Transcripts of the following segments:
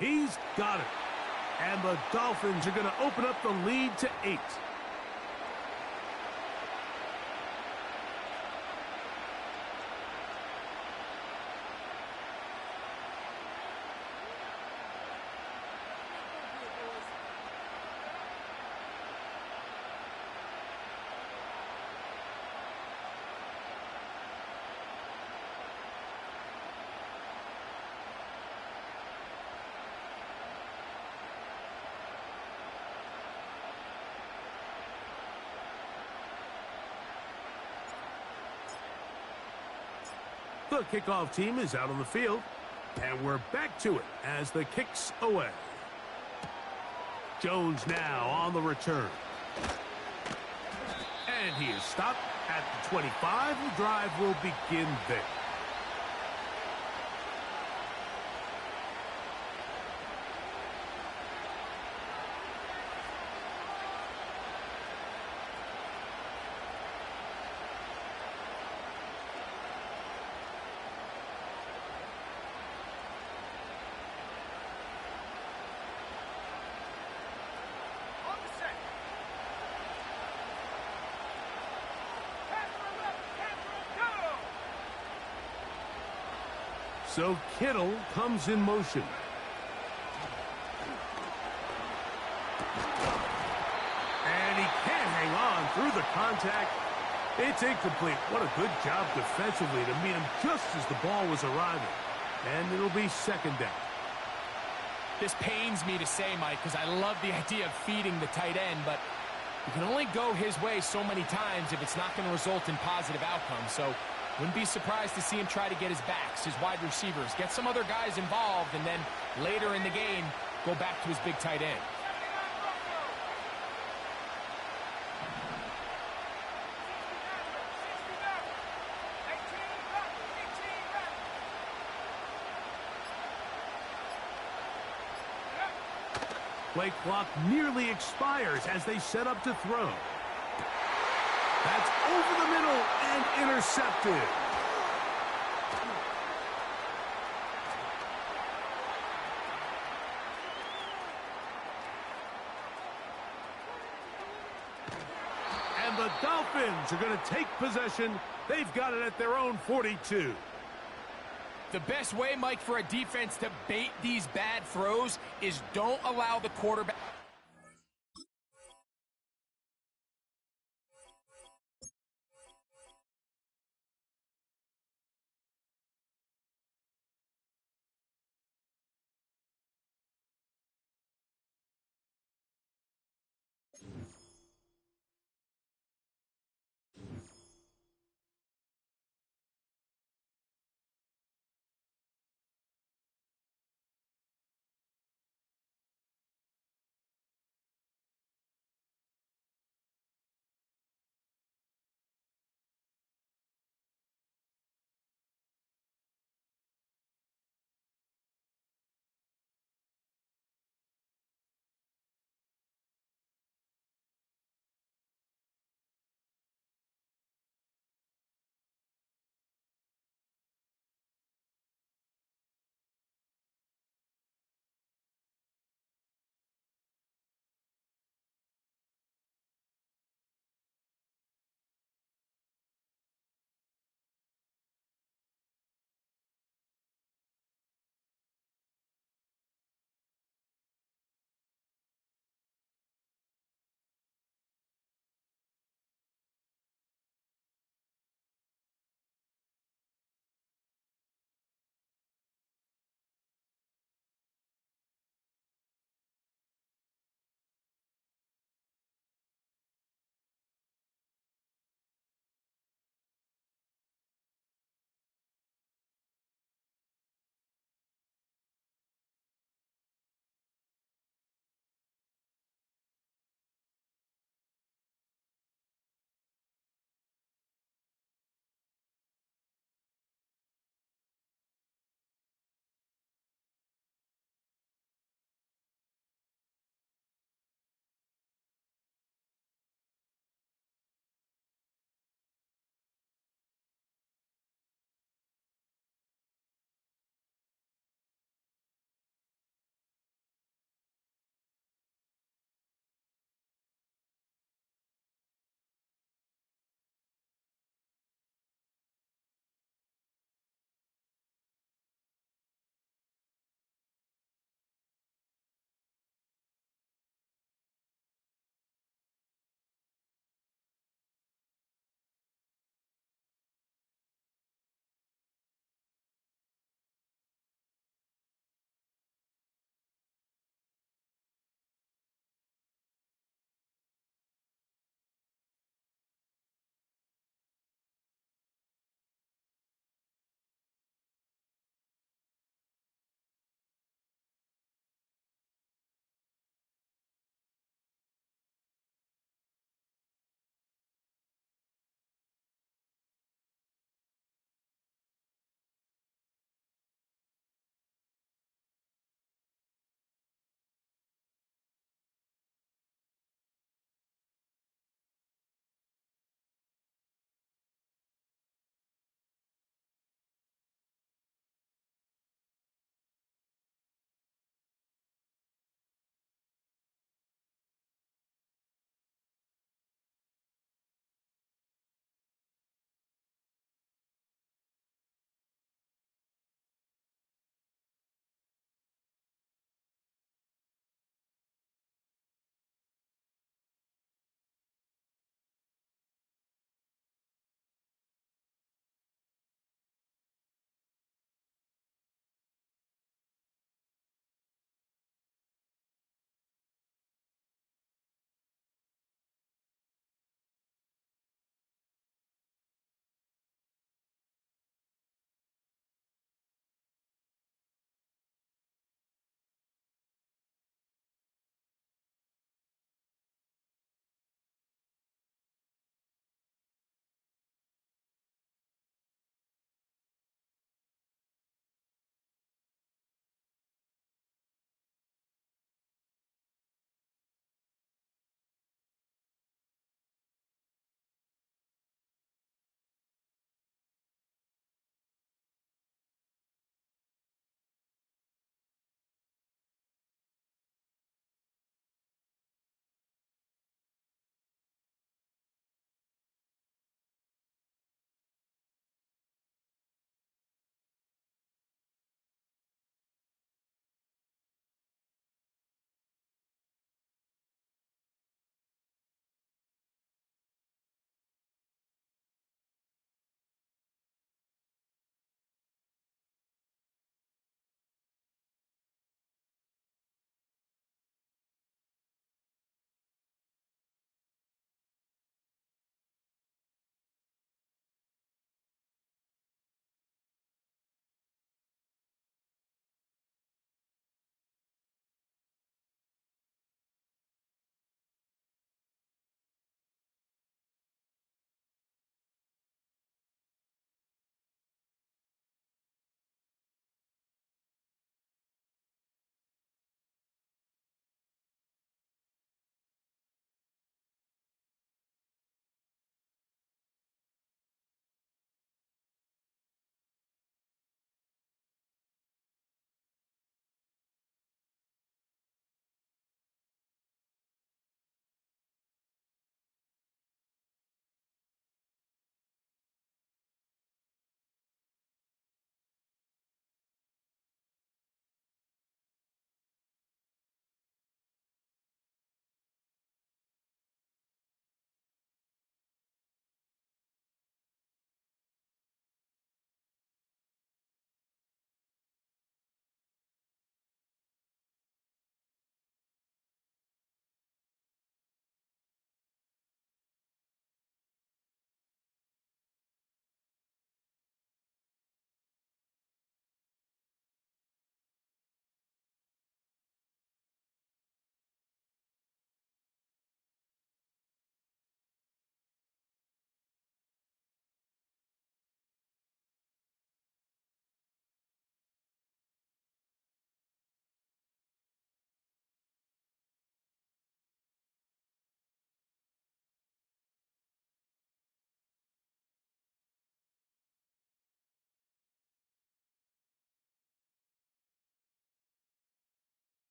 He's got it. And the Dolphins are going to open up the lead to 8. The kickoff team is out on the field, and we're back to it as the kick's away. Jones now on the return. And he is stopped at the 25. The drive will begin there. So Kittle comes in motion. And he can't hang on through the contact. It's incomplete. What a good job defensively to meet him just as the ball was arriving. And it'll be second down. This pains me to say, Mike, because I love the idea of feeding the tight end, but you can only go his way so many times if it's not going to result in positive outcomes. So wouldn't be surprised to see him try to get his backs, his wide receivers, get some other guys involved, and then later in the game, go back to his big tight end. Play clock nearly expires as they set up to throw. That's over the middle and intercepted. And the Dolphins are going to take possession. They've got it at their own 42. The best way, Mike, for a defense to bait these bad throws is don't allow the quarterback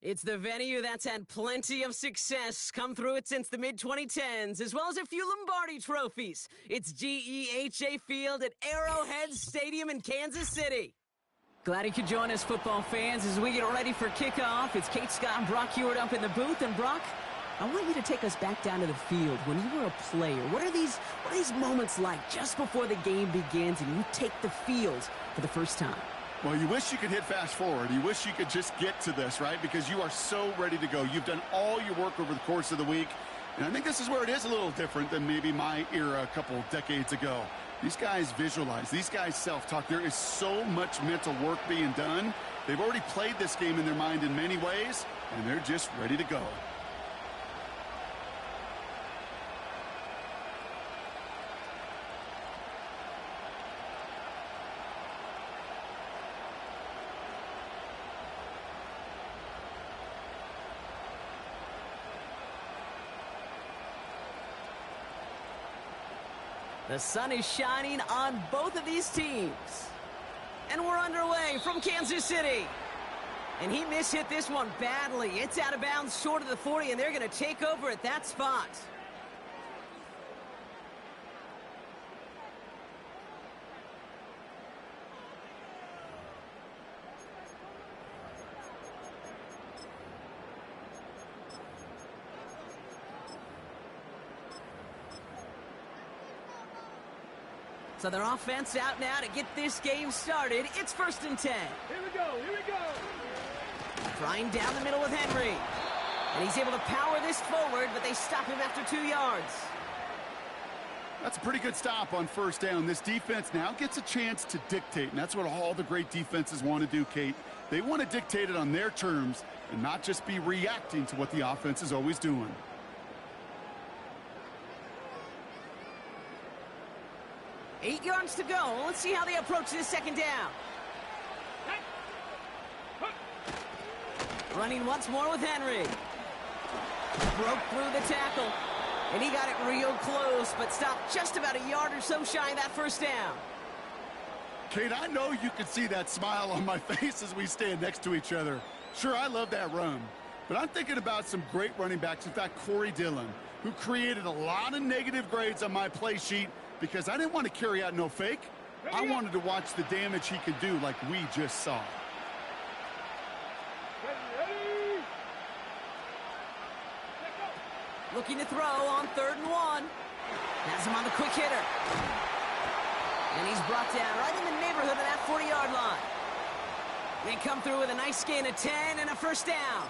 It's the venue that's had plenty of success come through it since the mid-2010s, as well as a few Lombardi trophies. It's GEHA Field at Arrowhead Stadium in Kansas City. Glad you could join us, football fans, as we get ready for kickoff. It's Kate Scott and Brock Hewitt up in the booth. And Brock, I want you to take us back down to the field. When you were a player, what are these moments like just before the game begins and you take the field for the first time? Well, you wish you could hit fast forward. You wish you could just get to this, right? Because you are so ready to go. You've done all your work over the course of the week. And I think this is where it is a little different than maybe my era a couple decades ago. These guys visualize. These guys self-talk. There is so much mental work being done. They've already played this game in their mind in many ways, and they're just ready to go. The sun is shining on both of these teams. And we're underway from Kansas City. And he mishit this one badly. It's out of bounds short of the 40, and they're going to take over at that spot. So their offense out now to get this game started. It's 1st and 10. Here we go, here we go. Trying down the middle with Henry. And he's able to power this forward, but they stop him after 2 yards. That's a pretty good stop on 1st down. This defense now gets a chance to dictate, and that's what all the great defenses want to do, Kate. They want to dictate it on their terms and not just be reacting to what the offense is always doing. 8 yards to go. Let's see how they approach this 2nd down. Running once more with Henry. Broke through the tackle. And he got it real close, but stopped just about a yard or so shy of that 1st down. Kate, I know you can see that smile on my face as we stand next to each other. Sure, I love that run. But I'm thinking about some great running backs. In fact, Corey Dillon, who created a lot of negative grades on my play sheet because I didn't want to carry out no fake. I wanted to watch the damage he could do like we just saw. Looking to throw on 3rd and 1. Has him on the quick hitter. And he's brought down right in the neighborhood of that 40-yard line. They come through with a nice gain of 10 and a 1st down.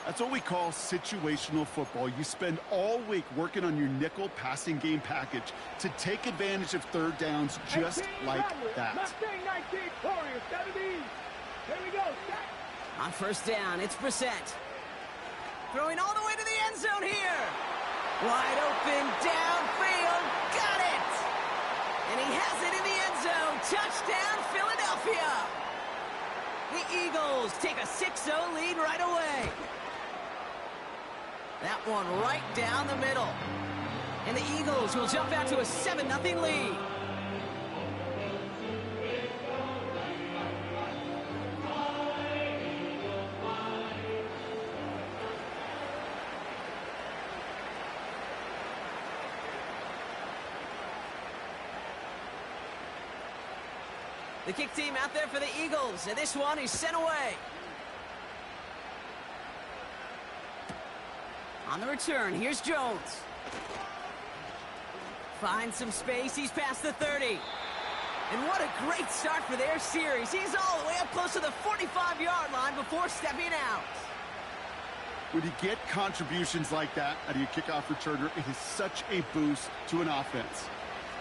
That's what we call situational football. You spend all week working on your nickel passing game package to take advantage of 3rd downs just like that. Here we go. On 1st down, it's Brissett. Throwing all the way to the end zone here. Wide open, downfield, got it! And he has it in the end zone. Touchdown, Philadelphia! The Eagles take a 6-0 lead right away. That one right down the middle. And the Eagles will jump out to a 7-0 lead. The kick team out there for the Eagles, and this one is sent away. On the return, here's Jones. Finds some space, he's past the 30. And what a great start for their series. He's all the way up close to the 45-yard line before stepping out. When you get contributions like that out of your kickoff returner, it is such a boost to an offense.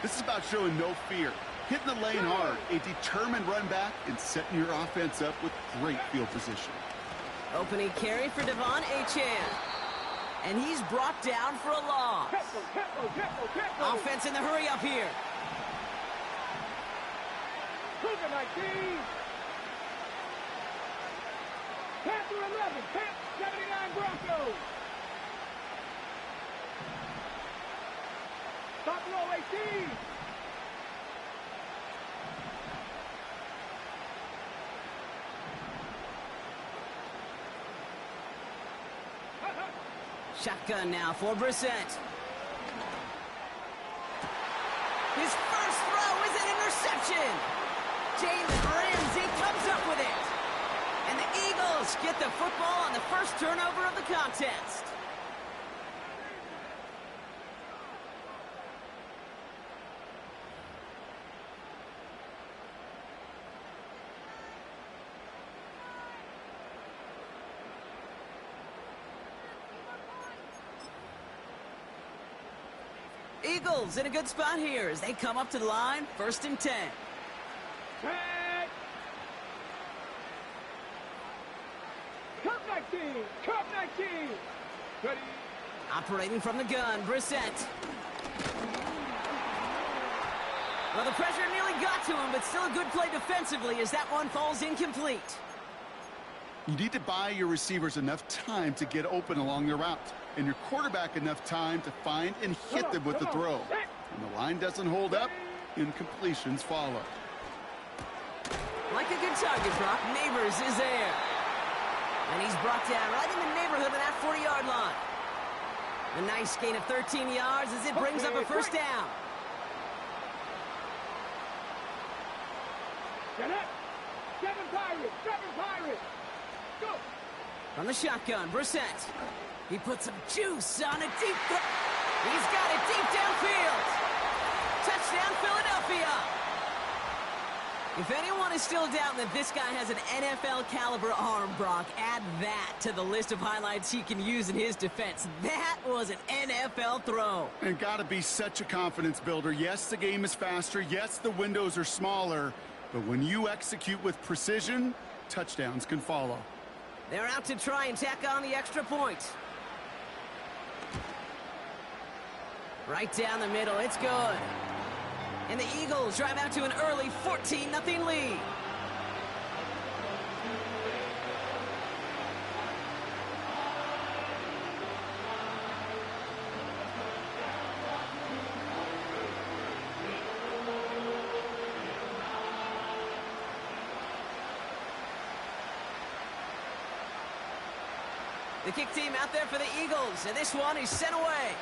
This is about showing no fear, hitting the lane hard, a determined run back, and setting your offense up with great field position. Opening carry for Devon Achane. And he's brought down for a loss. Offense in the hurry up here. Cougar 19. Panther 11. Panther 79 Broncos. Top row 18. Shotgun now for Brissett. His first throw is an interception. Jalen Ramsey comes up with it. And the Eagles get the football on the first turnover of the contest. Eagles in a good spot here as they come up to the line, 1st and 10. Cup 19. Ready. Operating from the gun, Brissett. Well, the pressure nearly got to him, but still a good play defensively as that one falls incomplete. You need to buy your receivers enough time to get open along their route, and your quarterback enough time to find and hit them with the throw. When the line doesn't hold up, incompletions follow. Like a good target, Brock. Neighbors is there. And he's brought down right in the neighborhood of that 40-yard line. A nice gain of 13 yards as it brings up a first down. Get up. 7 Pirates. Go. From the shotgun, Brissett. He puts some juice on a deep throw. He's got it deep downfield. Touchdown, Philadelphia. If anyone is still doubting that this guy has an NFL caliber arm, Brock, add that to the list of highlights he can use in his defense. That was an NFL throw. And gotta be such a confidence builder. Yes, the game is faster. Yes, the windows are smaller. But when you execute with precision, touchdowns can follow. They're out to try and tack on the extra point. Right down the middle, it's good. And the Eagles drive out to an early 14-0 lead. The kick team out there for the Eagles, and this one is sent away.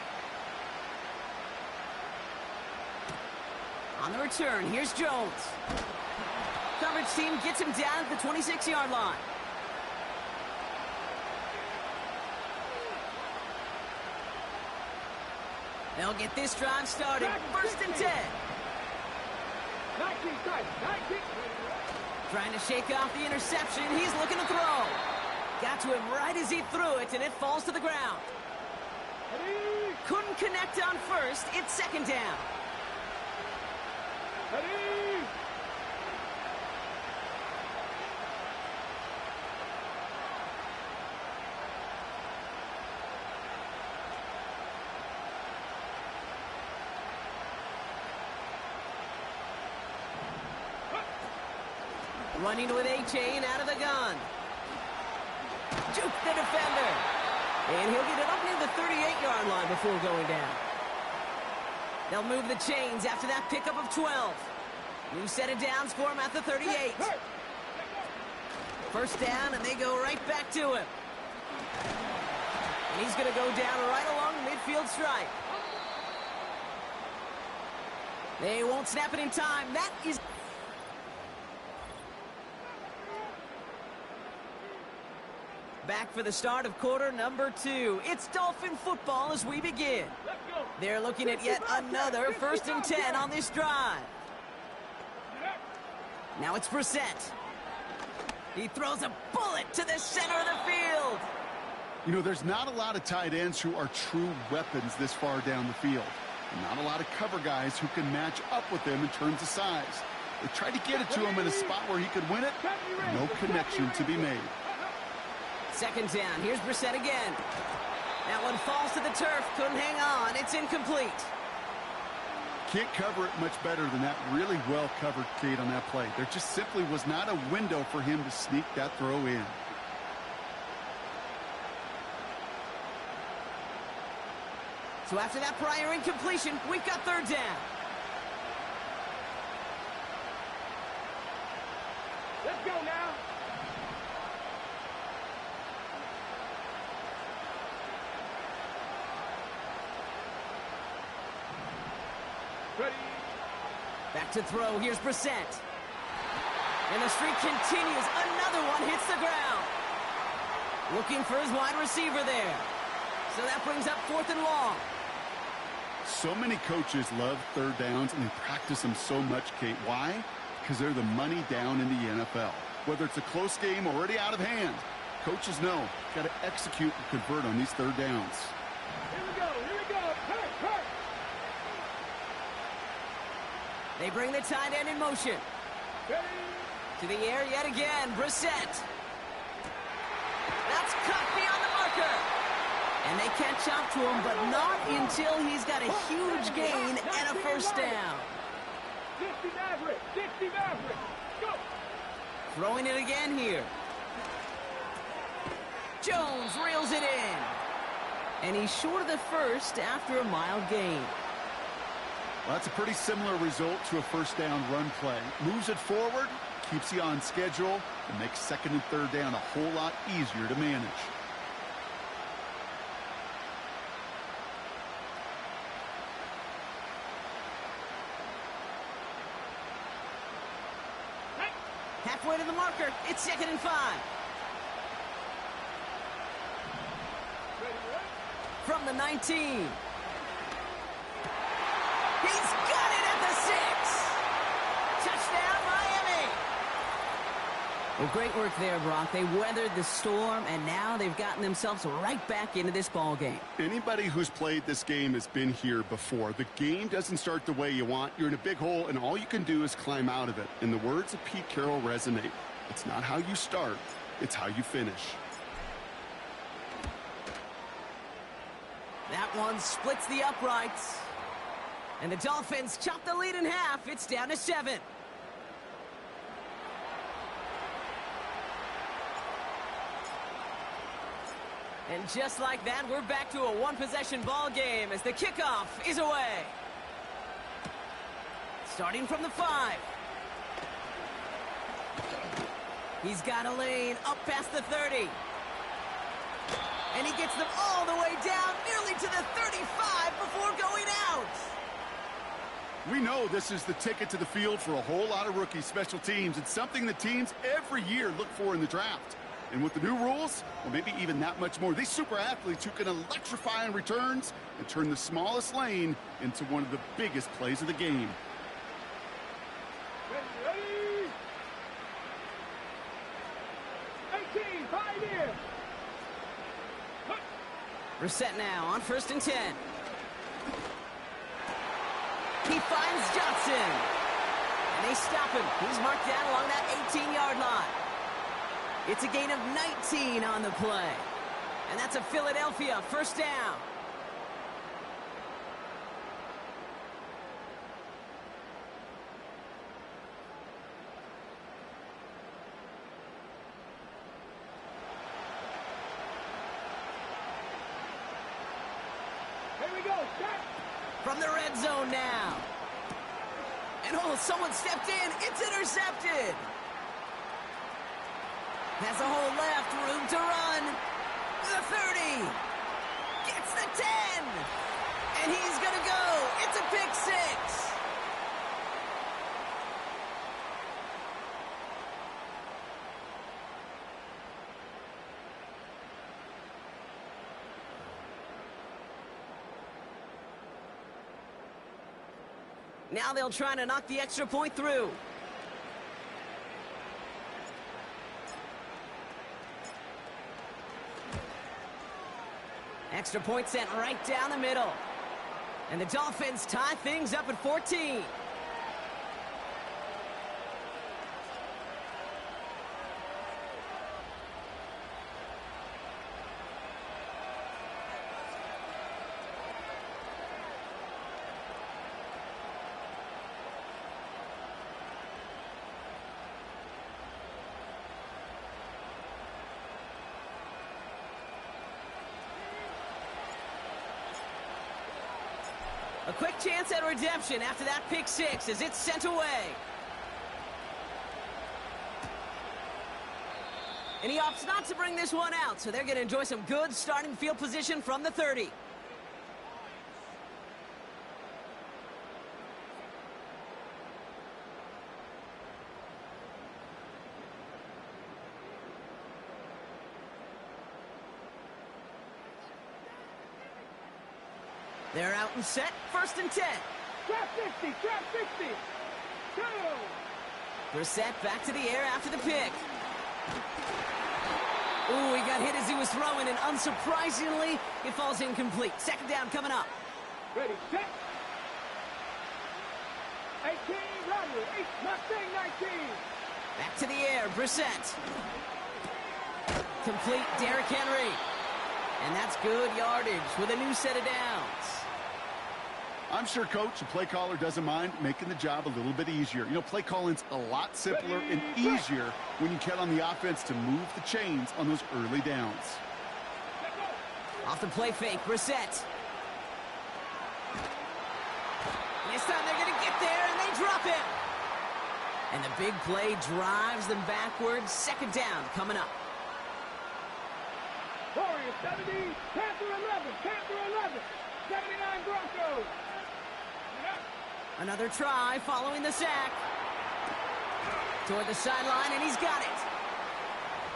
On the return, here's Jones. Coverage team gets him down at the 26-yard line. They'll get this drive started. 1st and 10. 19. Trying to shake off the interception. He's looking to throw. Got to him right as he threw it, and it falls to the ground. Ready. Couldn't connect on first. It's 2nd down. Ready. Running with A-Chain out of the gun. Juke the defender. And he'll get it up near the 38-yard line before going down. They'll move the chains after that pickup of 12. New set of downs for him at the 38. 1st down, and they go right back to him. And he's going to go down right along the midfield stripe. They won't snap it in time. That is... Back for the start of quarter number 2. It's Dolphin football as we begin. They're looking at yet another 1st and 10 on this drive. Now it's Brissett. He throws a bullet to the center of the field. You know, there's not a lot of tight ends who are true weapons this far down the field. And not a lot of cover guys who can match up with them in terms of size. They tried to get it to him in a spot where he could win it. No connection to be made. 2nd down. Here's Brissett again. That one falls to the turf. Couldn't hang on. It's incomplete. Can't cover it much better than that really well-covered Cade on that play. There just simply was not a window for him to sneak that throw in. So after that prior incompletion, we've got 3rd down. Let's go now. Ready. Back to throw. Here's Brissett. And the streak continues. Another one hits the ground. Looking for his wide receiver there. So that brings up 4th and long. So many coaches love third downs, and they practice them so much, Kate. Why? Because they're the money down in the NFL. Whether it's a close game already out of hand, coaches know got to execute and convert on these third downs. Here we go. Here we go. Hurt. They bring the tight end in motion. Ready. To the air yet again. Brissett. That's cut beyond the marker. And they catch up to him, but not until he's got a huge gain and a first down. 60 Maverick. 60 Maverick. Go. Throwing it again here. Jones reels it in. And he's short of the first after a mild gain. Well, that's a pretty similar result to a first down run play. Moves it forward, keeps you on schedule, and makes second and third down a whole lot easier to manage. Halfway to the marker. It's 2nd and 5. From the 19. He's got it at the 6. Touchdown, Miami. Well, great work there, Brock. They weathered the storm, and now they've gotten themselves right back into this ball game. Anybody who's played this game has been here before. The game doesn't start the way you want. You're in a big hole, and all you can do is climb out of it. And the words of Pete Carroll resonate. It's not how you start, it's how you finish. That one splits the uprights. And the Dolphins chop the lead in half. It's down to 7. And just like that, we're back to a one-possession ball game as the kickoff is away. Starting from the 5. He's got a lane up past the 30. And he gets them all the way down, nearly to the 35 before going out. We know this is the ticket to the field for a whole lot of rookie special teams. It's something that teams every year look for in the draft. And with the new rules, well, maybe even that much more. These super athletes who can electrify on returns and turn the smallest lane into one of the biggest plays of the game. Ready. 18. 5 in. Brissett now on 1st and 10. He finds Johnson. And they stop him. He's marked down along that 18-yard line. It's a gain of 19 on the play. And that's a Philadelphia first down. Here we go. Set. From the red zone now. And someone stepped in. It's intercepted. Has a hole left, room to run. The 30. Gets the 10. And he's going to go. It's a pick 6. Now they'll try to knock the extra point through. Extra point sent right down the middle. And the Dolphins tie things up at 14. A quick chance at redemption after that pick 6 as it's sent away. And he opts not to bring this one out, so they're going to enjoy some good starting field position from the 30. They're out and set. 1st and 10. Trap 60, trap 60. 2. Brissett back to the air after the pick. Ooh, he got hit as he was throwing, and unsurprisingly, it falls incomplete. 2nd down coming up. Ready, set. 18, Rodney. 8, Mustang 19. Back to the air, Brissett. Complete, Derrick Henry. And that's good yardage with a new set of downs. I'm sure Coach, the play caller, doesn't mind making the job a little bit easier. You know, play calling's a lot simpler and easier when you count on the offense to move the chains on those early downs. Off the play fake, Brissett. This time they're going to get there, and they drop him. And the big play drives them backwards. 2nd down coming up. Warriors 70, Panther 11, Panther 11. 79 Broncos. Another try following the sack. Toward the sideline, and he's got it.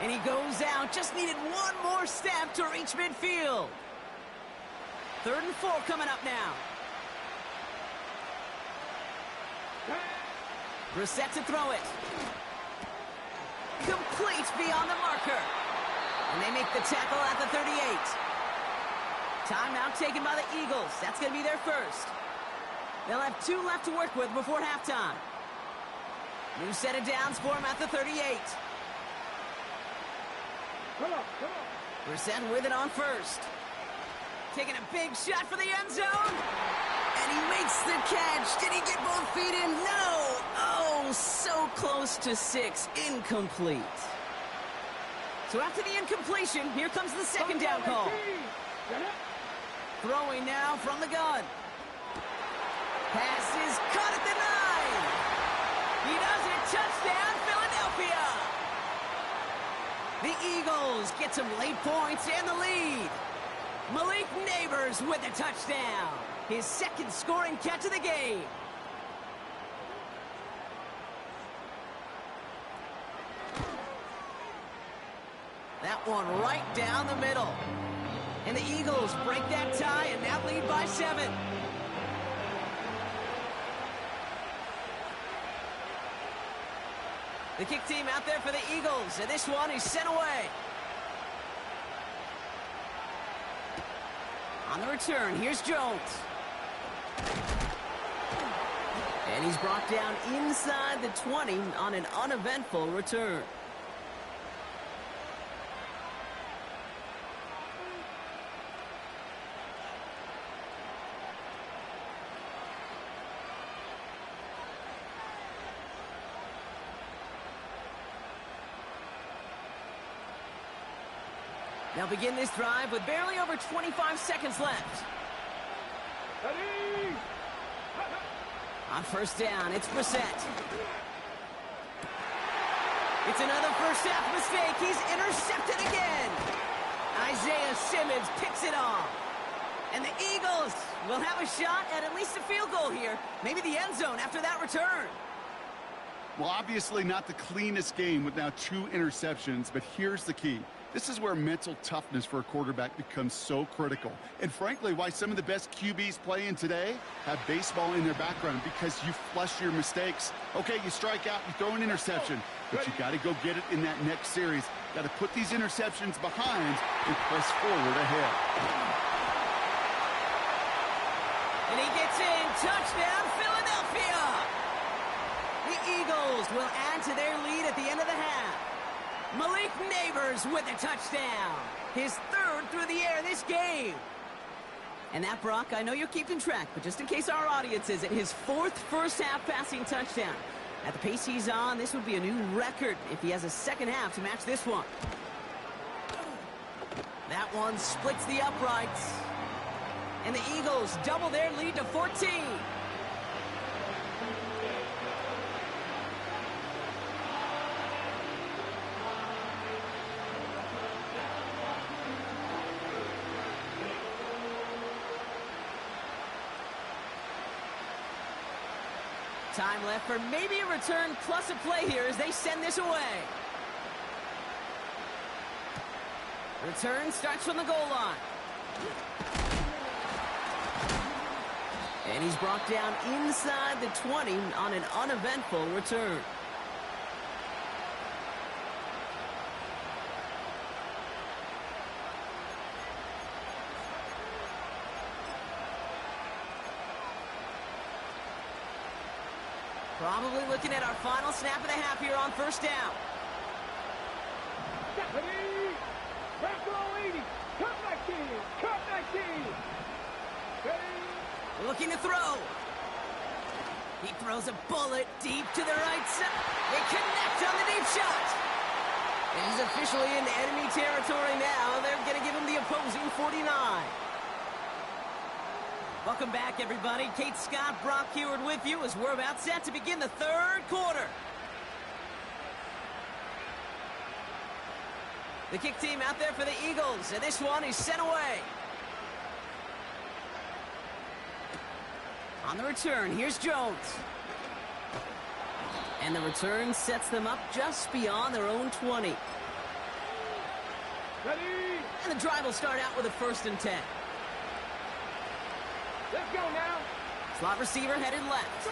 And he goes out. Just needed one more step to reach midfield. 3rd and 4 coming up now. Brissett to throw it. Complete beyond the marker. And they make the tackle at the 38. Timeout taken by the Eagles. That's going to be their first. They'll have 2 left to work with before halftime. New set of downs for him at the 38. Come on. Brissett with it on 1st. Taking a big shot for the end zone. And he makes the catch. Did he get both feet in? No. Oh, so close to 6. Incomplete. So after the incompletion, here comes the 2nd down call. Throwing now from the gun. Pass is caught at the 9. He does it. Touchdown, Philadelphia. The Eagles get some late points and the lead. Malik Neighbors with a touchdown. His 2nd scoring catch of the game. That one right down the middle. And the Eagles break that tie and now lead by 7. The kick team out there for the Eagles, and this one is sent away. On the return, here's Jones. And he's brought down inside the 20 on an uneventful return. They'll begin this drive with barely over 25 seconds left. Ready. On 1st down, it's Brissett. It's another first half mistake. He's intercepted again. Isaiah Simmons picks it off. And the Eagles will have a shot at least a field goal here. Maybe the end zone after that return. Well, obviously not the cleanest game with now 2 interceptions, but here's the key. This is where mental toughness for a quarterback becomes so critical. And frankly, why some of the best QBs playing today have baseball in their background, because you flush your mistakes. Okay, you strike out, you throw an interception, but you got to go get it in that next series. Got to put these interceptions behind and press forward ahead. And he gets in. Touchdown, Philadelphia! The Eagles will add to their lead at the end of the half. Malik Neighbors with a touchdown. His 3rd through the air this game. And that, Brock, I know you're keeping track, but just in case our audience isn't, his 4th first-half passing touchdown. At the pace he's on, this would be a new record if he has a 2nd half to match this one. That one splits the uprights. And the Eagles double their lead to 14. Time left for maybe a return plus a play here as they send this away. Return starts from the goal line. And he's brought down inside the 20 on an uneventful return. Probably looking at our final snap of the half here on first down. Ready? Back row 80. Cut 19. Cut 19. Ready? Looking to throw. He throws a bullet deep to the right side. They connect on the deep shot. And he's officially in enemy territory now. They're going to give him the opposing 49. Welcome back, everybody. Kate Scott, Brock Heward with you as we're about set to begin the third quarter. The kick team out there for the Eagles, and this one is sent away. On the return, here's Jones. And the return sets them up just beyond their own 20. Ready? And the drive will start out with a 1st and 10. Let's go now. Slot receiver headed left. Go.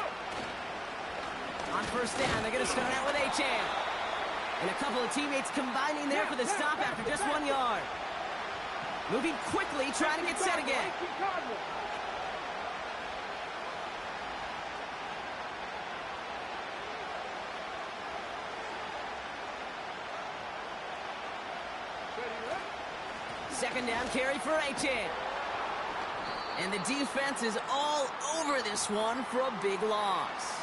On first down, they're going to start out with Achane. And a couple of teammates combining there for the stop after just 1 yard. Moving quickly, trying to get set again. Second down carry for Achane. And the defense is all over this one for a big loss.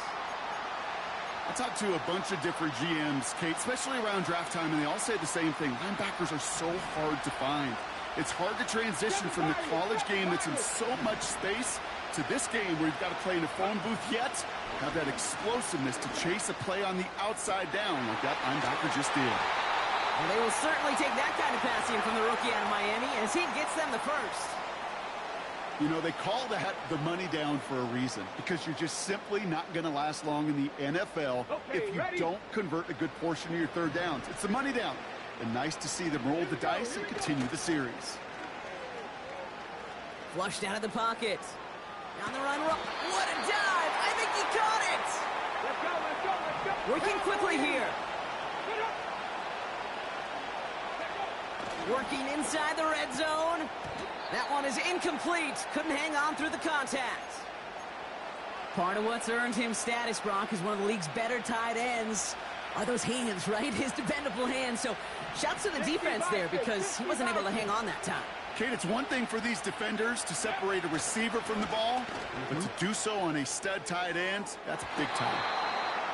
I talked to a bunch of different GMs, Kate, especially around draft time, and they all say the same thing. Linebackers are so hard to find. It's hard to transition from the college game that's in so much space to this game where you've got to play in a phone booth, yet have that explosiveness to chase a play on the outside down like that linebacker just did. Well, they will certainly take that kind of passing from the rookie out of Miami as he gets them the first. You know, they call that the money down for a reason, because you're just simply not going to last long in the NFL if you don't convert a good portion of your third downs. It's the money down. And nice to see them roll the dice and continue the series. Flushed out of the pocket. On the run. What a dive! I think he caught it! Let's go, let's go, let's go. Working quickly here. Working inside the red zone. That one is incomplete. Couldn't hang on through the contact. Part of what's earned him status, Brock, is one of the league's better tight ends. Are those hands, right? His dependable hands. So shouts to the defense there because he wasn't able to hang on that time. Kate, it's one thing for these defenders to separate a receiver from the ball, but to do so on a stud tight end, that's big time.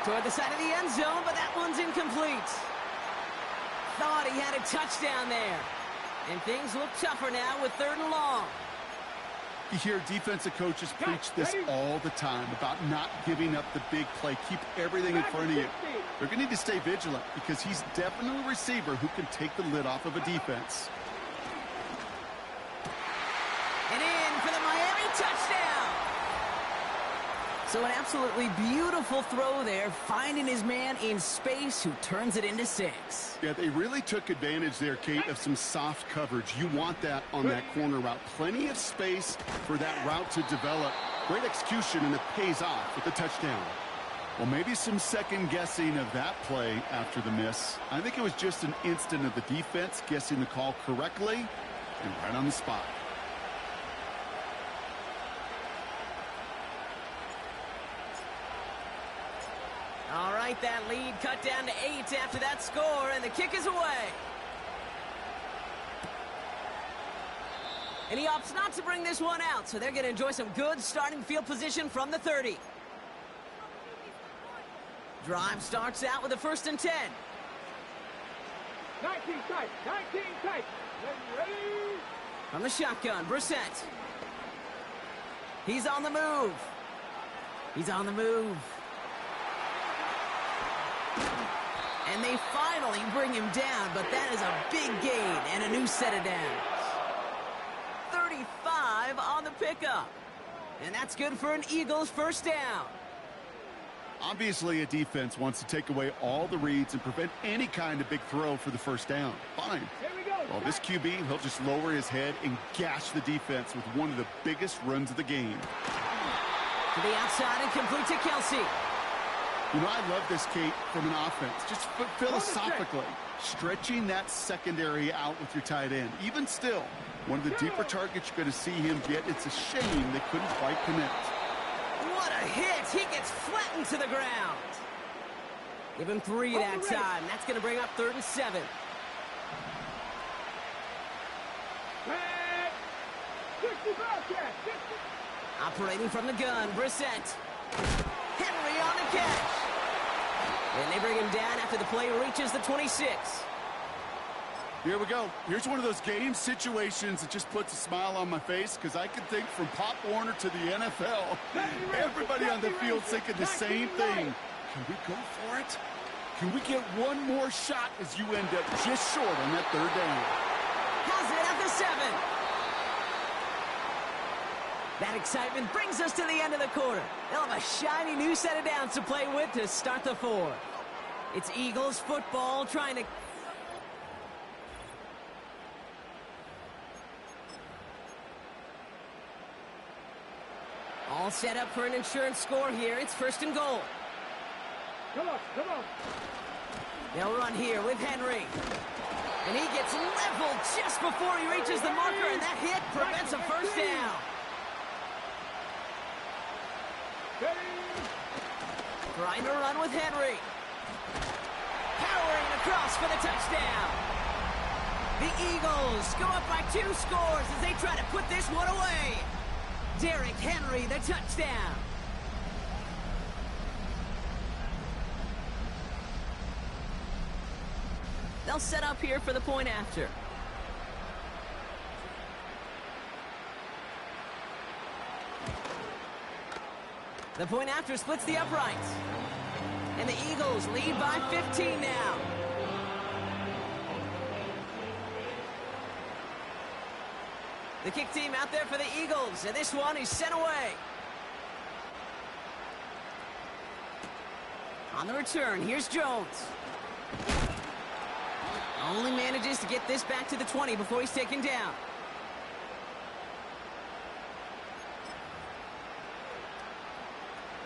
Toward the side of the end zone, but that one's incomplete. Thought he had a touchdown there. And things look tougher now with 3rd and long. You hear defensive coaches preach this all the time about not giving up the big play. Keep everything in front of you. They're going to need to stay vigilant because he's definitely a receiver who can take the lid off of a defense. And in for the Miami touchdown. So an absolutely beautiful throw there, finding his man in space who turns it into 6. Yeah, they really took advantage there, Kate, of some soft coverage. You want that on that corner route. Plenty of space for that route to develop. Great execution, and it pays off with the touchdown. Well, maybe some second guessing of that play after the miss. I think it was just an instant of the defense guessing the call correctly and right on the spot. All right, that lead cut down to 8 after that score, and the kick is away. And he opts not to bring this one out, so they're going to enjoy some good starting field position from the 30. Drive starts out with a 1st and 10. 19 tight, 19 tight. Ready? From the shotgun, Brissett. He's on the move. He's on the move. And they finally bring him down, but that is a big gain and a new set of downs. 35 on the pickup. And that's good for an Eagles 1st down. Obviously, a defense wants to take away all the reads and prevent any kind of big throw for the 1st down. Fine. Here we go. Well, this QB, he'll just lower his head and gash the defense with one of the biggest runs of the game. To the outside and complete to Kelsey. You know, I love this, Kate, from an offense. Just philosophically, stretching that secondary out with your tight end. Even still, one of the deeper targets you're going to see him get. It's a shame they couldn't quite connect. What a hit! He gets flattened to the ground. Give him 3 that time. That's going to bring up 3rd and 7. Operating from the gun, Brissett. Henry on the catch. And they bring him down after the play reaches the 26. Here we go. Here's one of those game situations that just puts a smile on my face because I can think from Pop Warner to the NFL. Everybody on the field thinking the same thing. Can we go for it? Can we get one more shot as you end up just short on that 3rd down? Has it at the 7. That excitement brings us to the end of the quarter. They'll have a shiny new set of downs to play with to start the 4th. It's Eagles football trying to... All set up for an insurance score here. It's 1st and goal. Come on, come on. They'll run here with Henry. And he gets leveled just before he reaches the marker, and that hit prevents a 1st down. Trying to run with Henry. Powering across for the touchdown. The Eagles go up by 2 scores as they try to put this one away. Derrick Henry, the touchdown. They'll set up here for the point after. The point after splits the uprights. And the Eagles lead by 15 now. The kick team out there for the Eagles, and this one is sent away. On the return, here's Jones. Only manages to get this back to the 20 before he's taken down.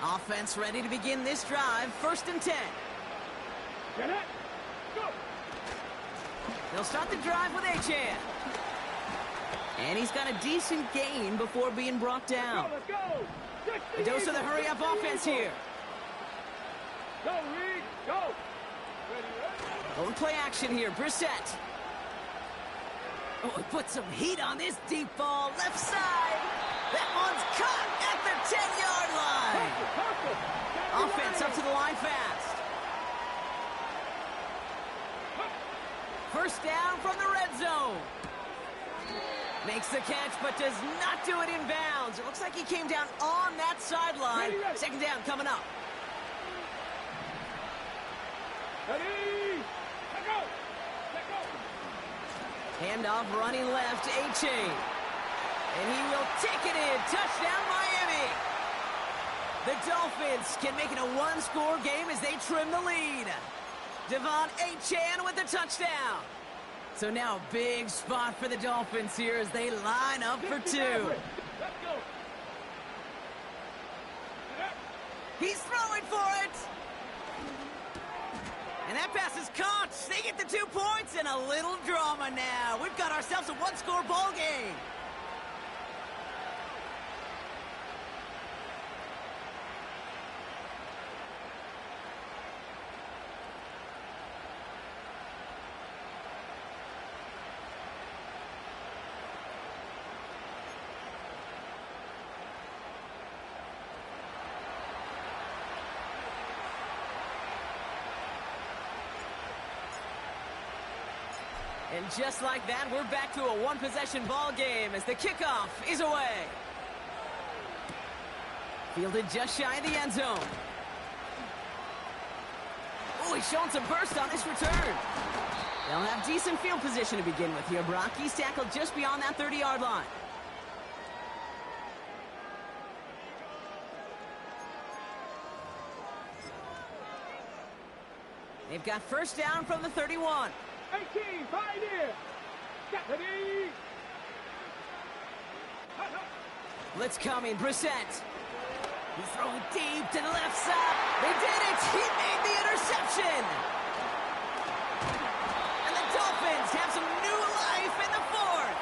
Offense ready to begin this drive. 1st and 10. Get it. Go. They'll start the drive with Achan. And he's got a decent gain before being brought down. Let's go. A dose of the hurry-up offense here. Go, Reed. Go. Ready, ready. Going play action here. Brissett. Oh, he put some heat on this deep ball. Left side. That one's caught at the 10-yard line. Offense up to the line fast. 1st down from the red zone. Makes the catch, but does not do it in bounds. It looks like he came down on that sideline. 2nd down coming up. Ready. Let go. Let go. Handoff running left to A-Chain. And he will take it in. Touchdown, Miami. The Dolphins can make it a 1-score game as they trim the lead. Devon A-Chan with the touchdown. So now a big spot for the Dolphins here as they line up for 2. Let's go. He's throwing for it. And that pass is caught. They get the 2 points and a little drama now. We've got ourselves a 1-score ball game. And just like that, we're back to a 1-possession ball game as the kickoff is away. Fielded just shy of the end zone. Oh, he's showing some burst on this return. They'll have decent field position to begin with here, Brock. He's tackled just beyond that 30-yard line. They've got 1st down from the 31. 18, Pioneer. Ready. Blitz coming, Brissett. He's throwing deep to the left side. They did it. He made the interception. And the Dolphins have some new life in the fourth.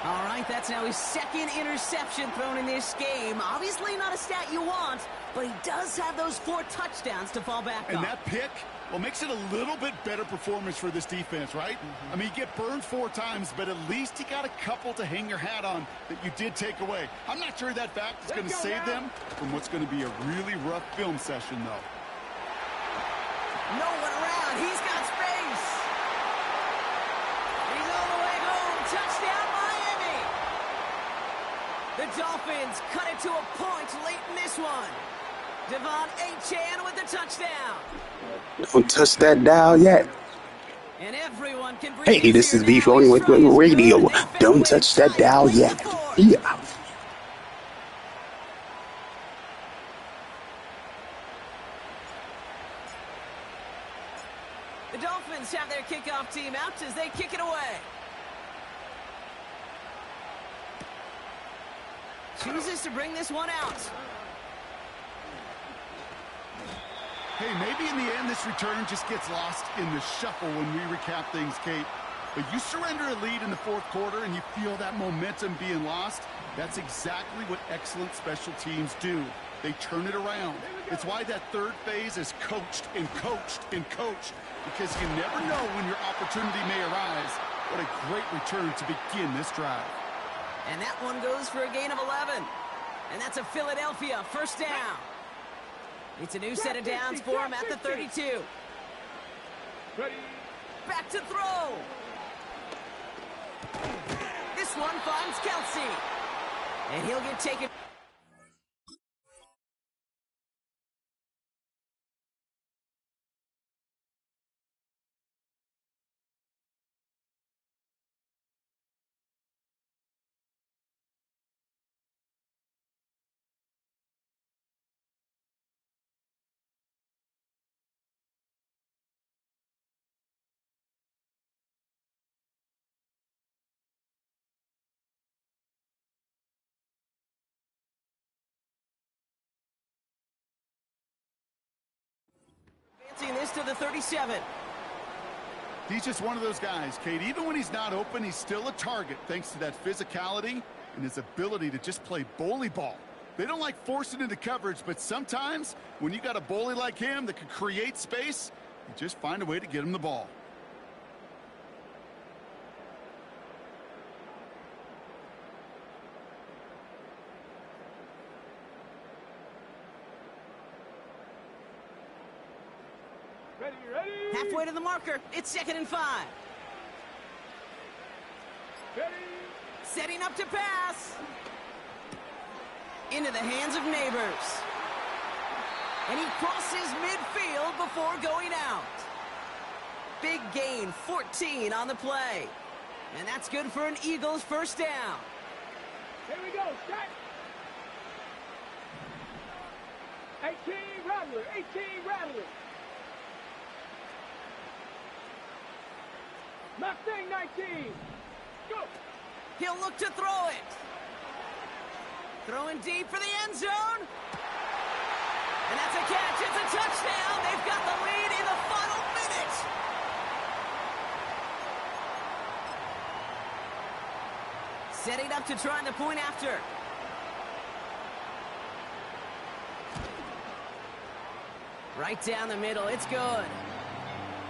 All right, that's now his second interception thrown in this game. Obviously not a stat you want, but he does have those 4 touchdowns to fall back on. And that pick, well, makes it a little bit better performance for this defense, right? I mean, you get burned 4 times, but at least you got a couple to hang your hat on that you did take away. I'm not sure that fact is going to save them from what's going to be a really rough film session, though. No one around. He's got space. He's all the way home. Touchdown, Miami. The Dolphins cut it to a point late in this one. Devon Achane with the touchdown. Don't touch that dial yet. And everyone can breathe. Hey, this is Beef Only with Radio. Don't touch that dial yet. Yeah. The Dolphins have their kickoff team out as they kick it away. Chooses to bring this one out. Hey, maybe in the end this return just gets lost in the shuffle when we recap things, Kate. But you surrender a lead in the fourth quarter and you feel that momentum being lost. That's exactly what excellent special teams do. They turn it around. It's why that third phase is coached and coached and coached, because you never know when your opportunity may arise. What a great return to begin this drive. And that one goes for a gain of 11. And that's a Philadelphia first down. It's a new set of downs for him at the 32. Ready. Back to throw. This one finds Kelsey. And he'll get taken. Advancing this to the 37. He's just one of those guys, Kate. Even when he's not open, he's still a target thanks to that physicality and his ability to just play bully ball. They don't like forcing into coverage, but sometimes when you got a bully like him that can create space, you just find a way to get him the ball. Ready, ready. Halfway to the marker. It's 2nd and 5. Ready. Setting up to pass. Into the hands of Neighbors. And he crosses midfield before going out. Big gain, 14 on the play. And that's good for an Eagles first down. Here we go. Set. 18 Rattler. 18 Rattler. Mustang 19. Go. He'll look to throw it. Throwing deep for the end zone. And that's a catch. It's a touchdown. They've got the lead in the final minute. Setting up to try the point after. Right down the middle. It's good.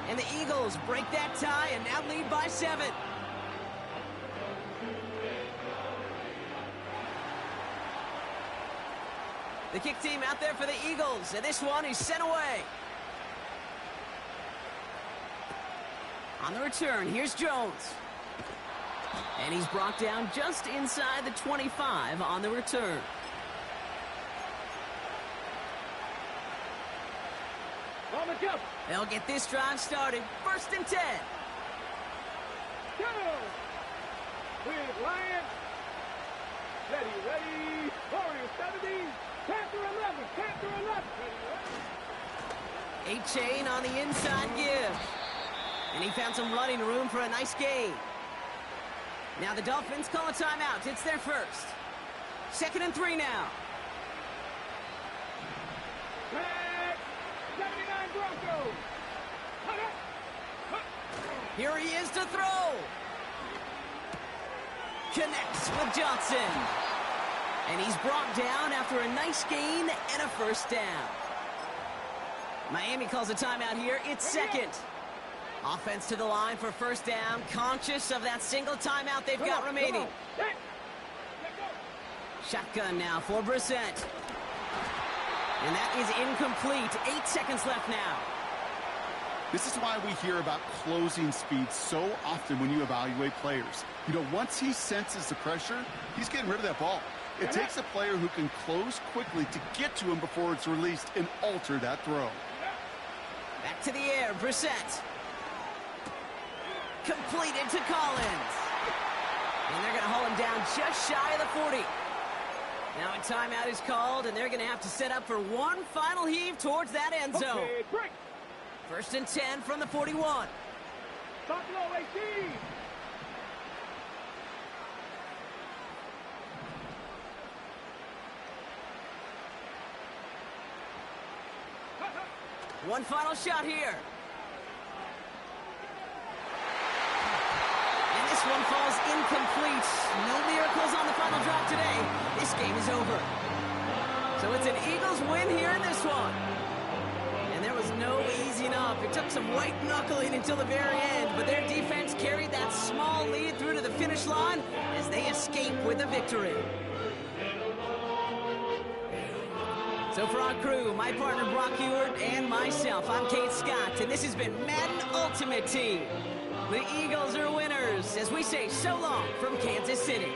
And the Eagles break that tie and now lead by 7. The kick team out there for the Eagles, and this one is sent away. On the return, here's Jones. And he's brought down just inside the 25 on the return. On the jump. They'll get this drive started. 1st and 10. Go. With Ryan. Ready, ready. Warriors 70. Panther 11. Panther 11. Ready, ready. Achane on the inside give. And he found some running room for a nice gain. Now the Dolphins call a timeout. It's their first. 2nd and 3 now. Here he is to throw. Connects with Johnson. And he's brought down after a nice gain and a first down. Miami calls a timeout here. It's second. Offense to the line for first down. Conscious of that single timeout they've got remaining. Shotgun now for Brissett. And that is incomplete. 8 seconds left now. This is why we hear about closing speed so often when you evaluate players. You know, once he senses the pressure, he's getting rid of that ball. It takes a player who can close quickly to get to him before it's released and alter that throw. Back to the air, Brissett. Completed to Collins. And they're going to hold him down just shy of the 40. Now a timeout is called, and they're going to have to set up for one final heave towards that end zone. Okay, break. First and 10 from the 41. Stop low, 18. One final shot here. And this one falls incomplete. No miracles on the final drive today. This game is over. So it's an Eagles win here in this one. And there was no easing up. It took some white knuckling until the very end, but their defense carried that small lead through to the finish line as they escape with a victory. So for our crew, my partner Brock Ewart and myself, I'm Kate Scott, and this has been Madden Ultimate Team. The Eagles are winners as we say so long from Kansas City.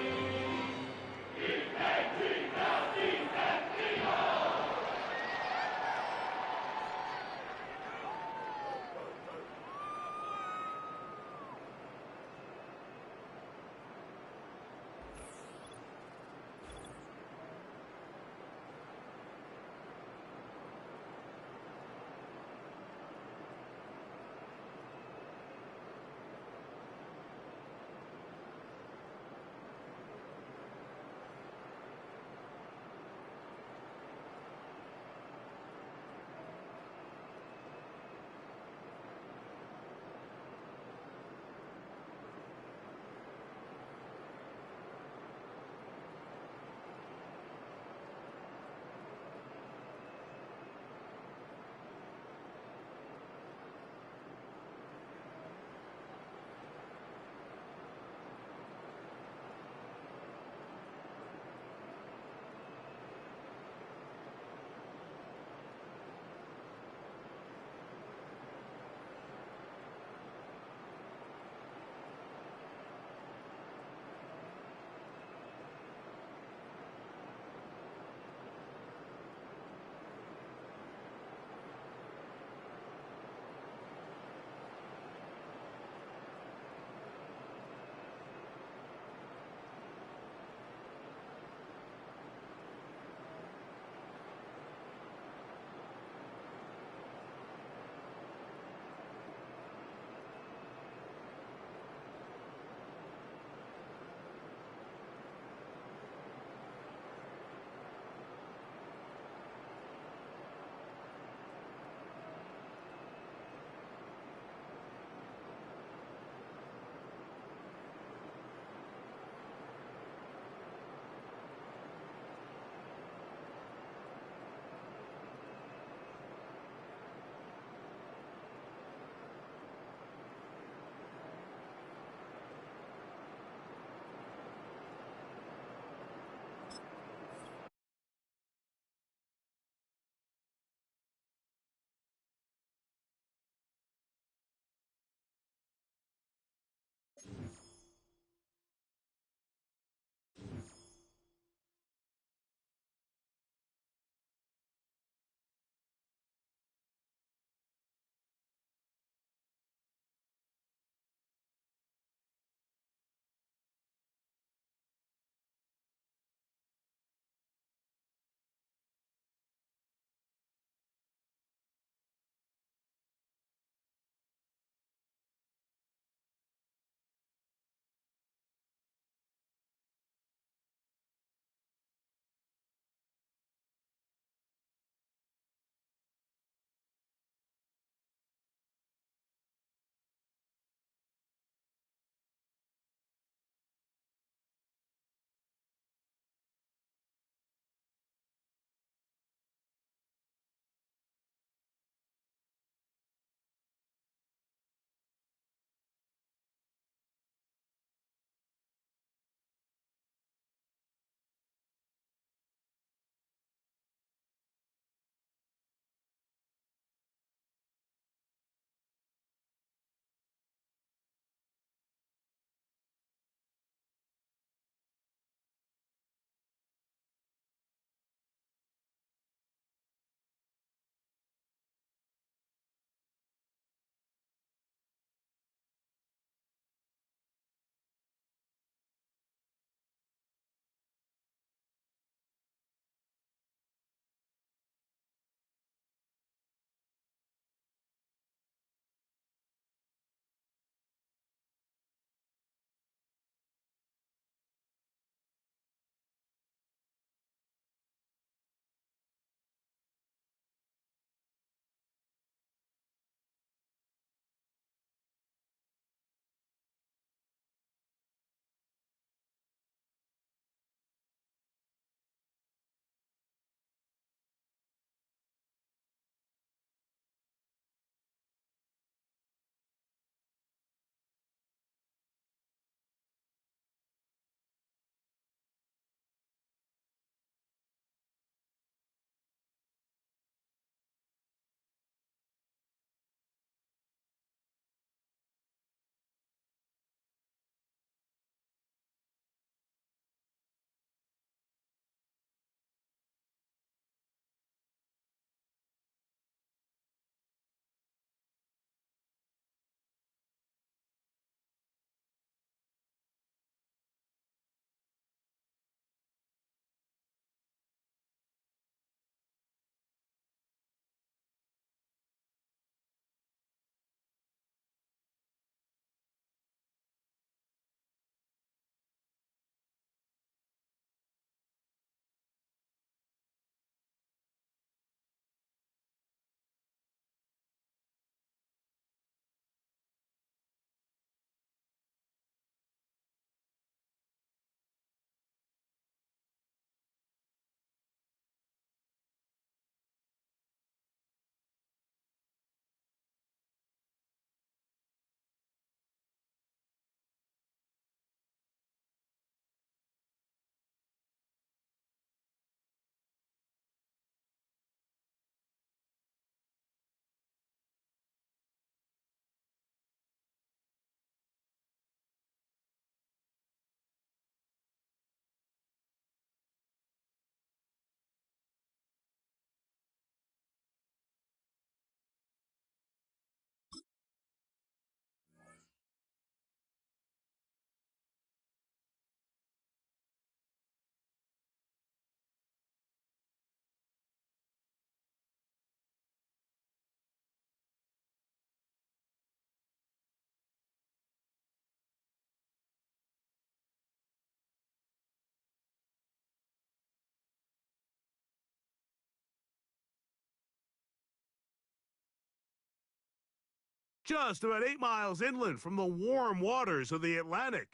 just about 8 miles inland from the warm waters of the Atlantic.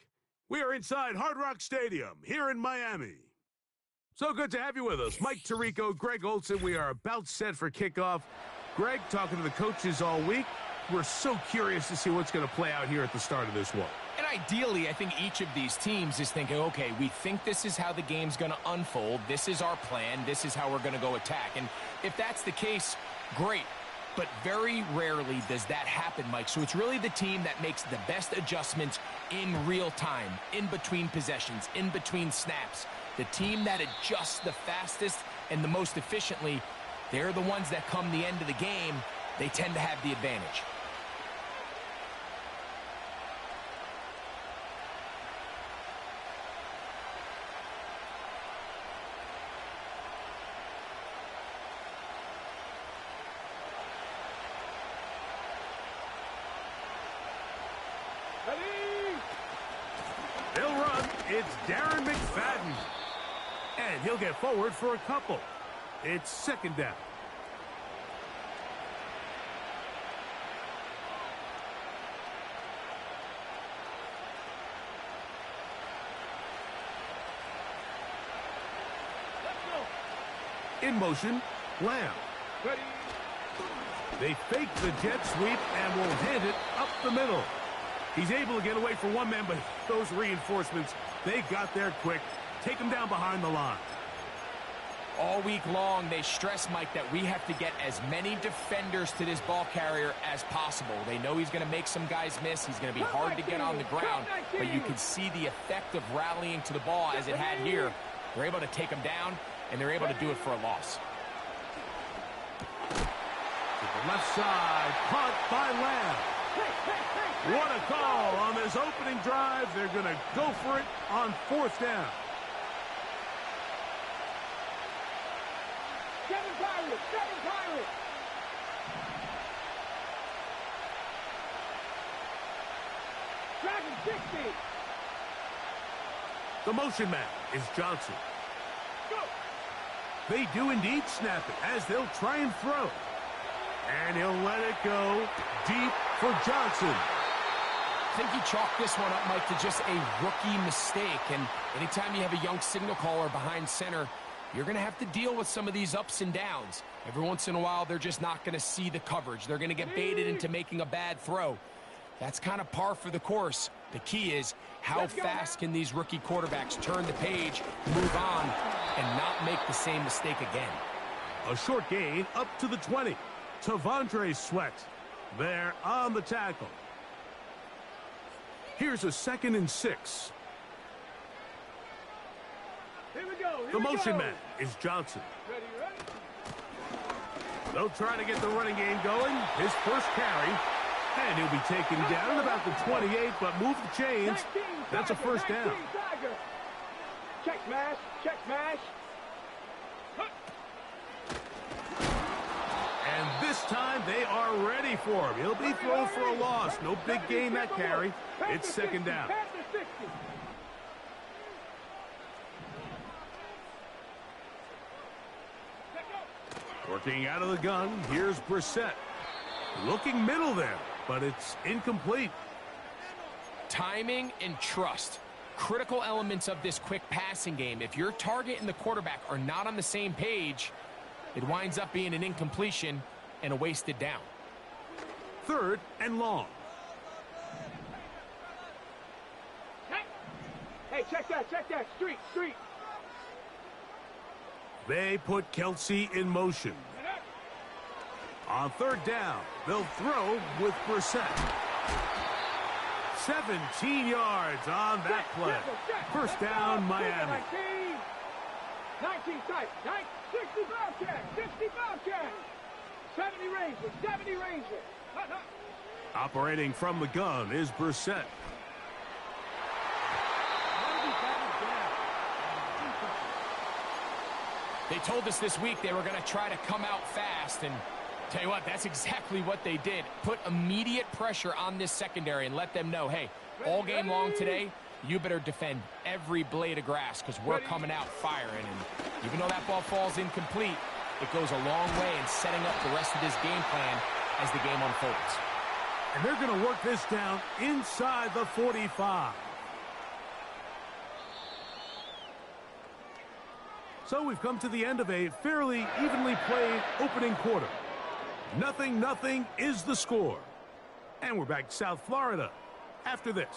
We are inside Hard Rock Stadium here in Miami. So good to have you with us. Mike Tirico, Greg Olson. We are about set for kickoff. Greg, talking to the coaches all week. We're so curious to see what's going to play out here at the start of this one. And ideally, I think each of these teams is thinking, okay, we think this is how the game's going to unfold. This is our plan. This is how we're going to go attack. And if that's the case, great. But very rarely does that happen, Mike. So it's really the team that makes the best adjustments in real time, in between possessions, in between snaps. The team that adjusts the fastest and the most efficiently, they're the ones that come the end of the game, they tend to have the advantage. They'll run. It's Darren McFadden. And he'll get forward for a couple. It's second down. In motion, Lamb. Ready. They fake the jet sweep and will hit it up the middle. He's able to get away from one man, but those reinforcements, they got there quick. Take him down behind the line. All week long, they stress, Mike, that we have to get as many defenders to this ball carrier as possible. They know he's going to make some guys miss. He's going to be hard to get on the ground, but you can see the effect of rallying to the ball as it had here. They're able to take him down, and they're able to do it for a loss. To the left side, caught by Lamb. What a call on this opening drive. They're going to go for it on fourth down. Seven Pirates. Dragon 60. The motion man is Johnson. Go. They do indeed snap it as they'll try and throw. And he'll let it go deep for Johnson. I think you chalk this one up, Mike, to just a rookie mistake. And anytime you have a young signal caller behind center, you're going to have to deal with some of these ups and downs. Every once in a while, they're just not going to see the coverage. They're going to get baited into making a bad throw. That's kind of par for the course. The key is how fast can these rookie quarterbacks turn the page, move on, and not make the same mistake again. A short gain up to the 20. Tavondre Sweat there on the tackle. Here's a 2nd and 6. Here we go. The motion man is Johnson. Ready. They'll try to get the running game going. His first carry. And he'll be taken down at about the 28, but move the chains. That's a first down. Check mash. And this time they are ready for him. He'll be thrown for a loss. No big gain that carry. It's second down. Working out of the gun, here's Brissett. Looking middle there, but it's incomplete. Timing and trust. Critical elements of this quick passing game. If your target and the quarterback are not on the same page, it winds up being an incompletion and a wasted down. 3rd and long. Hey, check that. Street. They put Kelsey in motion. On 3rd down, they'll throw with Brissett. 17 yards on that play. First down, Miami. 19 tight. 60 Bobcat. 70 Ranger. Operating from the gun is Brissett. They told us this week they were going to try to come out fast, and tell you what, that's exactly what they did. Put immediate pressure on this secondary and let them know, hey, all game long today, you better defend every blade of grass because we're coming out firing. And even though that ball falls incomplete, it goes a long way in setting up the rest of this game plan as the game unfolds. And they're going to work this down inside the 45. So we've come to the end of a fairly evenly played opening quarter. 0-0 is the score. And we're back to South Florida after this.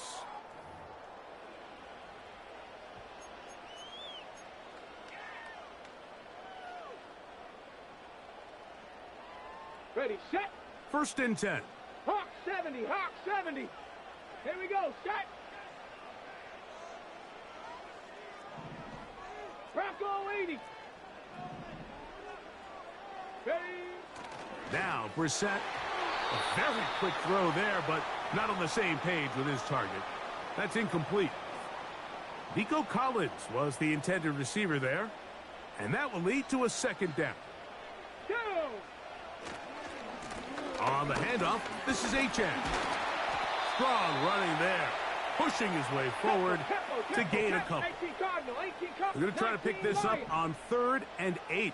Ready, set. 1st and 10. Hawk 70, Hawk 70. Here we go, set. Bronco 80. Ready. Now, Brissett, a very quick throw there, but not on the same page with his target. That's incomplete. Nico Collins was the intended receiver there, and that will lead to a 2nd down. Go. On the handoff, this is HN. Strong running there, pushing his way forward to gain a couple. We're going to try to pick this up on 3rd and 8.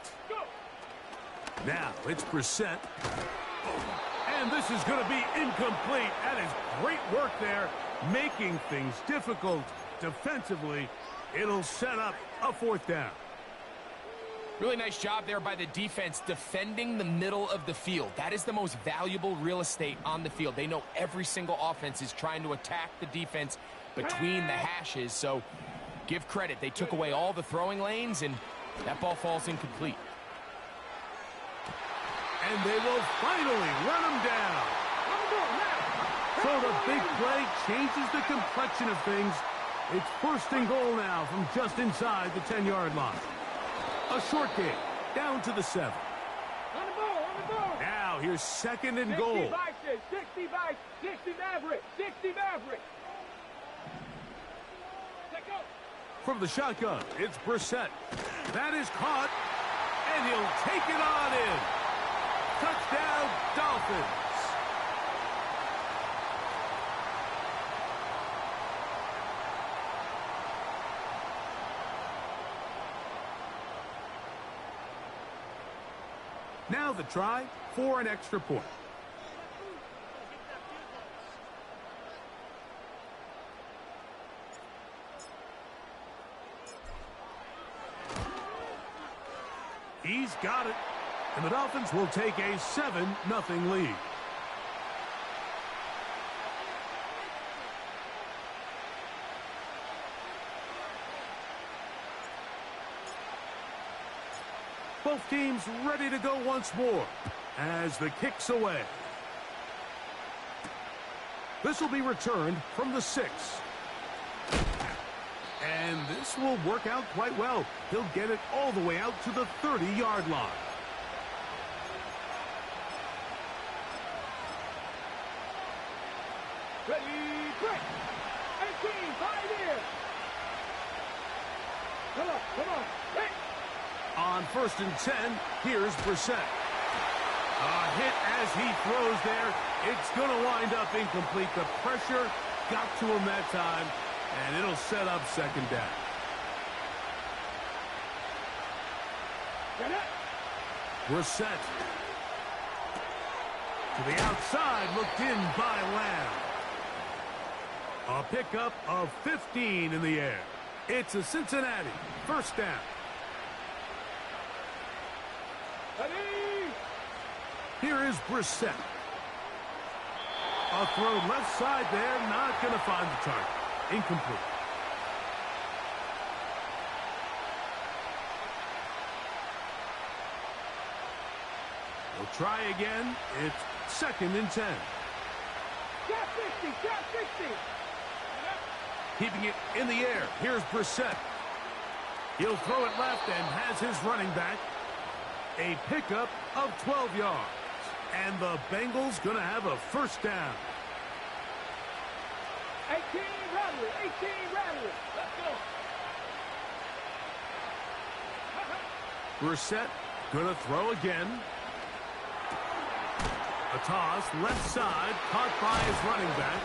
Now it's Brissett. And this is going to be incomplete. That is great work there, making things difficult defensively. It'll set up a 4th down. Really nice job there by the defense defending the middle of the field. That is the most valuable real estate on the field. They know every single offense is trying to attack the defense between the hashes, so give credit. They took away all the throwing lanes, and that ball falls incomplete. And they will finally run him down. So the big play changes the complexion of things. It's 1st and goal now from just inside the 10-yard line. A short game, down to the 7. On the ball. Now here's 2nd and goal. 60 Maverick. 60 Maverick. Let go. From the shotgun, it's Brissett. That is caught, and he'll take it on in. Touchdown, Dolphins. Now the try for an extra point. He's got it. And the Dolphins will take a 7-0 lead. Both teams ready to go once more as the kick's away. This will be returned from the 6. And this will work out quite well. He'll get it all the way out to the 30-yard line. Ready, break. 18, 5 here. Come on, break. On 1st and 10, here's Brissett. A hit as he throws there. It's going to wind up incomplete. The pressure got to him that time, and it'll set up 2nd down. Get it. Brissett. To the outside, looked in by Lamb. A pickup of 15 in the air. It's a Cincinnati 1st down. Ready. Here is Brissett. A throw left side there, not going to find the target. Incomplete. We'll try again. It's 2nd and 10. Shot 60. Keeping it in the air. Here's Brissett. He'll throw it left and has his running back. A pickup of 12 yards. And the Bengals going to have a 1st down. 18 Rattler. Let's go. Brissett going to throw again. A toss, left side, caught by his running back.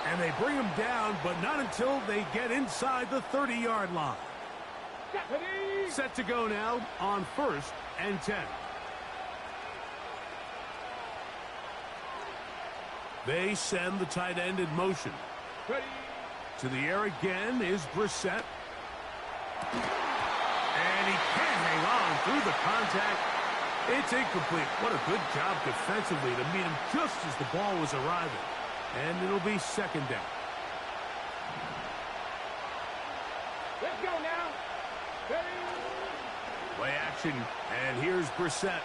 And they bring him down, but not until they get inside the 30-yard line. Set to go now on 1st and 10. They send the tight end in motion. Ready. To the air again is Brissett. And he can't hang on through the contact. It's incomplete. What a good job defensively to meet him just as the ball was arriving. And it'll be second down. Let's go now. Ready. Play action, and here's Brissett.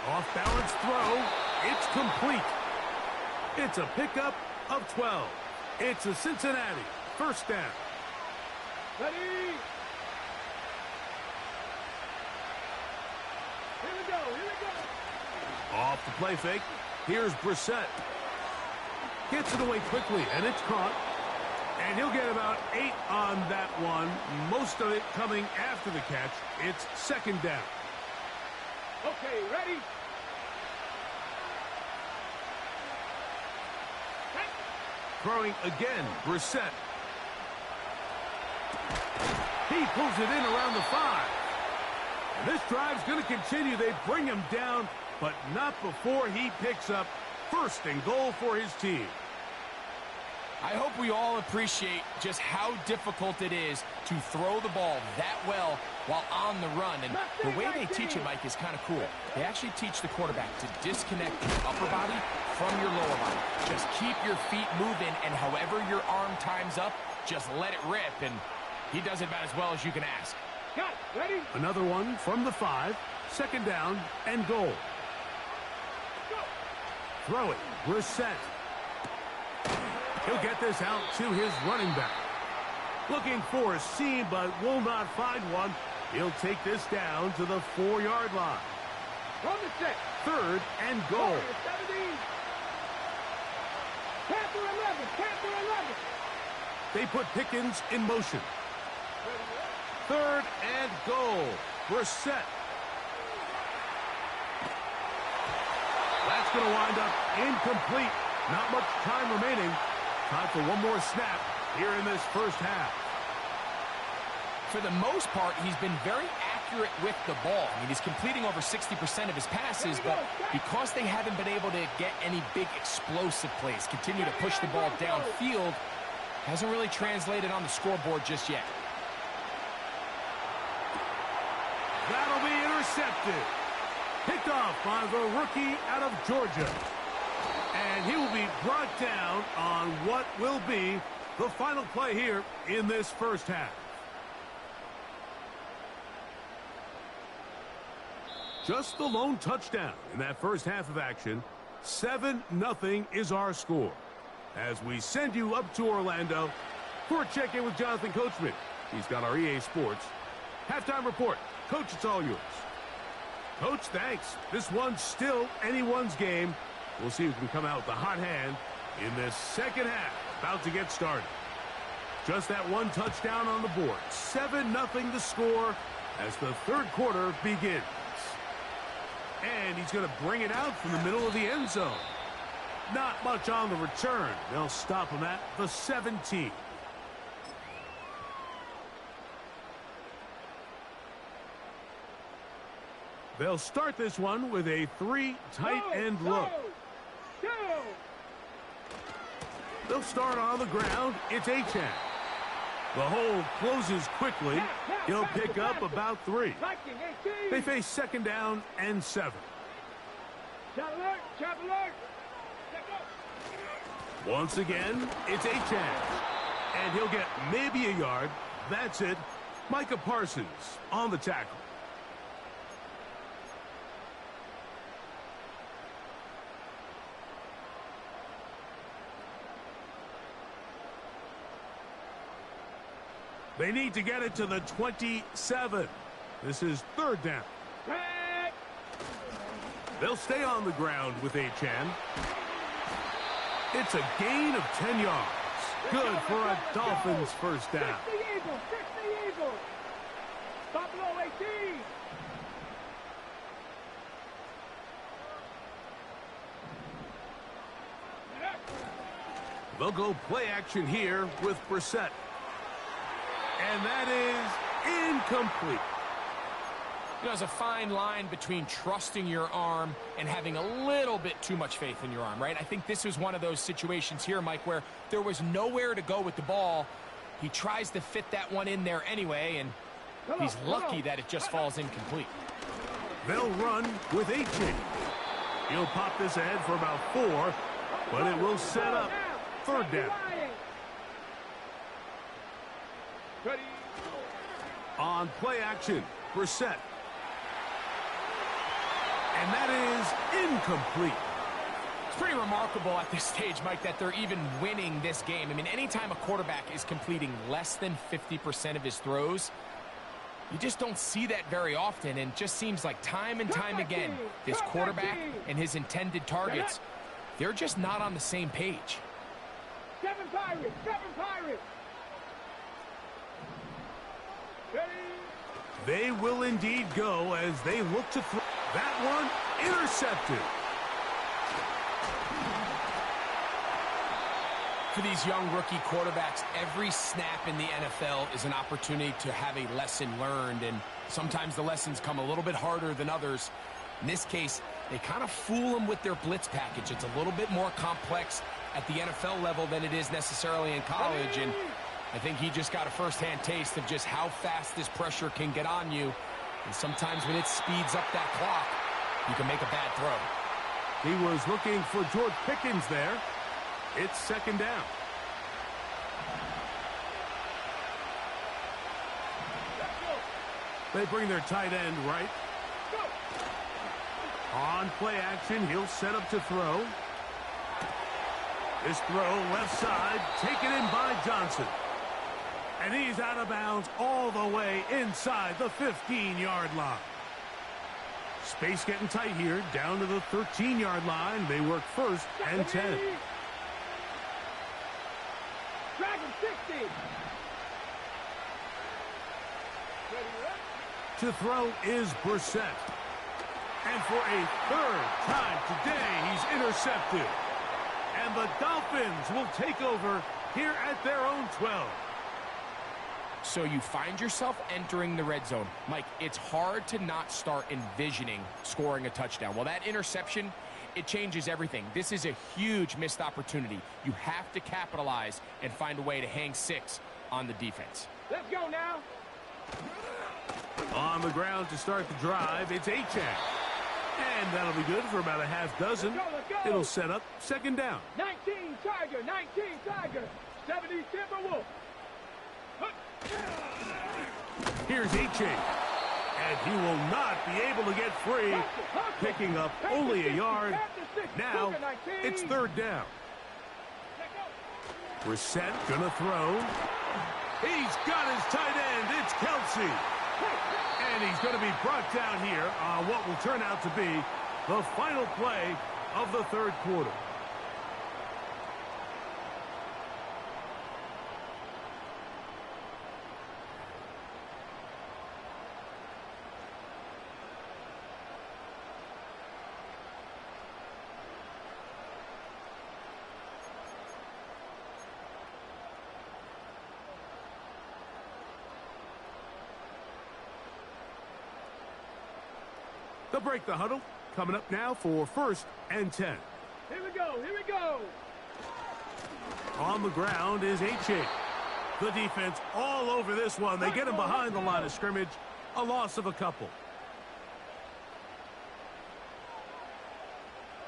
Off-balance throw. It's complete. It's a pickup of 12. It's a Cincinnati first down. Ready. Here we go. Here we go. Off the play fake. Here's Brissett. Gets it away quickly, and it's caught. And he'll get about 8 on that one. Most of it coming after the catch. It's second down. Okay, ready. Throwing again, Brissett. He pulls it in around the 5. And this drive's going to continue. They bring him down, but not before he picks up first and goal for his team. I hope we all appreciate just how difficult it is to throw the ball that well while on the run. And the way they teach it, Mike, is kind of cool. They actually teach the quarterback to disconnect your upper body from your lower body. Just keep your feet moving, and however your arm times up, just let it rip. And he does it about as well as you can ask. Got it. Ready. Another one from the 5. Second down and goal. Go. Throwing, Brissett. He'll get this out to his running back. Looking for a seam, but will not find one. He'll take this down to the 4-yard line. From the 6. Third and goal. 17. Panther 11. Panther 11. They put Pickens in motion. Third and goal. Brissett. That's going to wind up incomplete. Not much time remaining. Time for one more snap here in this first half. For the most part, he's been very accurate with the ball. I mean, he's completing over 60% of his passes, but because they haven't been able to get any big explosive plays, continue to push the ball downfield, hasn't really translated on the scoreboard just yet. That'll be intercepted. Picked off by the rookie out of Georgia. And he will be brought down on what will be the final play here in this first half. Just the lone touchdown in that first half of action. 7-0 is our score. As we send you up to Orlando for a check-in with Jonathan Coachman. He's got our EA Sports halftime report. Coach, it's all yours. Coach, thanks. This one's still anyone's game. We'll see who can come out with the hot hand in this second half. About to get started. Just that one touchdown on the board. 7-0 to score as the third quarter begins. And he's going to bring it out from the middle of the end zone. Not much on the return. They'll stop him at the 17. They'll start this one with a 3 tight end look. Go. They'll start on the ground. It's Achane. The hole closes quickly. He'll pick up about 3. They face second down and 7. Chop alert. Chop alert. Once again, it's Achane. And he'll get maybe a yard. That's it. Micah Parsons on the tackle. They need to get it to the 27. This is third down. They'll stay on the ground with Achane. It's a gain of 10 yards. Good for a Dolphins first down. 60 Eagles. Buffalo 18. They'll go play action here with Brissett. And that is incomplete. You know, there's a fine line between trusting your arm and having a little bit too much faith in your arm, right? I think this was one of those situations here, Mike, where there was nowhere to go with the ball. He tries to fit that one in there anyway, and he's lucky that it just falls incomplete. They'll run with 8. He'll pop this ahead for about 4, but it will set up 3rd down. On play action, Brissett. And that is incomplete. It's pretty remarkable at this stage, Mike, that they're even winning this game. I mean, anytime a quarterback is completing less than 50% of his throws, you just don't see that very often, and just seems like time and time again, this quarterback and his intended targets, they're just not on the same page. 7 Pirates! 7 Pirates! They will indeed go as they look to throw. That one intercepted. For these young rookie quarterbacks, every snap in the NFL is an opportunity to have a lesson learned, and sometimes the lessons come a little bit harder than others. In this case, they kind of fool them with their blitz package. It's a little bit more complex at the NFL level than it is necessarily in college, and I think he just got a first-hand taste of just how fast this pressure can get on you. And sometimes when it speeds up that clock, you can make a bad throw. He was looking for George Pickens there. It's 2nd down. They bring their tight end right. On play action, he'll set up to throw. This throw left side, taken in by Johnson. And he's out of bounds all the way inside the 15-yard line. Space getting tight here, down to the 13-yard line. They work 1st and 10. Dragon 60! To throw is Brissett. And for a 3rd time today, he's intercepted. And the Dolphins will take over here at their own 12. So you find yourself entering the red zone. Mike, it's hard to not start envisioning scoring a touchdown. Well, that interception, it changes everything. This is a huge missed opportunity. You have to capitalize and find a way to hang 6 on the defense. Let's go now. On the ground to start the drive, it's Achane. And that'll be good for about a half dozen. Let's go. It'll set up 2nd down. 19 Tiger, 19 Tiger, 70 Timberwolf. Here's Achane. And he will not be able to get free, picking up only a yard. Now, it's 3rd down. Brissett gonna throw. He's got his tight end. It's Kelsey. And he's going to be brought down here on what will turn out to be the final play of the 3rd quarter. They'll break the huddle. Coming up now for 1st and 10. Here we go, here we go. On the ground is Achane. The defense all over this one. They get him behind the line of scrimmage. A loss of a couple.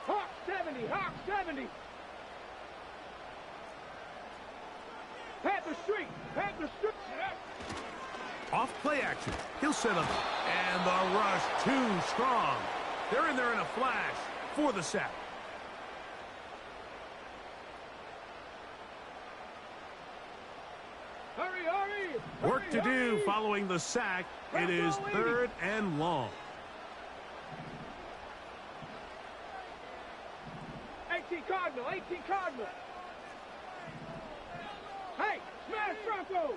Hawk 70, Hawk 70. Panther Street, Panther Street. Off play action. He'll set up. And the rush too strong. They're in there in a flash for the sack. Hurry, hurry. Work to do following the sack. It is 3rd and long. 18 Cardinal, 18 Cardinal. Hey, smash Bronco.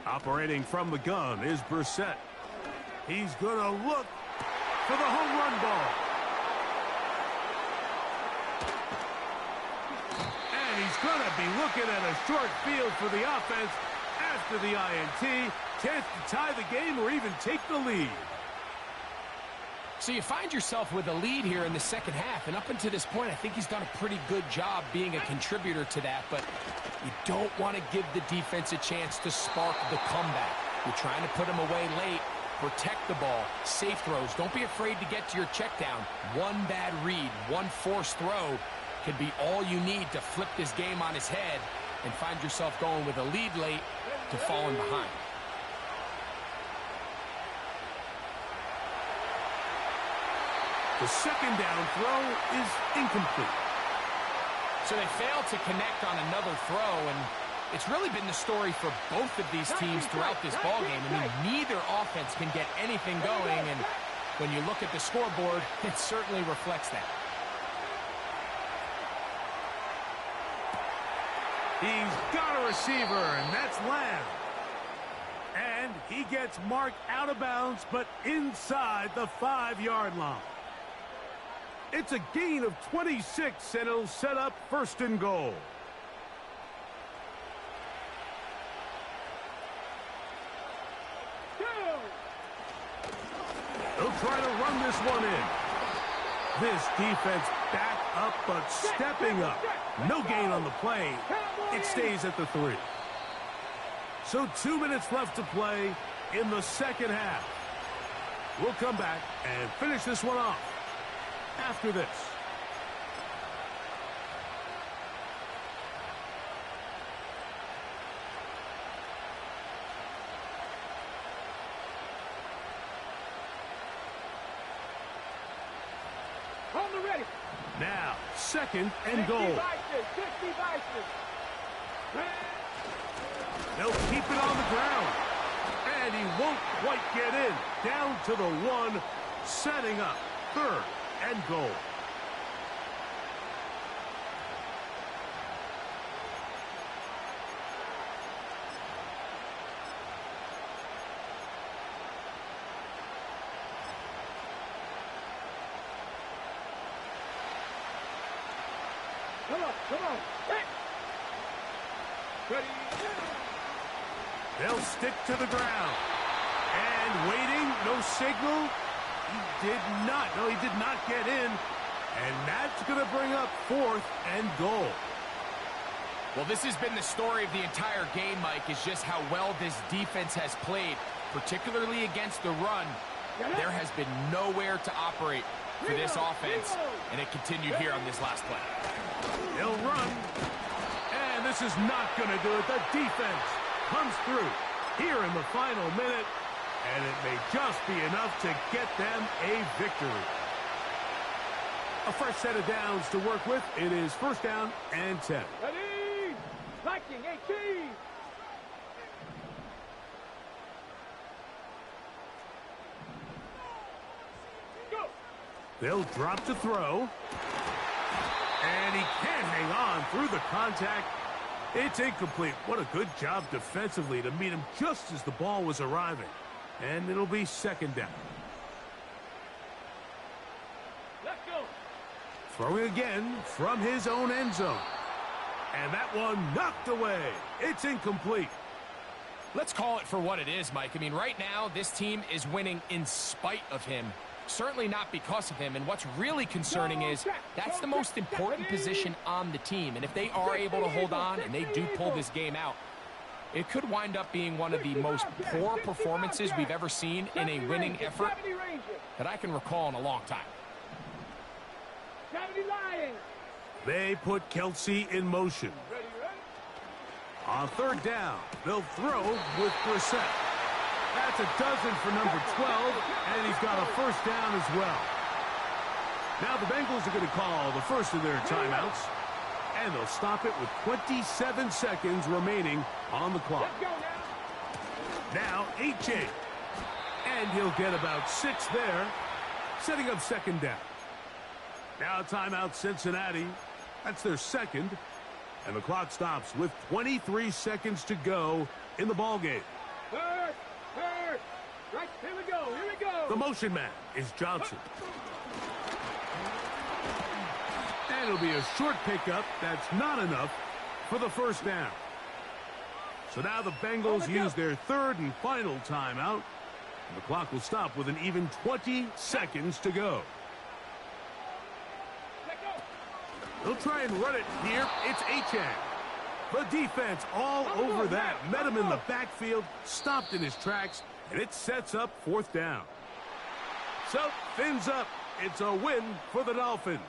Operating from the gun is Brissett. He's going to look for the home run ball. And he's going to be looking at a short field for the offense after the INT. chance to tie the game or even take the lead. So you find yourself with a lead here in the second half, and up until this point, I think he's done a pretty good job being a contributor to that, but you don't want to give the defense a chance to spark the comeback. You're trying to put him away late, protect the ball, safe throws. Don't be afraid to get to your check down. One bad read, one forced throw could be all you need to flip this game on his head and find yourself going with a lead late to falling behind. The second down throw is incomplete. So they failed to connect on another throw, and it's really been the story for both of these teams throughout this ballgame. I mean, neither offense can get anything going, and when you look at the scoreboard, it certainly reflects that. He's got a receiver, and that's Lamb. And he gets marked out of bounds, but inside the 5-yard line. It's a gain of 26, and it'll set up 1st and goal. They'll try to run this one in. This defense back up, but stepping up. No gain on the play. It stays at the 3. So 2 minutes left to play in the second half. We'll come back and finish this one off after this. On the ready. Now, 2nd and goal. 60 vices. They'll keep it on the ground. And he won't quite get in. Down to the 1, setting up 3rd and goal. Come on. Hey. Ready. They'll stick to the ground. And waiting, no signal. He did not. No, he did not get in. And that's going to bring up 4th and goal. Well, this has been the story of the entire game, Mike, is just how well this defense has played, particularly against the run. There has been nowhere to operate for this offense, and it continued here on this last play. They'll run, and this is not going to do it. The defense comes through here in the final minute, and it may just be enough to get them a victory. A fresh set of downs to work with. It is 1st down and 10. Ready. Viking 18. They'll drop to throw. And he can't hang on through the contact. It's incomplete. What a good job defensively to meet him just as the ball was arriving. And it'll be 2nd down. Let's go. Throwing again from his own end zone. And that one knocked away. It's incomplete. Let's call it for what it is, Mike. I mean, right now, this team is winning in spite of him. Certainly not because of him. And what's really concerning is that's the most important position on the team. And if they are able to hold on and they do pull this game out, it could wind up being one of the most poor performances we've ever seen in a winning effort that I can recall in a long time. They put Kelsey in motion. On 3rd down, they'll throw with Brissett. That's a dozen for number 12, and he's got a 1st down as well. Now the Bengals are going to call the first of their timeouts, and they'll stop it with 27 seconds remaining on the clock. Now H.A. And he'll get about 6 there, setting up 2nd down. Now timeout Cincinnati. That's their 2nd, and the clock stops with 23 seconds to go in the ballgame. Right, here we go. The motion man is Johnson. And it'll be a short pickup. That's not enough for the 1st down. So now the Bengals use their third and final timeout. And the clock will stop with an even 20 seconds to go. They'll try and run it here. It's Achane. The defense all over that. Met him in the backfield, stopped in his tracks, and it sets up fourth down. So, fins up. It's a win for the Dolphins.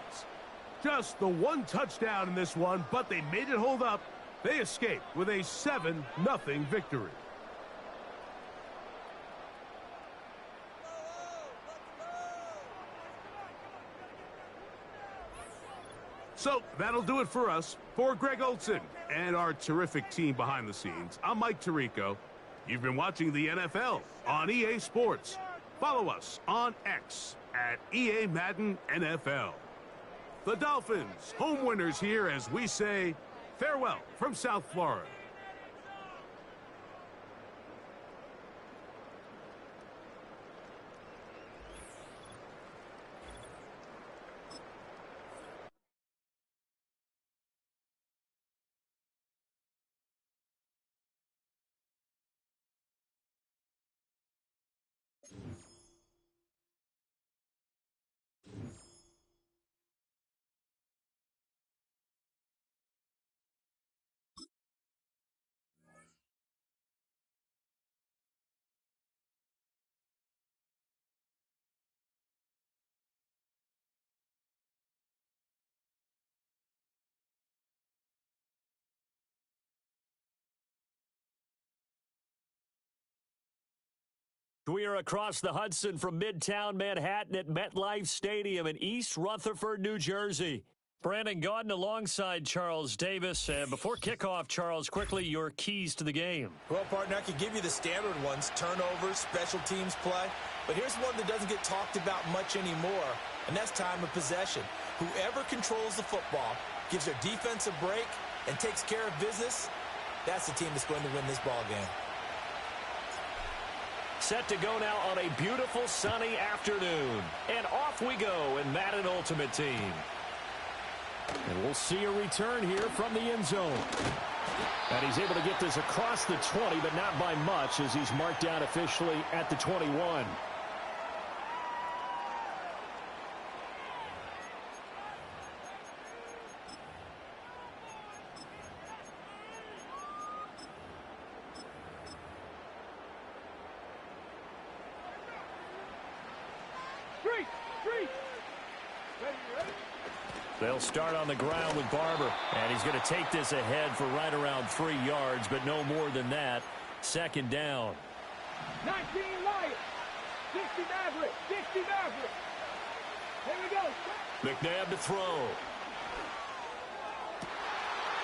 Just the one touchdown in this one, but they made it hold up. They escaped with a 7-0 victory. So that'll do it for us. For Greg Olson and our terrific team behind the scenes, I'm Mike Tirico. You've been watching the NFL on EA Sports. Follow us on X at EA Madden NFL. The Dolphins, home winners here as we say farewell from South Florida. We are across the Hudson from Midtown Manhattan at MetLife Stadium in East Rutherford, New Jersey. Brandon Gaudin alongside Charles Davis. Before kickoff, Charles, quickly your keys to the game. Well, partner, I could give you the standard ones, turnovers, special teams play. But here's one that doesn't get talked about much anymore, and that's time of possession. Whoever controls the football, gives their defense a break, and takes care of business, that's the team that's going to win this ball game. Set to go now on a beautiful sunny afternoon. And off we go in Madden Ultimate Team. And we'll see a return here from the end zone. And he's able to get this across the 20, but not by much as he's marked down officially at the 21. They'll start on the ground with Barber. And he's going to take this ahead for right around 3 yards, but no more than that. Second down. 19 Lions. 60 Maverick. 60 Maverick. Here we go. McNabb to throw.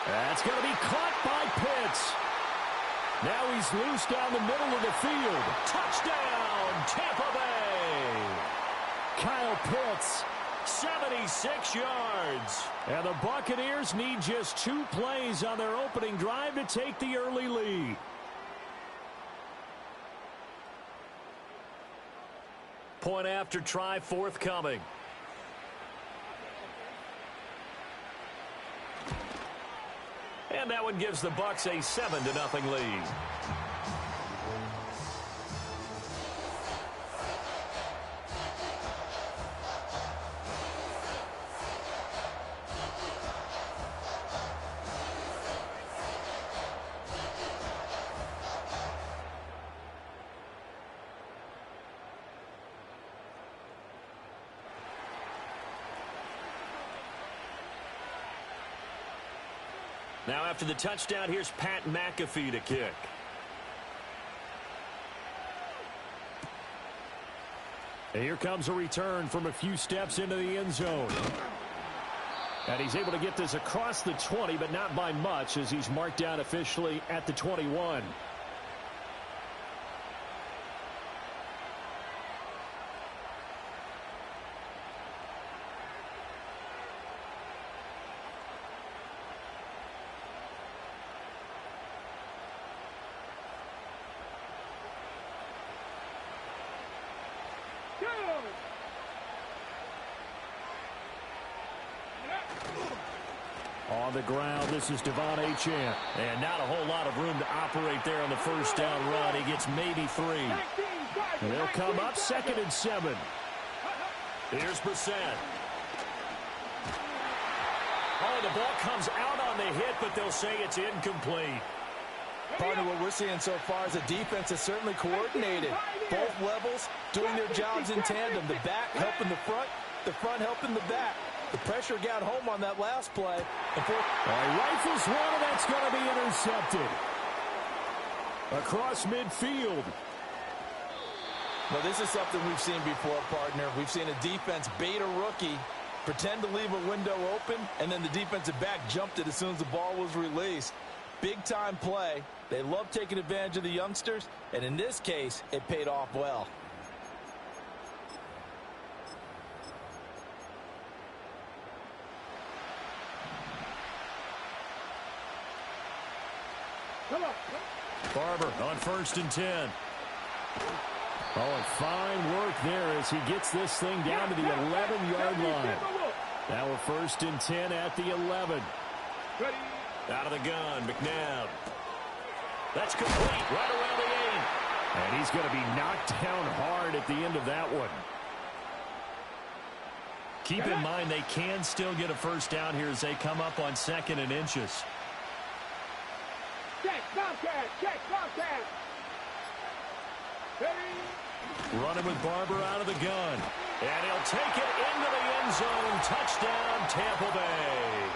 That's going to be caught by Pitts. Now he's loose down the middle of the field. Touchdown, Tampa Bay. Kyle Pitts. 76 yards. And the Buccaneers need just 2 plays on their opening drive to take the early lead. Point after try forthcoming. And that one gives the Bucs a 7-0 lead. Now after the touchdown, here's Pat McAfee to kick. And here comes a return from a few steps into the end zone. And he's able to get this across the 20, but not by much as he's marked down officially at the 21. On the ground, this is Devon Achane. And not a whole lot of room to operate there on the first down run. He gets maybe 3. And they'll come up 2nd and 7. Here's Brissett. Oh, the ball comes out on the hit, but they'll say it's incomplete. Partner, what we're seeing so far is the defense is certainly coordinated. Both levels doing their jobs in tandem. The back helping the front helping the back. The pressure got home on that last play. Rifles one, and that's going to be intercepted. Across midfield. Well, this is something we've seen before, partner. We've seen a defense bait a rookie, pretend to leave a window open, and then the defensive back jumped it as soon as the ball was released. Big-time play. They love taking advantage of the youngsters, and in this case, it paid off well. Barber on 1st and 10. Oh, and fine work there as he gets this thing down to the 11-yard line. Now we're 1st and 10 at the 11. Out of the gun, McNabb. That's complete right around the 8. And he's going to be knocked down hard at the end of that one. Keep in mind they can still get a first down here as they come up on 2nd and inches. Running with Barber out of the gun. And he'll take it into the end zone. Touchdown, Tampa Bay.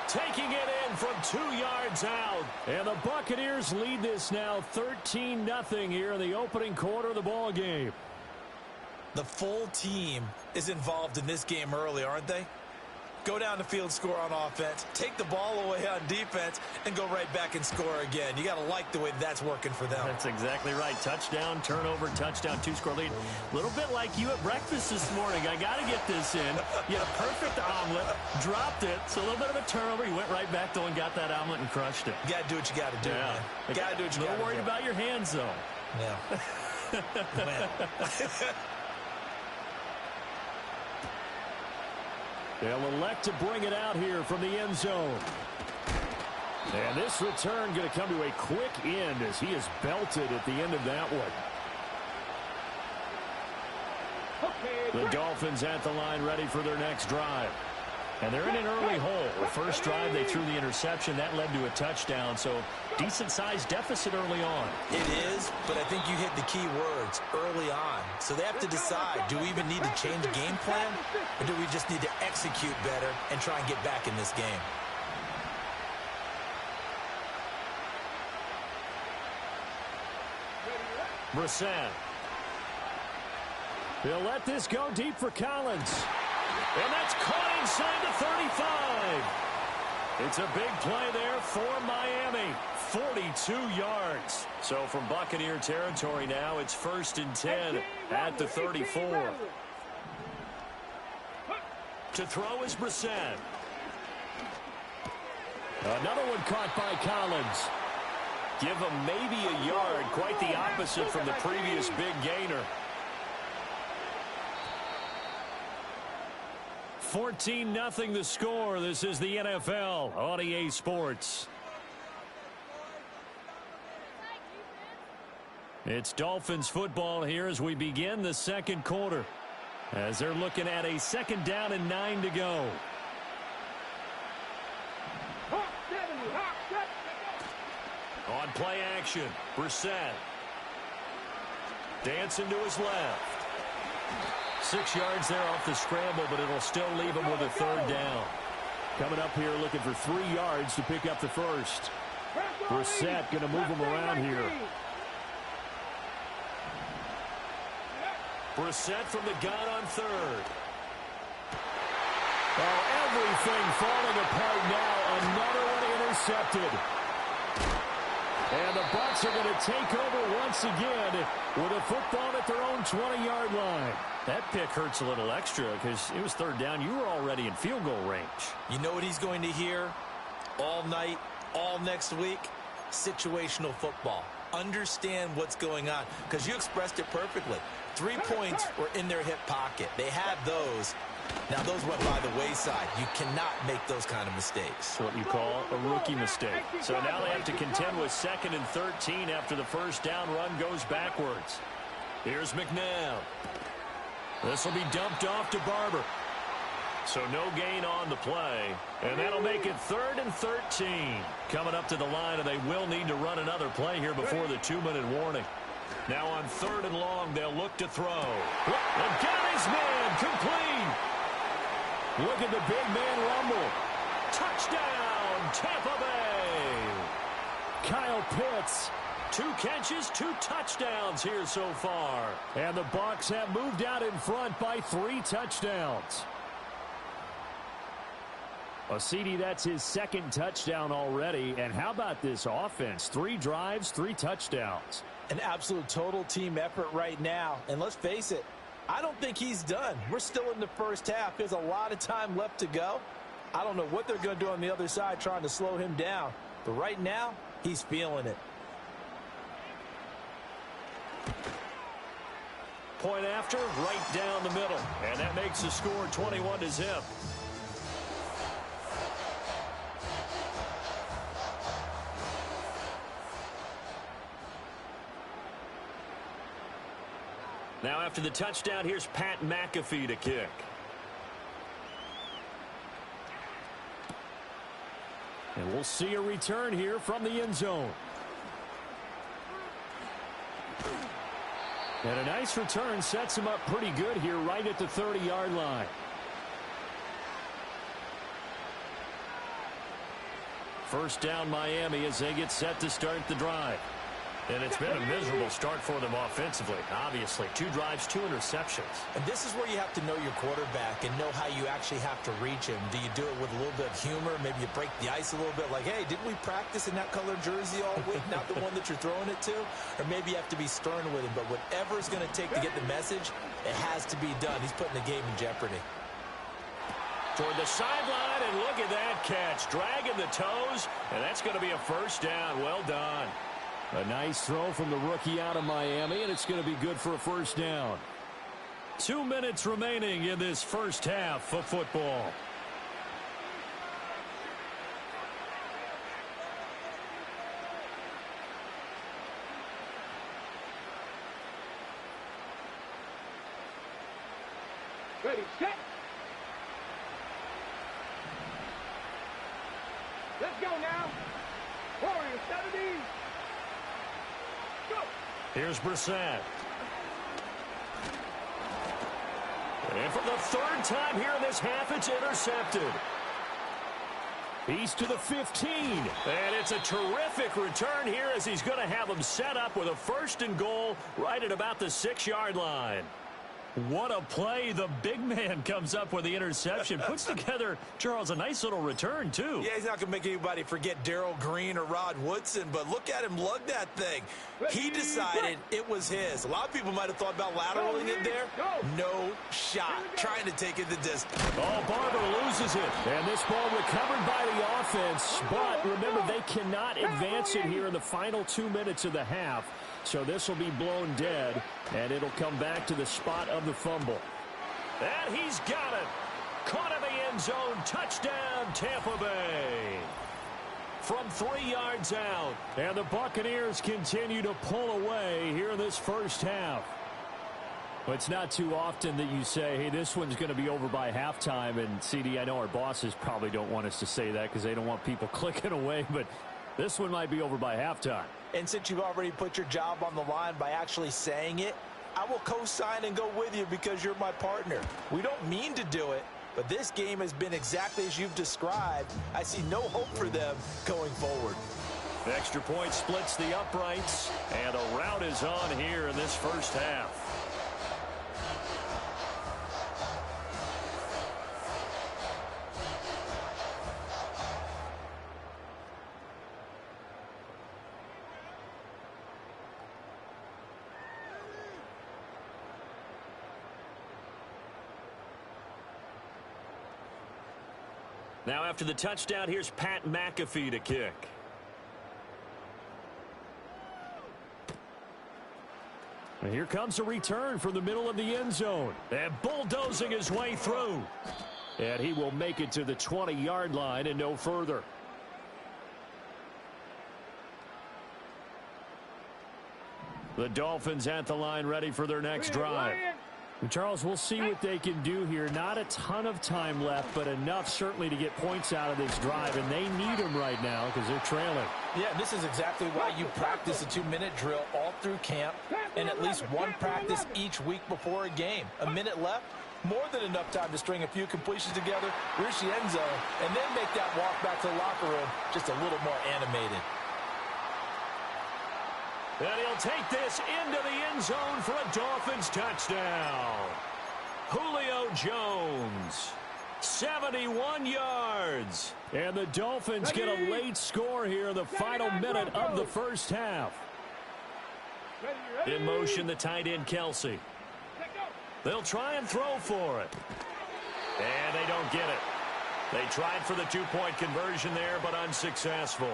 Taking it in from 2 yards out. And the Buccaneers lead this now 13-0 here in the opening quarter of the ball game. The full team is involved in this game early, aren't they? Go down the field, score on offense, take the ball away on defense, and go right back and score again. You got to like the way that's working for them. That's exactly right. Touchdown, turnover, touchdown, 2-score lead. A little bit like you at breakfast this morning. I got to get this in. You had a perfect omelet, dropped it, so a little bit of a turnover. You went right back, though, and got that omelet and crushed it. You got to do what you got to do, man. You got to do what you got to do. A little worried about your hands, though. Yeah. They'll elect to bring it out here from the end zone. And this return going to come to a quick end as he is belted at the end of that one. The Dolphins at the line ready for their next drive. And they're in an early hole. The first drive they threw the interception. That led to a touchdown. So decent-sized deficit early on. It is, but I think you hit the key words early on. So they have to decide, do we even need to change game plan? Or do we just need to execute better and try and get back in this game? Brissett. He'll let this go deep for Collins. And that's caught inside the 35. It's a big play there for Miami. 42 yards. So from Buccaneer territory now, it's 1st and 10 at the 34. To throw is Brissett. Another one caught by Collins. Give him maybe a yard. Quite the opposite from the previous big gainer. 14-0 the score. This is the NFL on EA Sports. It's Dolphins football here as we begin the second quarter. As they're looking at a 2nd down and 9 to go. On play action, Brissett. Dancing to his left. 6 yards there off the scramble, but it'll still leave him with a 3rd down. Coming up here looking for 3 yards to pick up the first. Brissett going to move him around here. Brissett from the gun on 3rd. Oh, everything falling apart now. Another one intercepted. And the Bucs are going to take over once again with a football at their own 20-yard line. That pick hurts a little extra because it was 3rd down. You were already in field goal range. You know what he's going to hear all night, all next week? Situational football. Understand what's going on, because you expressed it perfectly. 3 points were in their hip pocket. They had those. Now, those went by the wayside. You cannot make those kind of mistakes. That's what you call a rookie mistake. So now they have to contend with 2nd and 13 after the first down run goes backwards. Here's McNabb. This will be dumped off to Barber. So no gain on the play. And that'll make it 3rd and 13. Coming up to the line, and they will need to run another play here before the 2-minute warning. Now on 3rd and long, they'll look to throw. And got his man complete. Look at the big man rumble. Touchdown, Tampa Bay. Kyle Pitts. 2 catches, 2 touchdowns here so far. And the Bucs have moved out in front by 3 touchdowns. CD, that's his 2nd touchdown already. And how about this offense? 3 drives, 3 touchdowns. An absolute total team effort right now. And let's face it, I don't think he's done. We're still in the first half. There's a lot of time left to go. I don't know what they're going to do on the other side trying to slow him down. But right now, he's feeling it. Point after, right down the middle. And that makes the score 21-0. Now after the touchdown, here's Pat McAfee to kick. And we'll see a return here from the end zone. And a nice return sets him up pretty good here right at the 30-yard line. First down Miami as they get set to start the drive. And it's been a miserable start for them offensively. Obviously, 2 drives, 2 interceptions. And this is where you have to know your quarterback and know how you actually have to reach him. Do you do it with a little bit of humor? Maybe you break the ice a little bit like, hey, didn't we practice in that colored jersey all week? Not the one that you're throwing it to? Or maybe you have to be stern with him. But whatever it's going to take to get the message, it has to be done. He's putting the game in jeopardy. Toward the sideline, and look at that catch. Dragging the toes, and that's going to be a first down. Well done. A nice throw from the rookie out of Miami, and it's going to be good for a first down. 2 minutes remaining in this first half of football. Ready, set. Let's go now. Warriors, 70. Go. Here's Brissett. And for the 3rd time here in this half, it's intercepted. He's to the 15. And it's a terrific return here as he's going to have them set up with a 1st and goal right at about the 6-yard line. What a play. The big man comes up with the interception. Puts together, Charles, a nice little return, too. Yeah, he's not going to make anybody forget Darrell Green or Rod Woodson, but look at him lug that thing. He decided it was his. A lot of people might have thought about lateraling it there. No shot. Trying to take it the distance. Oh, Barber loses it. And this ball recovered by the offense. But remember, they cannot advance it here in the final 2 minutes of the half. So this will be blown dead, and it'll come back to the spot of the fumble. And he's got it. Caught in the end zone. Touchdown, Tampa Bay. From 3 yards out. And the Buccaneers continue to pull away here in this first half. Well, it's not too often that you say, hey, this one's going to be over by halftime. And, CD, I know our bosses probably don't want us to say that because they don't want people clicking away. But this one might be over by halftime. And since you've already put your job on the line by actually saying it, I will co-sign and go with you because you're my partner. We don't mean to do it, but this game has been exactly as you've described. I see no hope for them going forward. The extra point splits the uprights, and a rout is on here in this first half. Now after the touchdown, here's Pat McAfee to kick. And here comes a return from the middle of the end zone. And bulldozing his way through. And he will make it to the 20-yard line and no further. The Dolphins at the line ready for their next drive. And Charles, we'll see what they can do here. Not a ton of time left, but enough certainly to get points out of this drive. And they need them right now because they're trailing. Yeah, this is exactly why you practice a 2-minute drill all through camp and at least one practice each week before a game. A minute left, more than enough time to string a few completions together, reach the end zone, and then make that walk back to the locker room just a little more animated. And he'll take this into the end zone for a Dolphins touchdown. Julio Jones, 71 yards. And the Dolphins get a late score here in the final minute of the first half. In motion, the tight end, Kelsey. They'll try and throw for it. And they don't get it. They tried for the 2-point conversion there, but unsuccessful.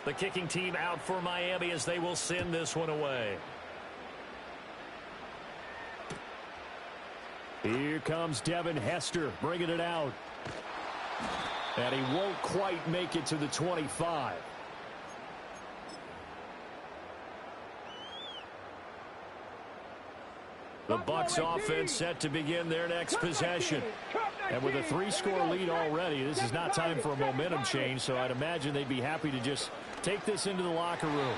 The kicking team out for Miami as they will send this one away. Here comes Devin Hester bringing it out. And he won't quite make it to the 25. The Bucs offense set to begin their next possession. And with a 3-score lead already, this is not time for a momentum change, so I'd imagine they'd be happy to just take this into the locker room.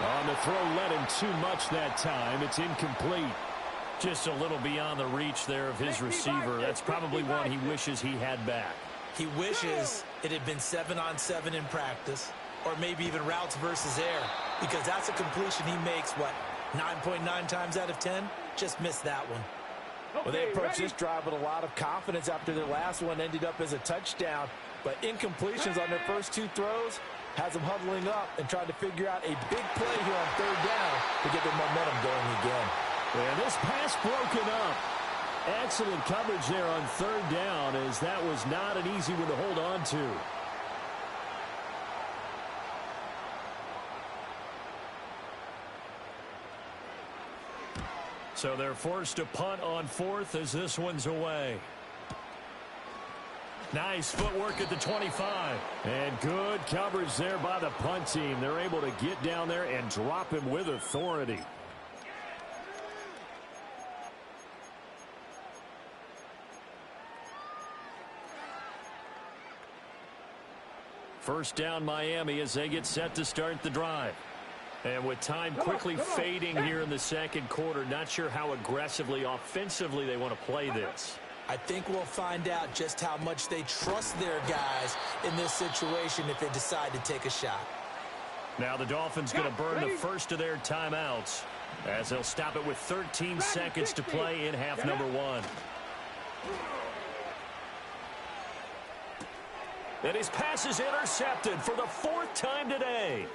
On the throw, led him too much that time. It's incomplete. Just a little beyond the reach there of his receiver. That's probably one he wishes he had back. He wishes it had been 7-on-7 in practice, or maybe even routes versus air, because that's a completion he makes, 9.9 times out of 10? Just missed that one. Well, they approached this drive with a lot of confidence after their last one ended up as a touchdown. But incompletions on their first 2 throws has them huddling up and trying to figure out a big play here on 3rd down to get their momentum going again. And this pass broken up. Excellent coverage there on 3rd down, as that was not an easy one to hold on to. So they're forced to punt on 4th as this one's away. Nice footwork at the 25. And good coverage there by the punt team. They're able to get down there and drop him with authority. First down Miami as they get set to start the drive. And with time quickly fading here in the second quarter, not sure how aggressively, offensively they want to play this. I think we'll find out just how much they trust their guys in this situation if they decide to take a shot. Now the Dolphins going to burn the first of their timeouts as they'll stop it with 13 seconds to play in half number 1. And his pass is intercepted for the 4th time today.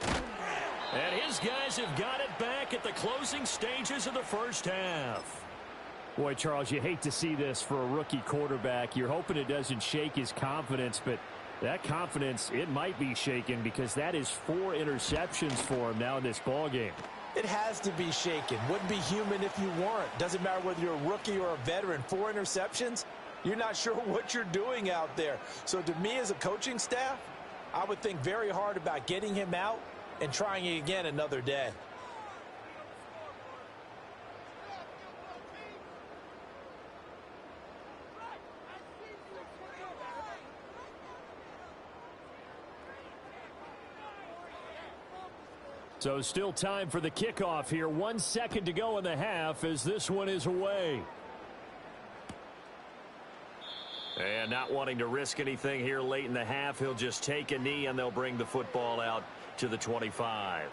And his guys have got it back at the closing stages of the first half. Boy, Charles, you hate to see this for a rookie quarterback. You're hoping it doesn't shake his confidence, but that confidence, it might be shaken because that is 4 interceptions for him now in this ballgame. It has to be shaken. Wouldn't be human if you weren't. Doesn't matter whether you're a rookie or a veteran. 4 interceptions, you're not sure what you're doing out there. So to me as a coaching staff, I would think very hard about getting him out and trying it again another day. So still time for the kickoff here. 1 second to go in the half as this one is away. And not wanting to risk anything here late in the half, he'll just take a knee and they'll bring the football out to the 25.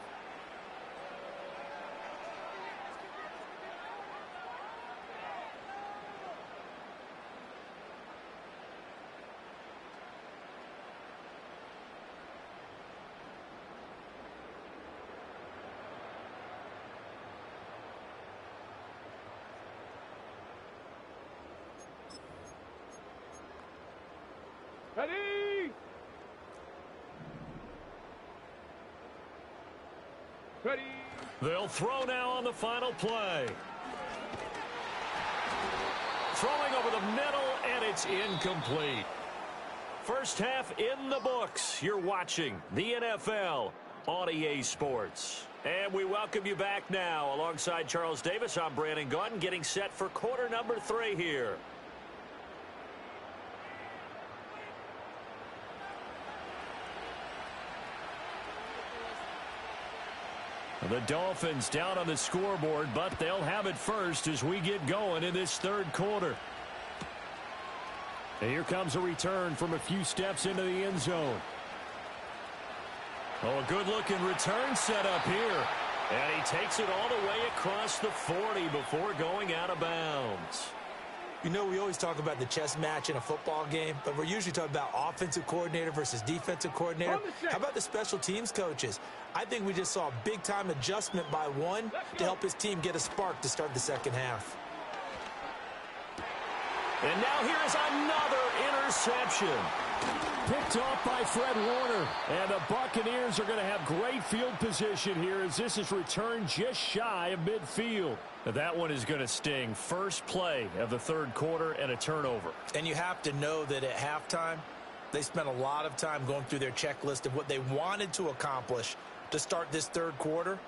Ready? Ready. They'll throw now on the final play. Throwing over the middle, and it's incomplete. First half in the books. You're watching the NFL on EA Sports. And we welcome you back now. Alongside Charles Davis, I'm Brandon Gaudin, getting set for quarter number 3 here. The Dolphins down on the scoreboard, but they'll have it first as we get going in this third quarter. And here comes a return from a few steps into the end zone. Oh, a good-looking return set up here. And he takes it all the way across the 40 before going out of bounds. You know, we always talk about the chess match in a football game, but we're usually talking about offensive coordinator versus defensive coordinator. How about the special teams coaches? I think we just saw a big-time adjustment by one to help his team get a spark to start the second half. And now here is another interception. Picked off by Fred Warner. And the Buccaneers are going to have great field position here as this is returned just shy of midfield. Now that one is going to sting. First play of the third quarter and a turnover. And you have to know that at halftime, they spent a lot of time going through their checklist of what they wanted to accomplish to start this third quarter.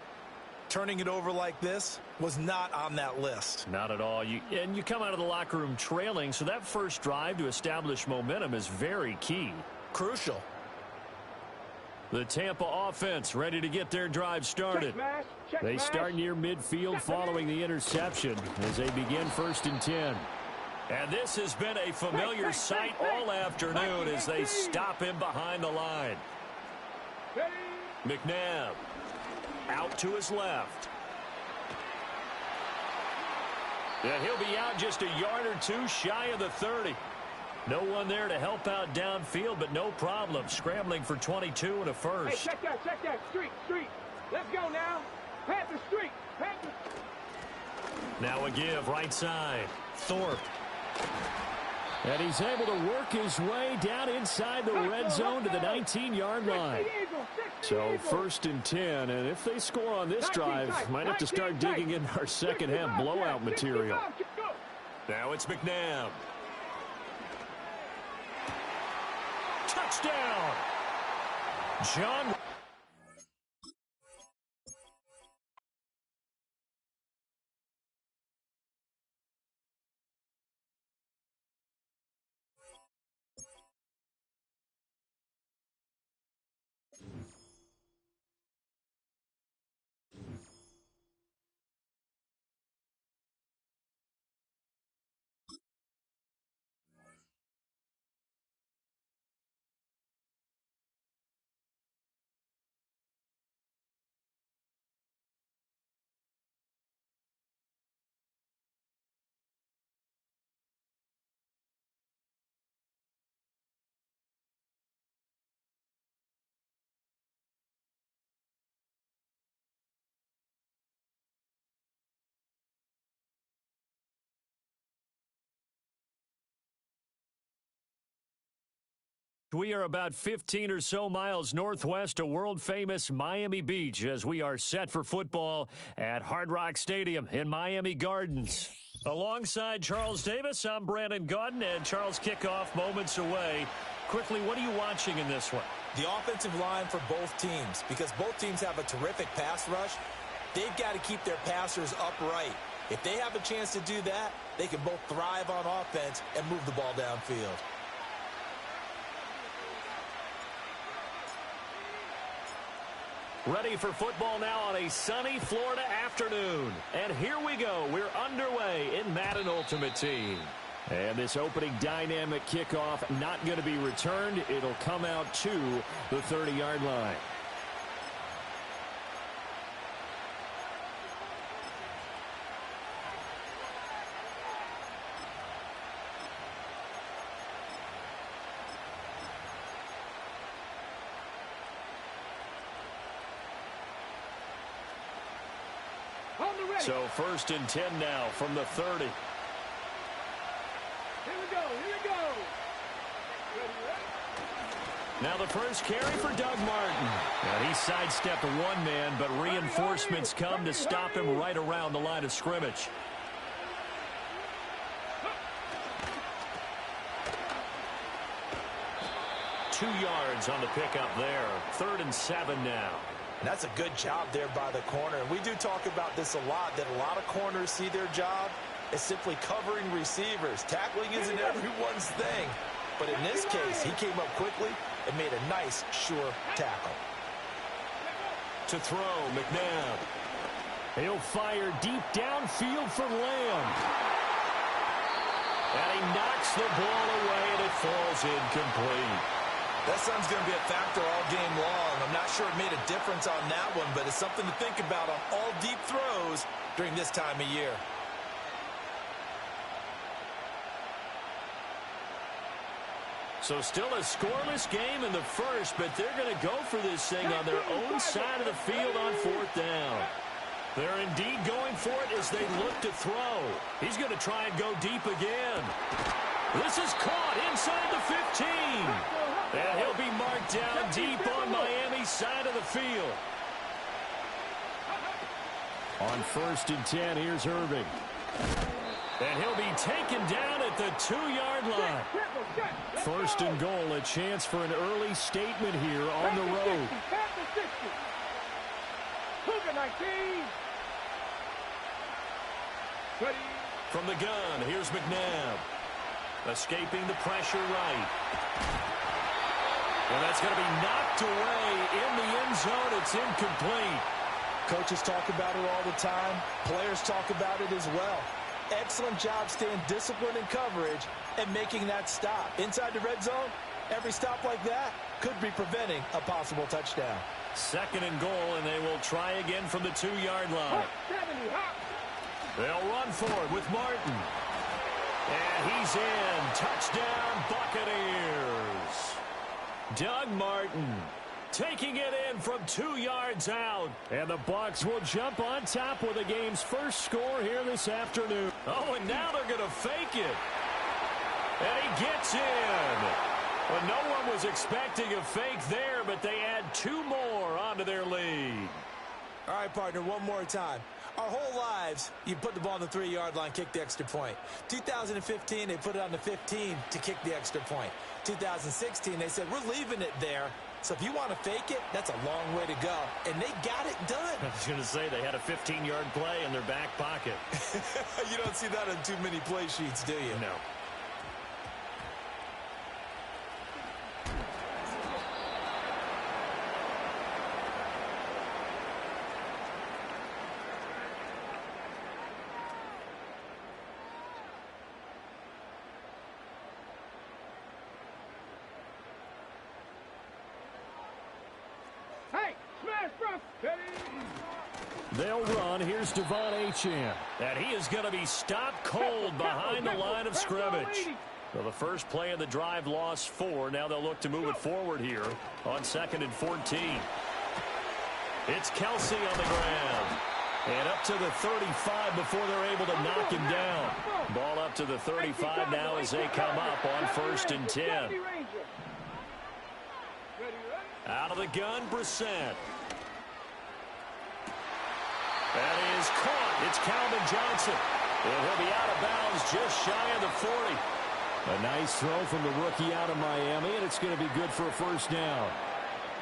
Turning it over like this was not on that list. Not at all. You come out of the locker room trailing, so that first drive to establish momentum is very key. Crucial. The Tampa offense ready to get their drive started. They start near midfield following the interception as they begin 1st and 10. And this has been a familiar sight all afternoon as they stop him behind the line. McNabb out to his left. And he'll be out just a yard or two shy of the 30. No one there to help out downfield, but no problem. Scrambling for 22 and a first. Hey, check that. Street. Let's go now. Panther street. Now a give right side. Thorpe. And he's able to work his way down inside the red zone to the 19-yard line. So 1st and 10, and if they score on this drive, might have to start digging in our second half blowout material. Now it's McNabb. Touchdown! John. We are about 15 or so miles northwest of world-famous Miami Beach as we are set for football at Hard Rock Stadium in Miami Gardens. Alongside Charles Davis, I'm Brandon Gaudin, and Charles, kickoff moments away. Quickly, what are you watching in this one? The offensive line for both teams, because both teams have a terrific pass rush. They've got to keep their passers upright. If they have a chance to do that, they can both thrive on offense and move the ball downfield. Ready for football now on a sunny Florida afternoon. And here we go. We're underway in Madden Ultimate Team. And this opening dynamic kickoff not going to be returned. It'll come out to the 30-yard line. So 1st and 10 now from the 30. Here we go. Now the first carry for Doug Martin. Now he sidestepped one man, but reinforcements come to stop him right around the line of scrimmage. Two yards on the pickup there. 3rd and 7 now. And that's a good job there by the corner. And we do talk about this a lot, that a lot of corners see their job as simply covering receivers. Tackling isn't everyone's thing. But in this case, he came up quickly and made a nice, sure tackle. To throw, McNabb. He'll fire deep downfield for Lamb. And he knocks the ball away, and it falls incomplete. That sun's going to be a factor all game long. I'm not sure it made a difference on that one, but it's something to think about on all deep throws during this time of year. So still a scoreless game in the first, but they're going to go for this thing on their own side of the field on 4th down. They're indeed going for it as they look to throw. He's going to try and go deep again. This is caught inside the 15. And he'll be marked down deep on Miami's side of the field. On 1st and 10, here's Irving. And he'll be taken down at the 2-yard line. 1st and goal, a chance for an early statement here on the road. From the gun, here's McNabb. Escaping the pressure right. And that's going to be knocked away in the end zone. It's incomplete. Coaches talk about it all the time. Players talk about it as well. Excellent job staying disciplined in coverage and making that stop. Inside the red zone, every stop like that could be preventing a possible touchdown. 2nd and goal, and they will try again from the 2-yard line. They'll run for it with Martin. And he's in. Touchdown, Buccaneers. Doug Martin taking it in from 2 yards out. And the Bucs will jump on top with the game's first score here this afternoon. Oh, and now they're going to fake it. And he gets in. Well, no one was expecting a fake there, but they add 2 more onto their lead. All right, partner, one more time. Our whole lives, you put the ball on the 3-yard line, kick the extra point. 2015, they put it on the 15 to kick the extra point. 2016, they said, we're leaving it there. So if you want to fake it, that's a long way to go. And they got it done. I was going to say, they had a 15-yard play in their back pocket. You don't see that on too many play sheets, do you? No. They'll run. Here's Devon Achane. And he is going to be stopped cold behind the line of scrimmage. So the first play of the drive lost 4. Now they'll look to move it forward here on 2nd and 14. It's Kelsey on the ground. And up to the 35 before they're able to knock him down. Ball up to the 35 now as they come up on 1st and 10. Out of the gun, Brissett. That is caught. It's Calvin Johnson. And he'll be out of bounds just shy of the 40. A nice throw from the rookie out of Miami, and it's going to be good for a 1st down.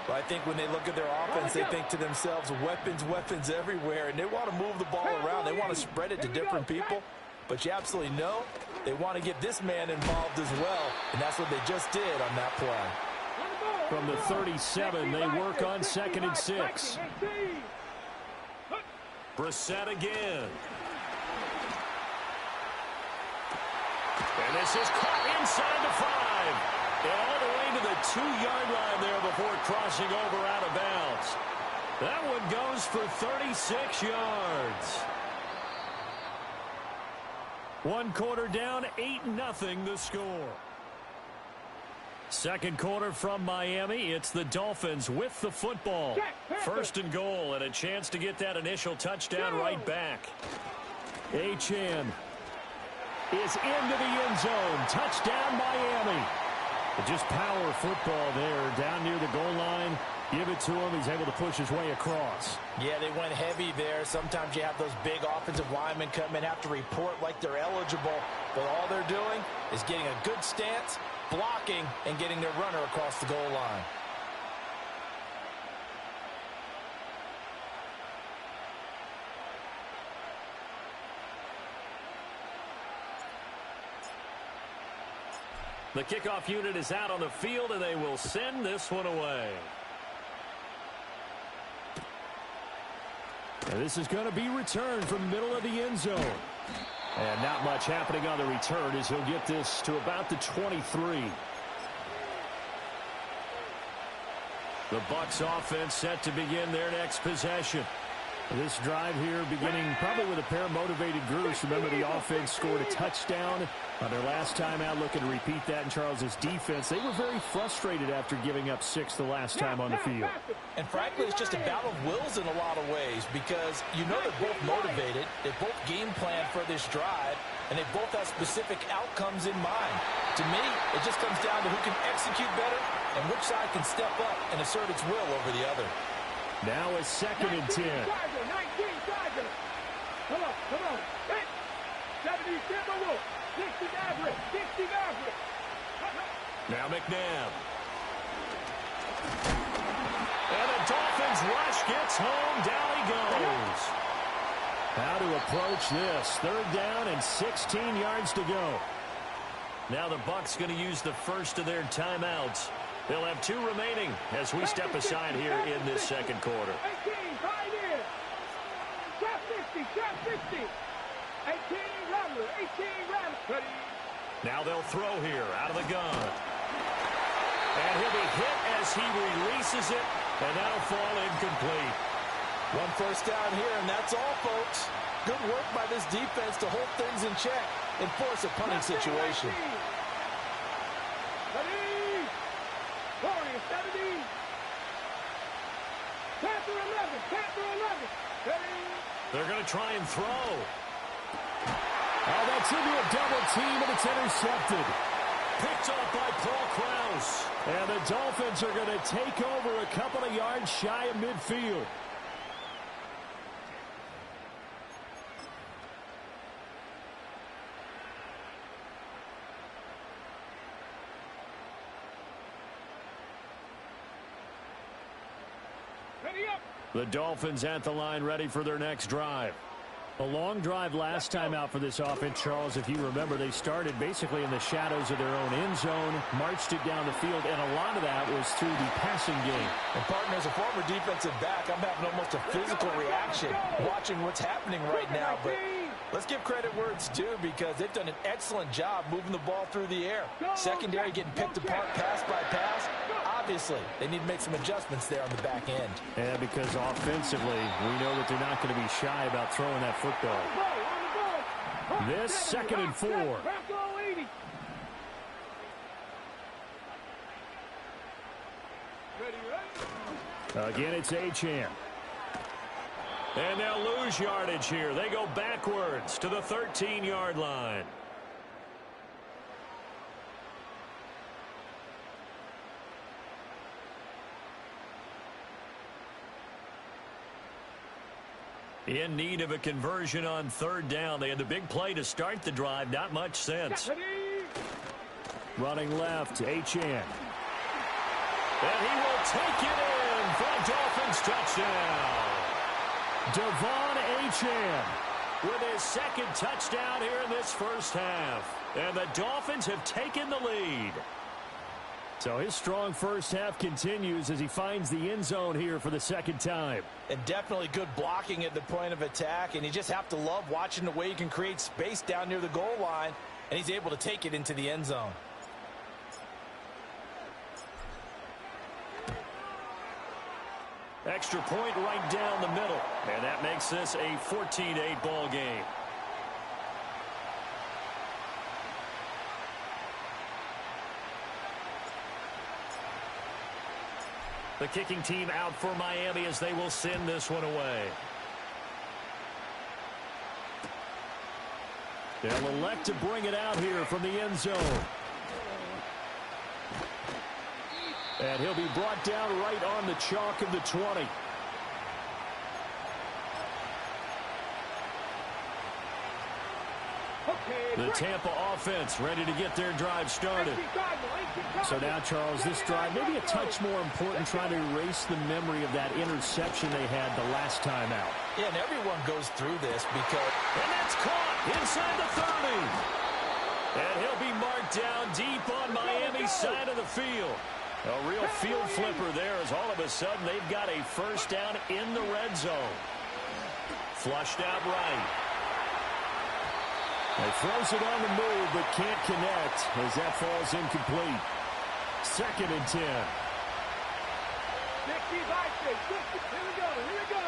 Well, I think when they look at their offense, they think to themselves, weapons, weapons everywhere, and they want to move the ball around. They want to spread it to different people, but you absolutely know they want to get this man involved as well, and that's what they just did on that play. From the 37, they work on 2nd and 6. Brissett again. And this is caught inside the 5. And all the way to the 2-yard line there before crossing over out of bounds. That one goes for 36 yards. 1 quarter down, 8-0 the score. 2nd quarter from Miami. It's the Dolphins with the football. 1st and goal, and a chance to get that initial touchdown right back. Achane is into the end zone. Touchdown, Miami. Just power football there down near the goal line. Give it to him. He's able to push his way across. Yeah, they went heavy there. Sometimes you have those big offensive linemen come in, have to report like they're eligible. But all they're doing is getting a good stance, blocking, and getting their runner across the goal line. The kickoff unit is out on the field, and they will send this one away. And this is going to be returned from the middle of the end zone. And not much happening on the return as he'll get this to about the 23. The Bucs offense set to begin their next possession. This drive here beginning probably with a pair of motivated groups. Remember, the offense scored a touchdown on their last time out. Looking to repeat that in Charles's defense. They were very frustrated after giving up 6 the last time on the field. And frankly, it's just a battle of wills in a lot of ways because you know they're both motivated. They both game plan for this drive, and they both have specific outcomes in mind. To me, it just comes down to who can execute better and which side can step up and assert its will over the other. Now a 2nd and 10. 19 Charger. Come on. 70 Timberwolves. 60 Maverick. Now McNabb. And the Dolphins rush gets home. Down he goes. How to approach this. 3rd down and 16 yards to go. Now the Bucs going to use the first of their timeouts. They'll have 2 remaining as we step aside here in this 2nd quarter. 18, 5 in. Trap 50. 18 Rattler. Now they'll throw here out of the gun. And he'll be hit as he releases it, and that'll fall incomplete. 1 first down here, and that's all, folks. Good work by this defense to hold things in check and force a punting situation. 70. Panther 11. They're going to try and throw. Oh, that's into a double team, and it's intercepted. Picked up by Paul Krause. And the Dolphins are going to take over a couple of yards shy of midfield. The Dolphins at the line ready for their next drive. A long drive last time out for this offense, Charles. If you remember, they started basically in the shadows of their own end zone, marched it down the field, and a lot of that was through the passing game. And, partner, as a former defensive back, I'm having almost a physical reaction watching what's happening right now. But let's give credit where it's due because they've done an excellent job moving the ball through the air. Secondary getting picked apart pass by pass. Obviously, they need to make some adjustments there on the back end. Yeah, because offensively, we know that they're not going to be shy about throwing that football. This 2nd and 4. Again, it's Achane. And they'll lose yardage here. They go backwards to the 13-yard line. In need of a conversion on 3rd down. They had the big play to start the drive. Not much sense. Running left, Achane. And he will take it in for a Dolphins touchdown. Devon Achane with his 2nd touchdown here in this first half. And the Dolphins have taken the lead. So his strong first half continues as he finds the end zone here for the 2nd time. And definitely good blocking at the point of attack. And you just have to love watching the way he can create space down near the goal line. And he's able to take it into the end zone. Extra point right down the middle. And that makes this a 14-8 ball game. The kicking team out for Miami as they will send this one away. They'll elect to bring it out here from the end zone. And he'll be brought down right on the chalk of the 20. The Tampa offense ready to get their drive started. So now, Charles, this drive maybe a touch more important, trying to erase the memory of that interception they had the last time out. Yeah, and everyone goes through this because... And that's caught inside the 30. And he'll be marked down deep on Miami's side of the field. A real field flipper there as all of a sudden they've got a first down in the red zone. Flushed out right. He throws it on the move, but can't connect as that falls incomplete. 2nd and 10. 60, here we go.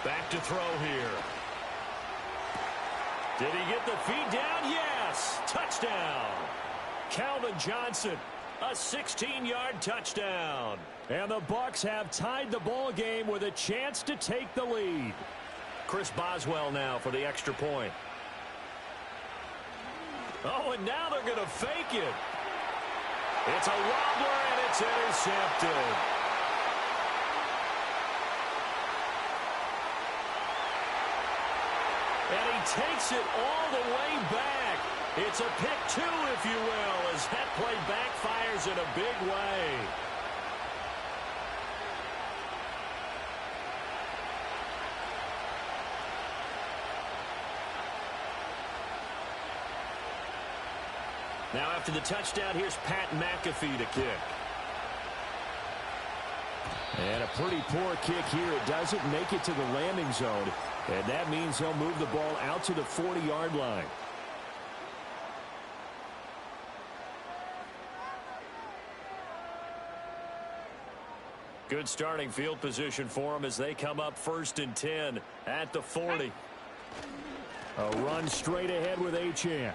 Back to throw here. Did he get the feet down? Yes. Touchdown. Calvin Johnson, a 16-yard touchdown. And the Bucs have tied the ball game with a chance to take the lead. Chris Boswell now for the extra point. Oh, and now they're going to fake it. It's a wobbler, and it's intercepted. And he takes it all the way back. It's a pick 2, if you will, as that play backfires in a big way. Now after the touchdown, here's Pat McAfee to kick. And a pretty poor kick here. It doesn't make it to the landing zone. And that means he'll move the ball out to the 40-yard line. Good starting field position for them as they come up 1st and 10 at the 40. A run straight ahead with Achane.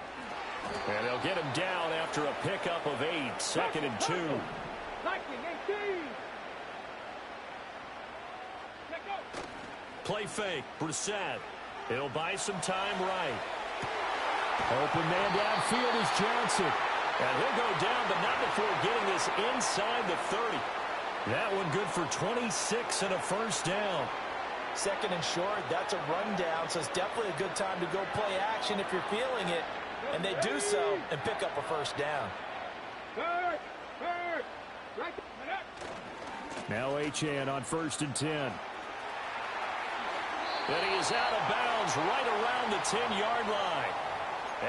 And they'll get him down after a pickup of 8. 2nd and 2. Play fake. Brissett. He'll buy some time right. Open man downfield is Johnson. And he'll go down, but not before getting this inside the 30. That one good for 26 and a first down. 2nd and short, that's a rundown, so it's definitely a good time to go play action if you're feeling it. And they do so and pick up a first down. Now Achane on 1st and 10. And he is out of bounds right around the 10-yard line.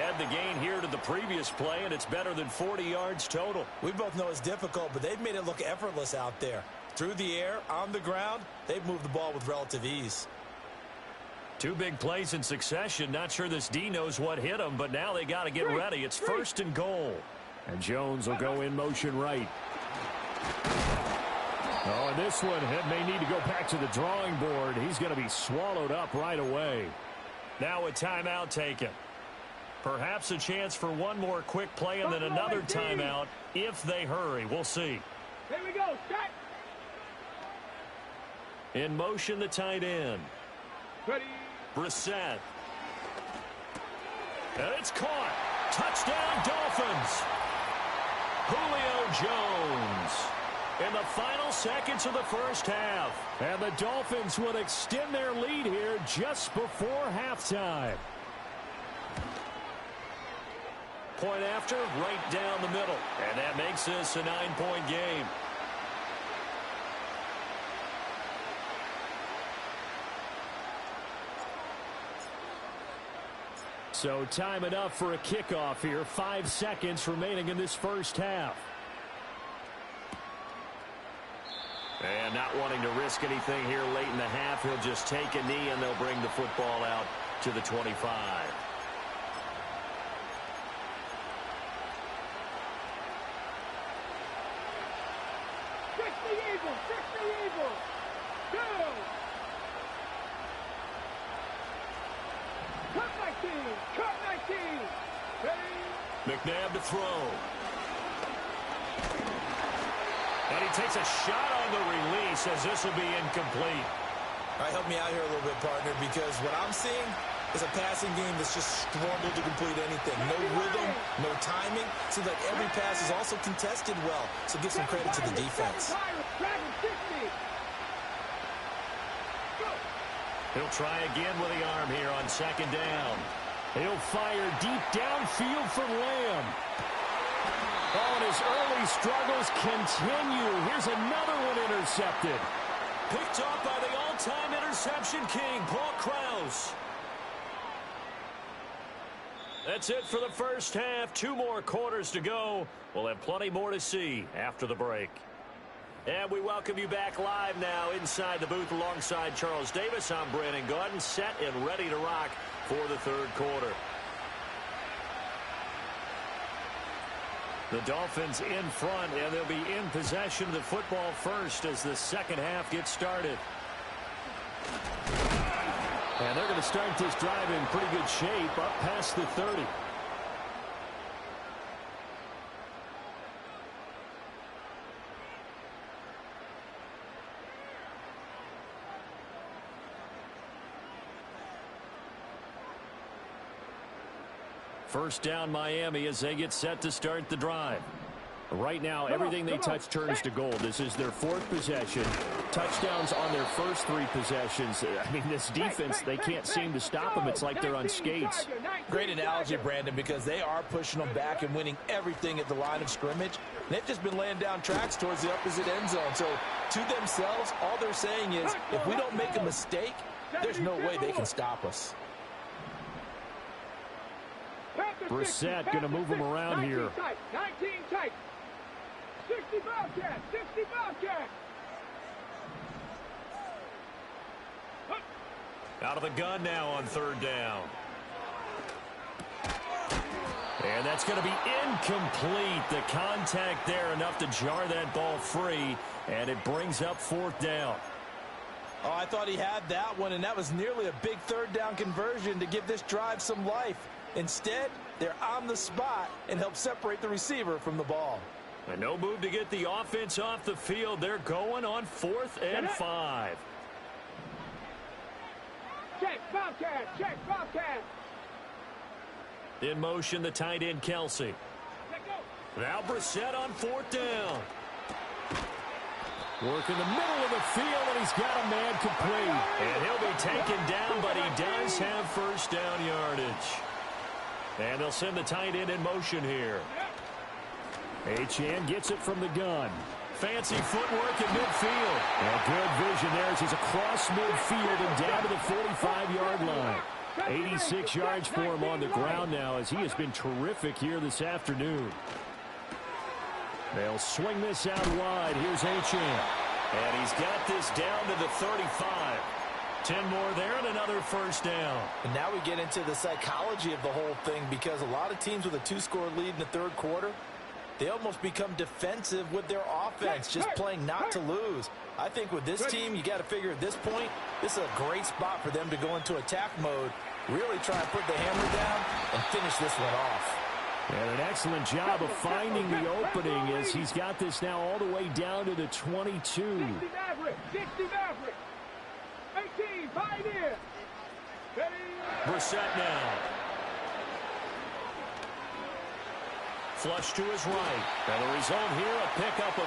Add the gain here to the previous play, and it's better than 40 yards total. We both know it's difficult, but they've made it look effortless out there. Through the air, on the ground, they've moved the ball with relative ease. 2 big plays in succession. Not sure this D knows what hit him, but now they got to get ready. It's 1st and goal. And Jones will go in motion right. Oh, and this one may need to go back to the drawing board. He's going to be swallowed up right away. Now a timeout taken. Perhaps a chance for one more quick play and then another timeout if they hurry. We'll see. Here we go. Set. In motion, the tight end. Ready. Brissett. And it's caught. Touchdown, Dolphins. Julio Jones. In the final seconds of the first half. And the Dolphins would extend their lead here just before halftime. Point after, right down the middle. And that makes this a 9-point game. So time enough for a kickoff here. 5 seconds remaining in this first half. And not wanting to risk anything here late in the half, he'll just take a knee and they'll bring the football out to the 25. Check the Eagles. Check the Eagles. Go. Cut 19. Cut 19. Ready. McNabb to throw. And he takes a shot on the release as this will be incomplete. All right, help me out here a little bit, partner, because what I'm seeing, is a passing game that's just struggled to complete anything. No rhythm, no timing. Seems like every pass is also contested well, so give some credit to the defense. He'll try again with the arm here on second down. He'll fire deep downfield for Lamb. Oh, and his early struggles continue. Here's another one intercepted. Picked off by the all-time interception king, Paul Krause. That's it for the first half. 2 more quarters to go. We'll have plenty more to see after the break. And we welcome you back live now inside the booth alongside Charles Davis. I'm Brandon Gaudin, set and ready to rock for the third quarter. The Dolphins in front, and they'll be in possession of the football first as the second half gets started. And they're going to start this drive in pretty good shape up past the 30. First down Miami as they get set to start the drive. Right now, everything they touch turns to gold. This is their 4th possession. Touchdowns on their first 3 possessions. I mean, this defense, they can't seem to stop them. It's like they're on skates. Great analogy, Brandon, because they are pushing them back and winning everything at the line of scrimmage. They've just been laying down tracks towards the opposite end zone. So, to themselves, all they're saying is, if we don't make a mistake, there's no way they can stop us. Brissett going to move him around here. 19 tight. 60 Bobcat. 60 Bobcat. Out of the gun now on third down. And that's going to be incomplete. The contact there enough to jar that ball free. And it brings up 4th down. Oh, I thought he had that one, and that was nearly a big third down conversion to give this drive some life. Instead, they're on the spot and help separate the receiver from the ball. And no move to get the offense off the field. They're going on 4th and 5. Check Bobcat. Check Bobcat. In motion, the tight end, Kelsey. Now Brissett on 4th down. Work in the middle of the field, and he's got a man complete. And he'll be taken down, but he does have first down yardage. And they'll send the tight end in motion here. Achane gets it from the gun. Fancy footwork in midfield. And good vision there as he's across midfield and down to the 45-yard line. 86 yards for him on the ground now as he has been terrific here this afternoon. They'll swing this out wide. Here's Achane. And he's got this down to the 35. 10 more there and another first down. And now we get into the psychology of the whole thing, because a lot of teams with a 2-score lead in the third quarter, they almost become defensive with their offense, just playing not to lose. I think with this team, you got to figure at this point, this is a great spot for them to go into attack mode, really try and put the hammer down and finish this one off. And an excellent job of finding the opening as he's got this now all the way down to the 22. 60 Maverick. 60 Maverick. 18, Pioneer. Brissett now. Flush to his right. And the result here, a pickup of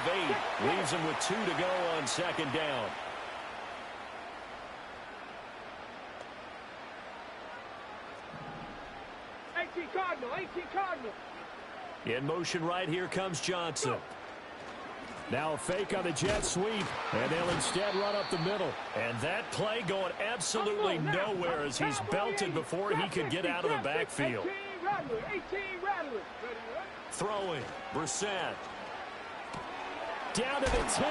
8. Leaves him with 2 to go on second down. Cardinal. 18 Cardinal. In motion right here comes Johnson. Now a fake on the jet sweep, and they'll instead run up the middle. And that play going absolutely nowhere as he's belted before he could get out of the backfield. 18 Rattler. Throwing, Brissett. Down to the 10.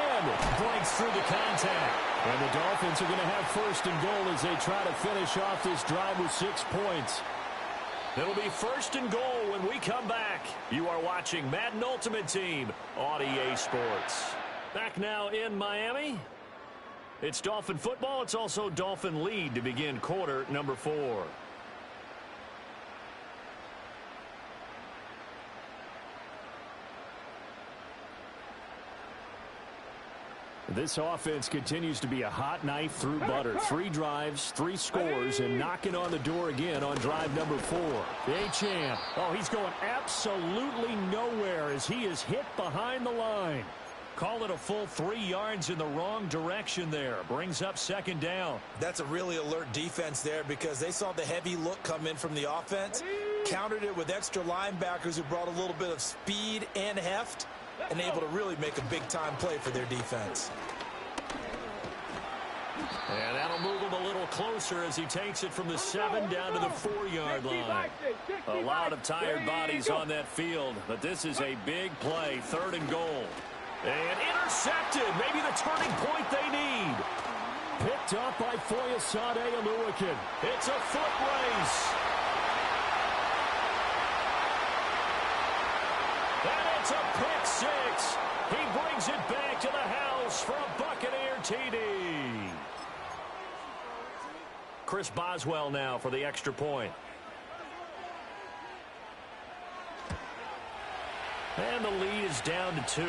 Breaks through the contact. And the Dolphins are going to have first and goal as they try to finish off this drive with 6 points. It'll be first and goal when we come back. You are watching Madden Ultimate Team on EA Sports. Back now in Miami. It's Dolphin football. It's also Dolphin lead to begin quarter number 4. This offense continues to be a hot knife through butter. 3 drives, 3 scores, and knocking on the door again on drive number 4. Achane. Oh, he's going absolutely nowhere as he is hit behind the line. Call it a full 3 yards in the wrong direction there. Brings up 2nd down. That's a really alert defense there because they saw the heavy look come in from the offense, countered it with extra linebackers who brought a little bit of speed and heft, and able to really make a big-time play for their defense. And that'll move him a little closer as he takes it from the 7 down to the 4-yard line. A lot of tired bodies on that field, but this is a big play, 3rd and goal. And intercepted, maybe the turning point they need. Picked up by Foyesade Oluwakin. It's a foot race. And it's a pick 6. He brings it back to the house for a Buccaneer TD. Chris Boswell now for the extra point. And the lead is down to 2.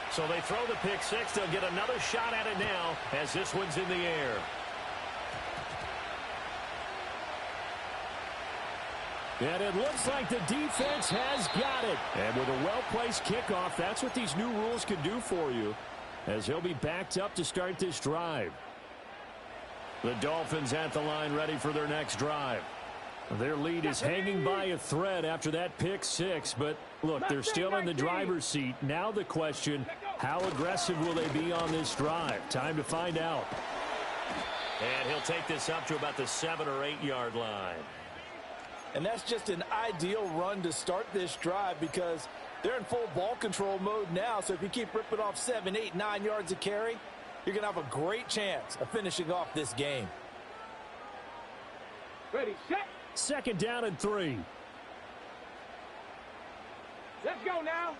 So they throw the pick 6. They'll get another shot at it now as this one's in the air. And it looks like the defense has got it. And with a well-placed kickoff, that's what these new rules can do for you, as he'll be backed up to start this drive. The Dolphins at the line ready for their next drive. Their lead is hanging by a thread after that pick 6, but look, they're still in the driver's seat. Now the question, how aggressive will they be on this drive? Time to find out. And he'll take this up to about the 7 or 8 yard line. And that's just an ideal run to start this drive because they're in full ball control mode now. So if you keep ripping off 7, 8, 9 yards of carry, you're going to have a great chance of finishing off this game. Ready, set. 2nd down and 3. Let's go now.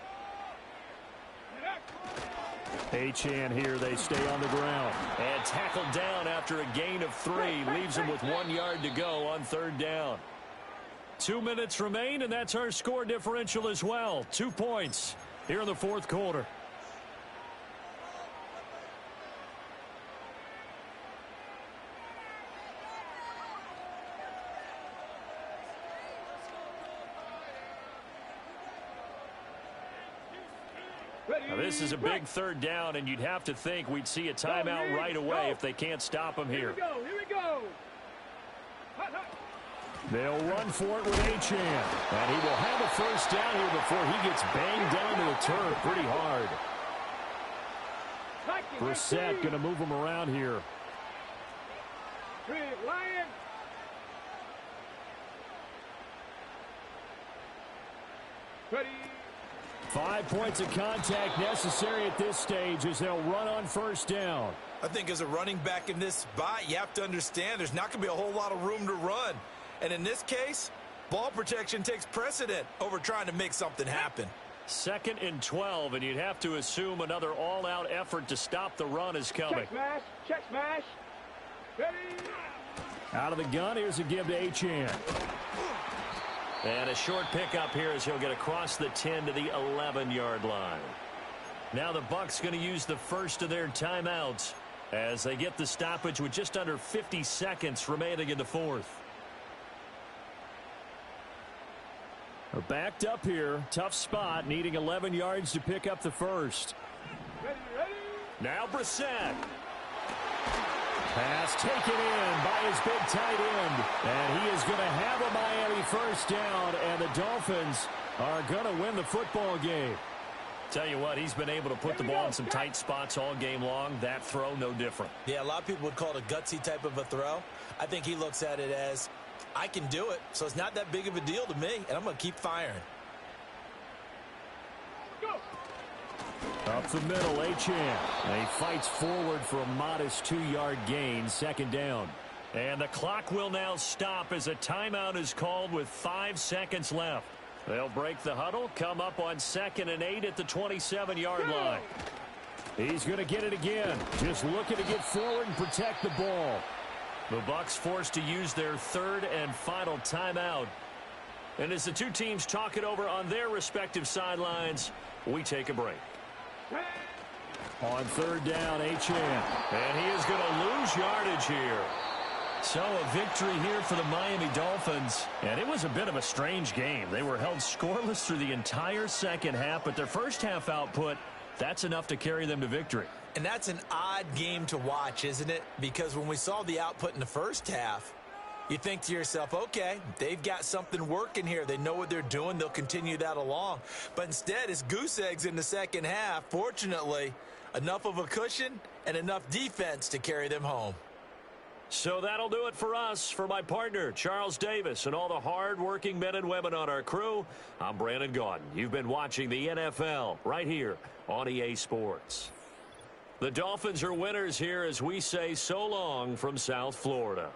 Achane here, they stay on the ground. And tackled down after a gain of 3. Leaves him with 1 yard to go on 3rd down. 2 minutes remain, and that's our score differential as well. 2 points here in the 4th quarter. Now this is a big 3rd down, and you'd have to think we'd see a timeout right away if they can't stop him here. Here we go. They'll run for it with Achane. And he will have a 1st down here before he gets banged down to the turf pretty hard. Brissett going to move him around here. Lion. Ready. 5 points of contact necessary at this stage as they'll run on 1st down. I think as a running back in this spot, you have to understand there's not going to be a whole lot of room to run. And in this case, ball protection takes precedent over trying to make something happen. 2nd and 12, and you'd have to assume another all-out effort to stop the run is coming. Check smash. Check smash. Ready. Out of the gun, here's a give to Achane. And a short pickup here as he'll get across the 10 to the 11-yard line. Now the Bucs going to use the first of their timeouts as they get the stoppage with just under 50 seconds remaining in the 4th. They're backed up here. Tough spot, needing 11 yards to pick up the 1st. Ready. Now Brissett. Pass taken in by his big tight end. And he is going to have a Miami 1st down, and the Dolphins are going to win the football game. Tell you what, he's been able to put the ball in some tight spots all game long. That throw, no different. Yeah, a lot of people would call it a gutsy type of a throw. I think he looks at it as, I can do it, so it's not that big of a deal to me, and I'm going to keep firing. Go. Up the middle, Achane. And he fights forward for a modest 2-yard gain, 2nd down. And the clock will now stop as a timeout is called with 5 seconds left. They'll break the huddle, come up on 2nd and 8 at the 27-yard line. He's going to get it again. Just looking to get forward and protect the ball. The Bucs forced to use their third and final timeout. And as the two teams talk it over on their respective sidelines, we take a break. On third down, Achane. And he is going to lose yardage here. So a victory here for the Miami Dolphins. And it was a bit of a strange game. They were held scoreless through the entire second half, but their first half output, that's enough to carry them to victory. And that's an odd game to watch, isn't it? Because when we saw the output in the first half, you think to yourself, okay, they've got something working here. They know what they're doing. They'll continue that along. But instead, it's goose eggs in the second half. Fortunately, enough of a cushion and enough defense to carry them home. So that'll do it for us. For my partner, Charles Davis, and all the hard-working men and women on our crew, I'm Brandon Gaudin. You've been watching the NFL right here on EA Sports. The Dolphins are winners here as we say so long from South Florida.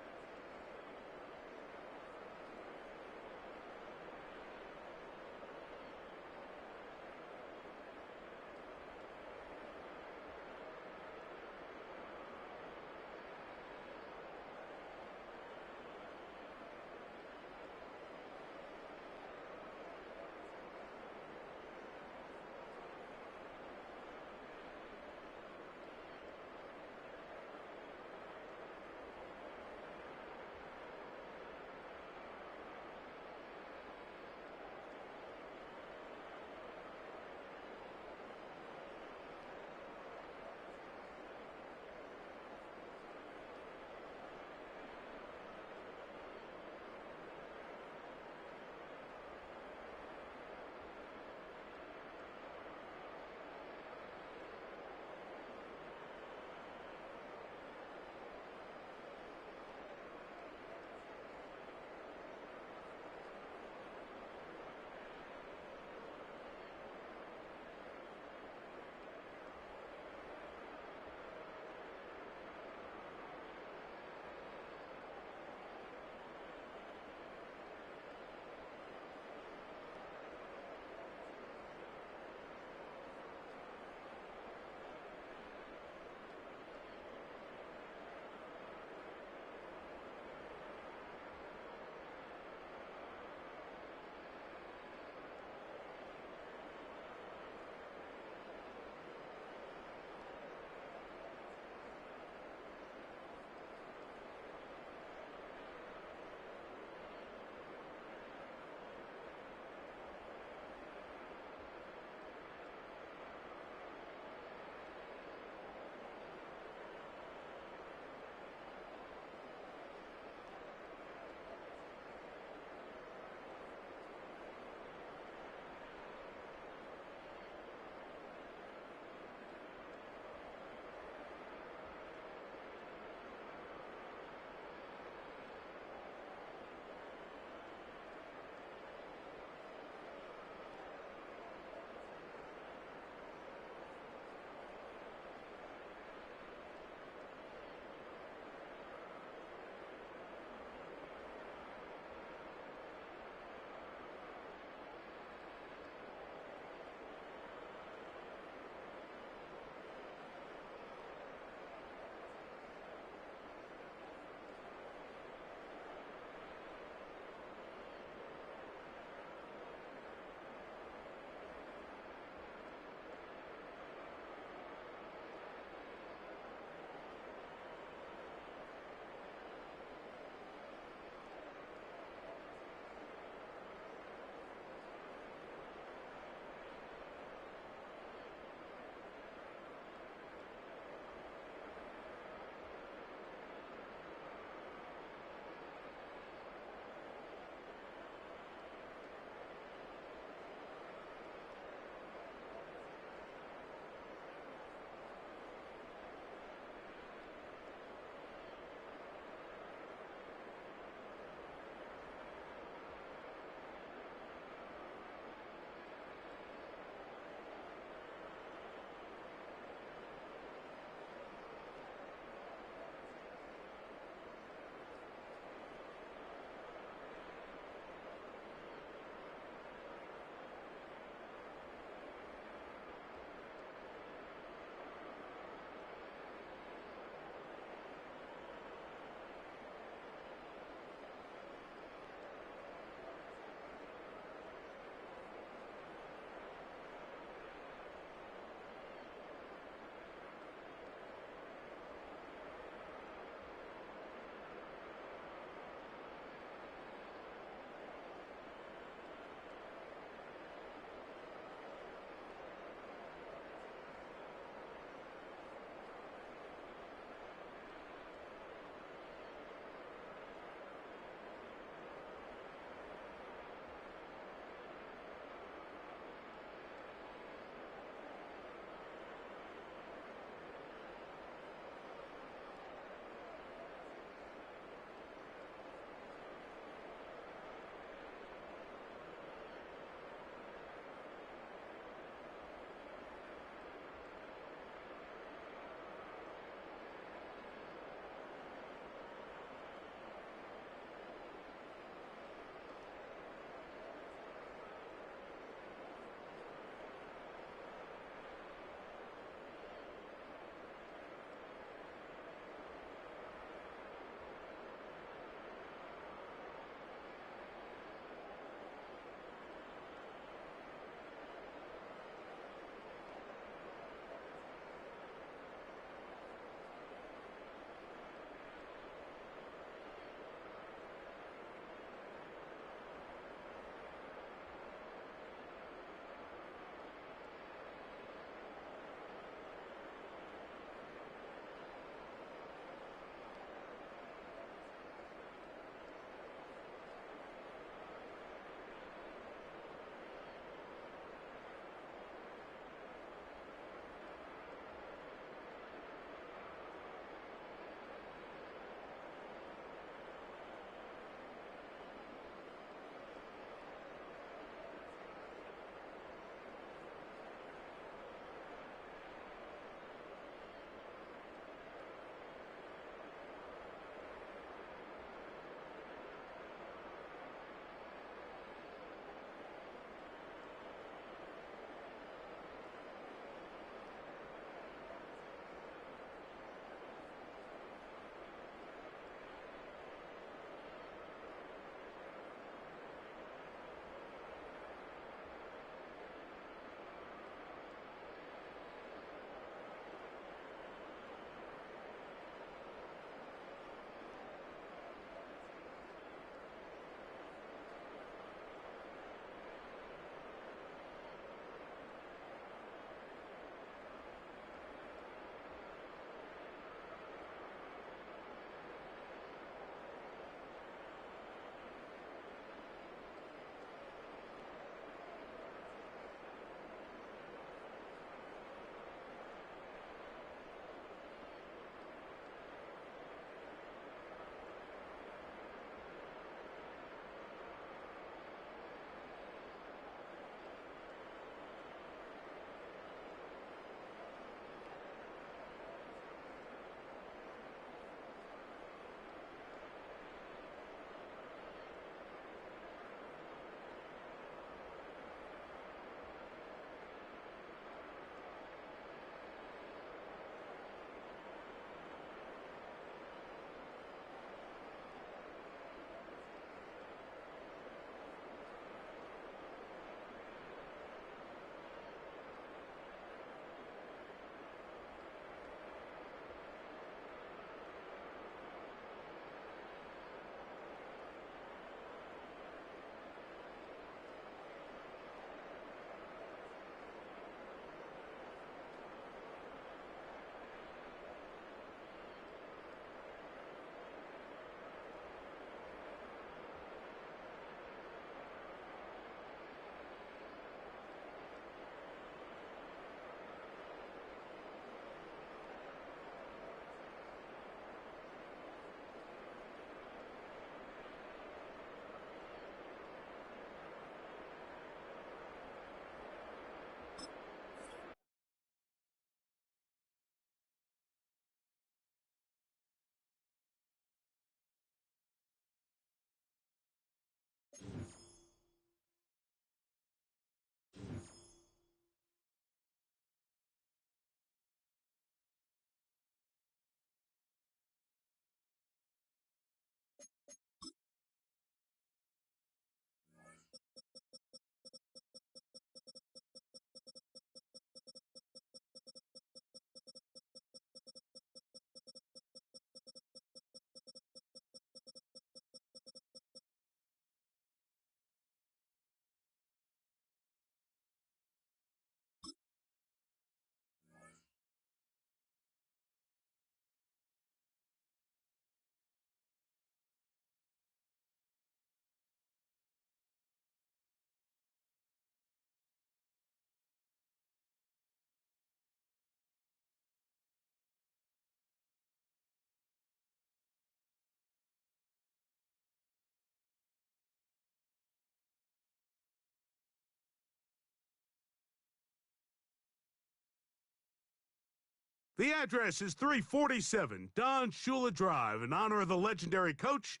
The address is 347 Don Shula Drive. In honor of the legendary coach,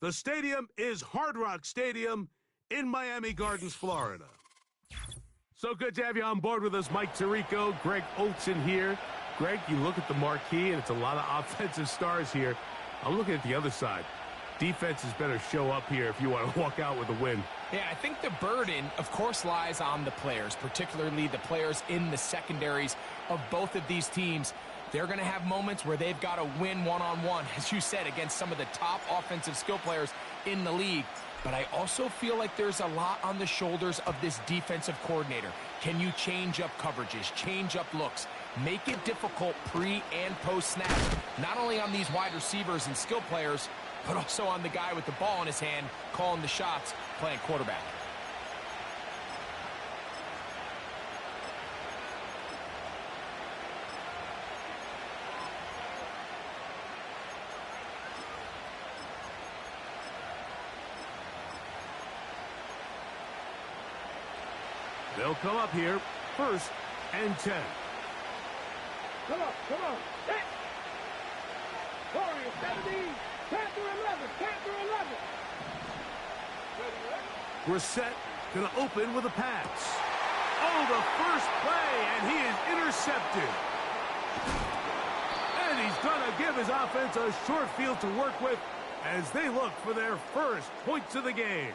the stadium is Hard Rock Stadium in Miami Gardens, Florida. So good to have you on board with us, Mike Tirico, Greg Olson here. Greg, you look at the marquee, and it's a lot of offensive stars here. I'm looking at the other side. Defenses better show up here if you want to walk out with a win. Yeah, I think the burden, of course, lies on the players, particularly the players in the secondaries of both of these teams. They're going to have moments where they've got to win one-on-one, as you said, against some of the top offensive skill players in the league. But I also feel like there's a lot on the shoulders of this defensive coordinator. Can you change up coverages, change up looks, make it difficult pre- and post-snap, not only on these wide receivers and skill players, but also on the guy with the ball in his hand, calling the shots, playing quarterback. They'll come up here, 1st and 10. Come on. Hit. Warriors 17. Panther 11. Panther 11. Brissett going to open with a pass. Oh, the first play, and he is intercepted. And he's going to give his offense a short field to work with as they look for their first points of the game.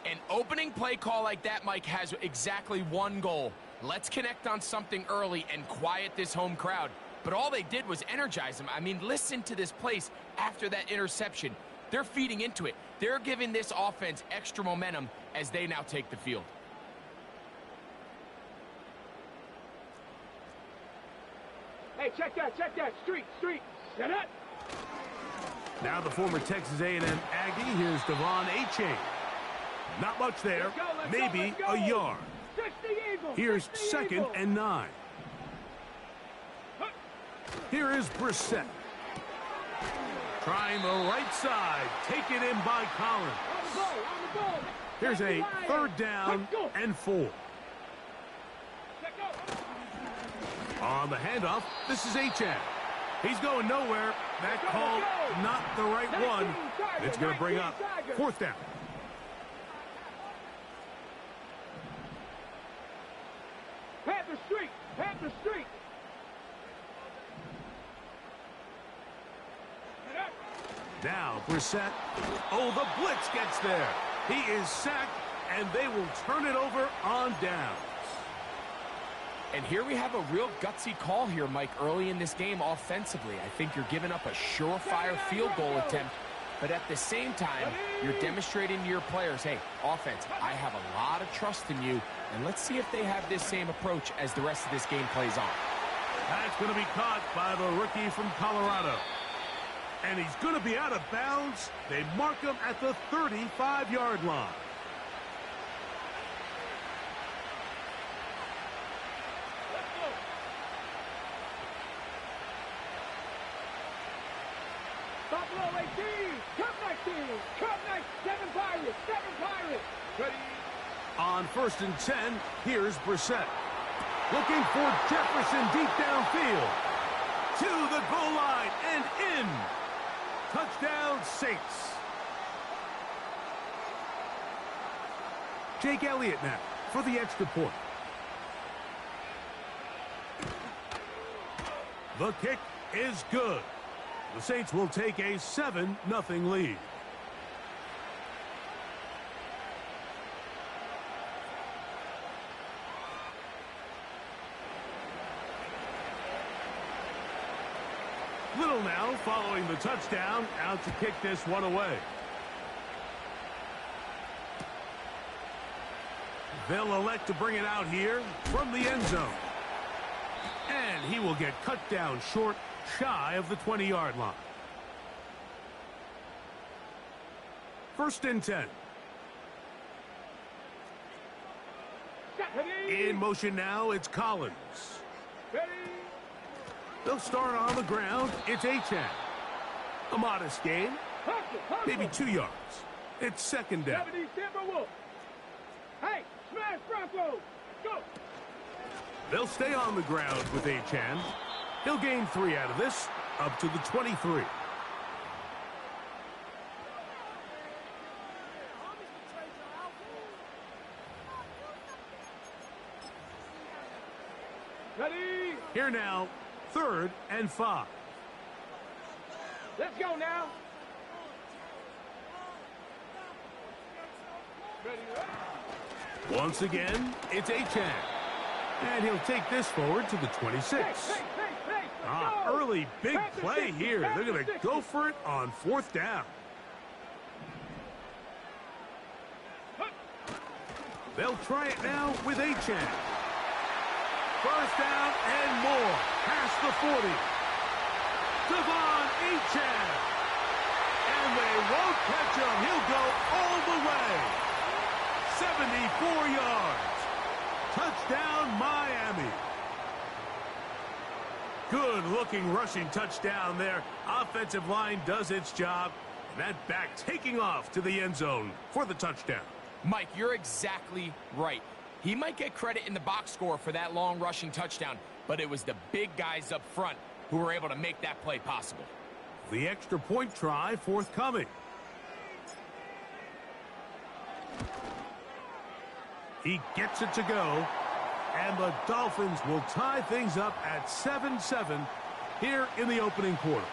An opening play call like that, Mike, has exactly one goal. Let's connect on something early and quiet this home crowd. But all they did was energize them. I mean, listen to this place after that interception. They're feeding into it. They're giving this offense extra momentum as they now take the field. Hey, check that. Street. Set up. Now the former Texas A&M Aggie. Here's Devon Achane. Not much there. Maybe a yard. Here's 2nd and 9. Here is Brissett. Trying the right side. Taken in by Collins. Here's a 3rd down and 4. On the handoff, this is Achane. He's going nowhere. That call, not the right one. It's going to bring up 4th down. Panther Street. Now Brissett. Oh, the blitz gets there. He is sacked, and they will turn it over on downs. And here we have a real gutsy call here, Mike, early in this game offensively. I think you're giving up a surefire field goal attempt, but at the same time, you're demonstrating to your players, hey, offense, I have a lot of trust in you, and let's see if they have this same approach as the rest of this game plays on. That's going to be caught by the rookie from Colorado. And he's going to be out of bounds. They mark him at the 35-yard line. Buffalo 18, Cup 19, Cup 9, 7 Pirates. Ready. On 1st and 10, here's Brissett. Looking for Jefferson deep downfield. To the goal line and in. Touchdown, Saints. Jake Elliott now for the extra point. The kick is good. The Saints will take a 7-0 lead. Little now following the touchdown, out to kick this one away. They'll elect to bring it out here from the end zone. And he will get cut down short, shy of the 20-yard line. 1st and 10. In motion now, it's Collins. They'll start on the ground. It's Achane. A modest gain. Maybe 2 yards. It's 2nd down. Hey, smash Broncos. Go. They'll stay on the ground with Achan. He'll gain 3 out of this, up to the 23. Ready? Here now, 3rd and 5. Let's go now. Ready, ready. Once again, it's Achan. And he'll take this forward to the 26. Early big play here. They're going to go for it on 4th down. They'll try it now with Achan. 1st down and more. Past the 40. Devon Achan. And they won't catch him. He'll go all the way. 74 yards. Touchdown, Miami. Good-looking rushing touchdown there. Offensive line does its job. And that back taking off to the end zone for the touchdown. Mike, you're exactly right. He might get credit in the box score for that long rushing touchdown, but it was the big guys up front who were able to make that play possible. The extra point try forthcoming. He gets it to go, and the Dolphins will tie things up at 7-7 here in the opening quarter.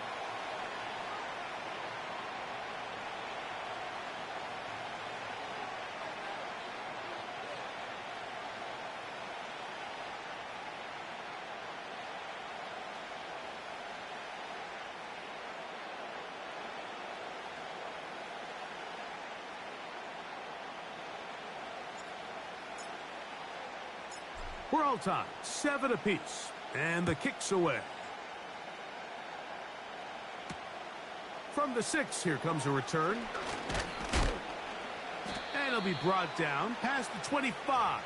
We're all tied, 7 apiece, and the kick's away. From the 6, here comes a return. And it'll be brought down past the 25.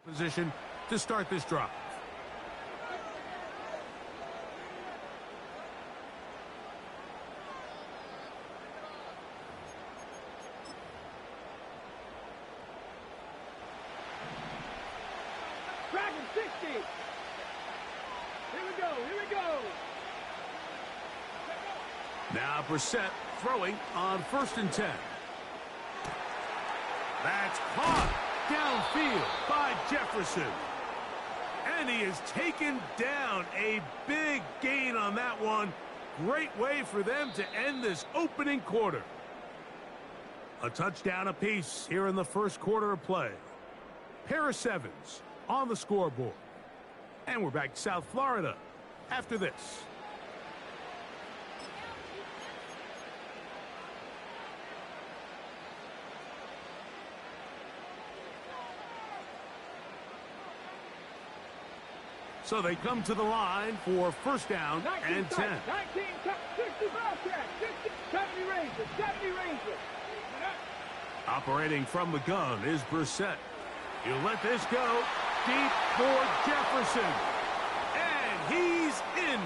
Position to start this drive. Dragon 60. Here we go. Here we go. Now Brissett throwing on 1st and 10. That's caught downfield by Jefferson. And he is taken down. A big gain on that one. Great way for them to end this opening quarter. A touchdown apiece here in the first quarter of play. Pair of 7s on the scoreboard. And we're back to South Florida after this. So they come to the line for 1st down and 10. 19, 60 Bobcat, 60, 70 Rangers, 70 Rangers. Operating from the gun is Brissett. He'll let this go deep for Jefferson. And he's in.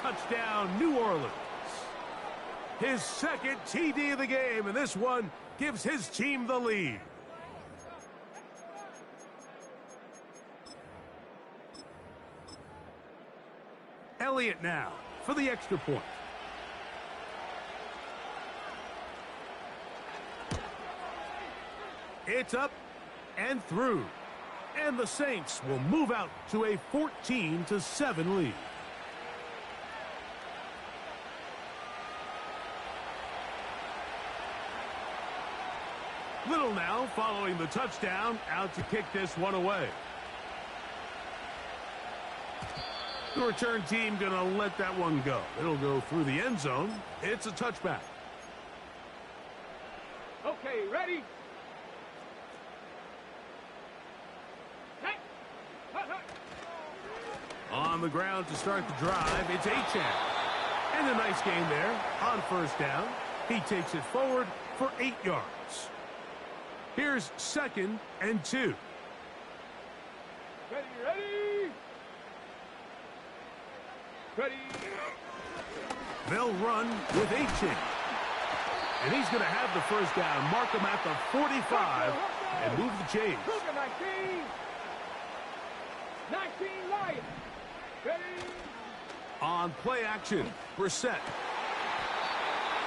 Touchdown, New Orleans. His 2nd TD of the game, and this one gives his team the lead. Elliott now for the extra point. It's up and through. And the Saints will move out to a 14-7 lead. Little now following the touchdown, out to kick this one away. The return team going to let that one go. It'll go through the end zone. It's a touchback. Okay, ready? On the ground to start the drive, it's Achane. And a nice game there on first down. He takes it forward for 8 yards. Here's 2nd and 2. Ready, ready? Ready. They'll run with Achane. And he's going to have the first down. Mark him at the 45 and move the chains. 19. 19 Lions. Ready. On play action, Brissett.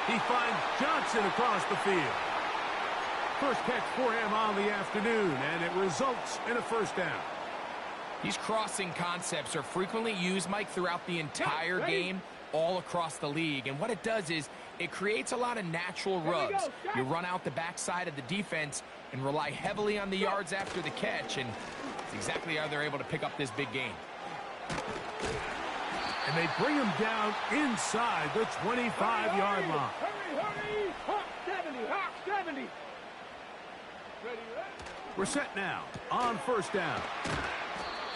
He finds Johnson across the field. First catch for him on the afternoon, and it results in a first down. These crossing concepts are frequently used, Mike, throughout the entire game, all across the league. And what it does is it creates a lot of natural rubs. You run out the backside of the defense and rely heavily on the yards after the catch, and it's exactly how they're able to pick up this big gain. And they bring him down inside the 25-yard line. Hurry! Hawk 70! Hawk 70! Ready, ready? Brissett now on first down.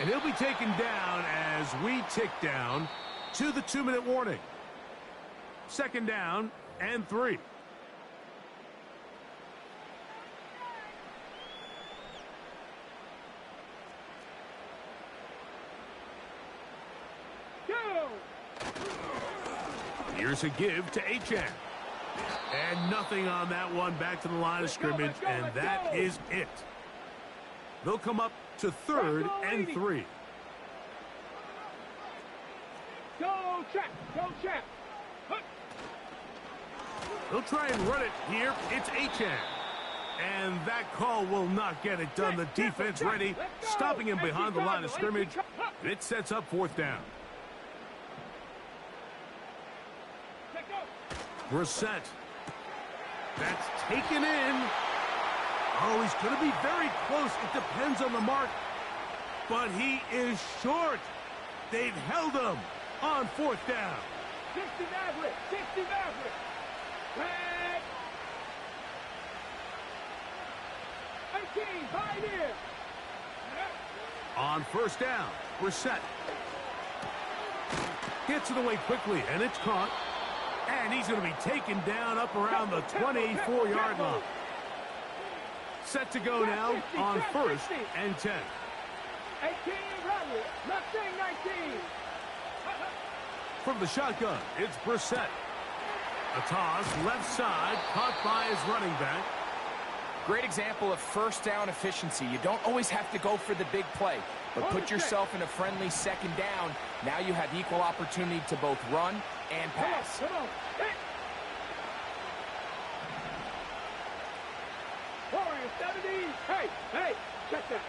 And he'll be taken down as we tick down to the 2-minute warning. 2nd down and 3. Go! Here's a give to Achane. And nothing on that one, back to the line of scrimmage, and that is it. They'll come up to 3rd and 3. Go, Chap! Go, Chap! They'll try and run it here. It's Achane. And that call will not get it done. The defense ready, stopping him behind the line of scrimmage. And it sets up 4th down. Brissett. That's taken in. Oh, he's going to be very close. It depends on the mark. But he is short. They've held him on 4th down. 60 Maverick! 60 Maverick! Red! 18, Pioneer! On 1st down, Brissett. Gets it away quickly, and it's caught. And he's going to be taken down up around the 24-yard line. Set to go now on 1st and 10. 18, Bradley. Mustang 19. From the shotgun, it's Brissett. A toss, left side, caught by his running back. Great example of first down efficiency. You don't always have to go for the big play, but put yourself in a friendly 2nd down. Now you have equal opportunity to both run and pass. Come on. Hit. Warrior 70. Hey, check that.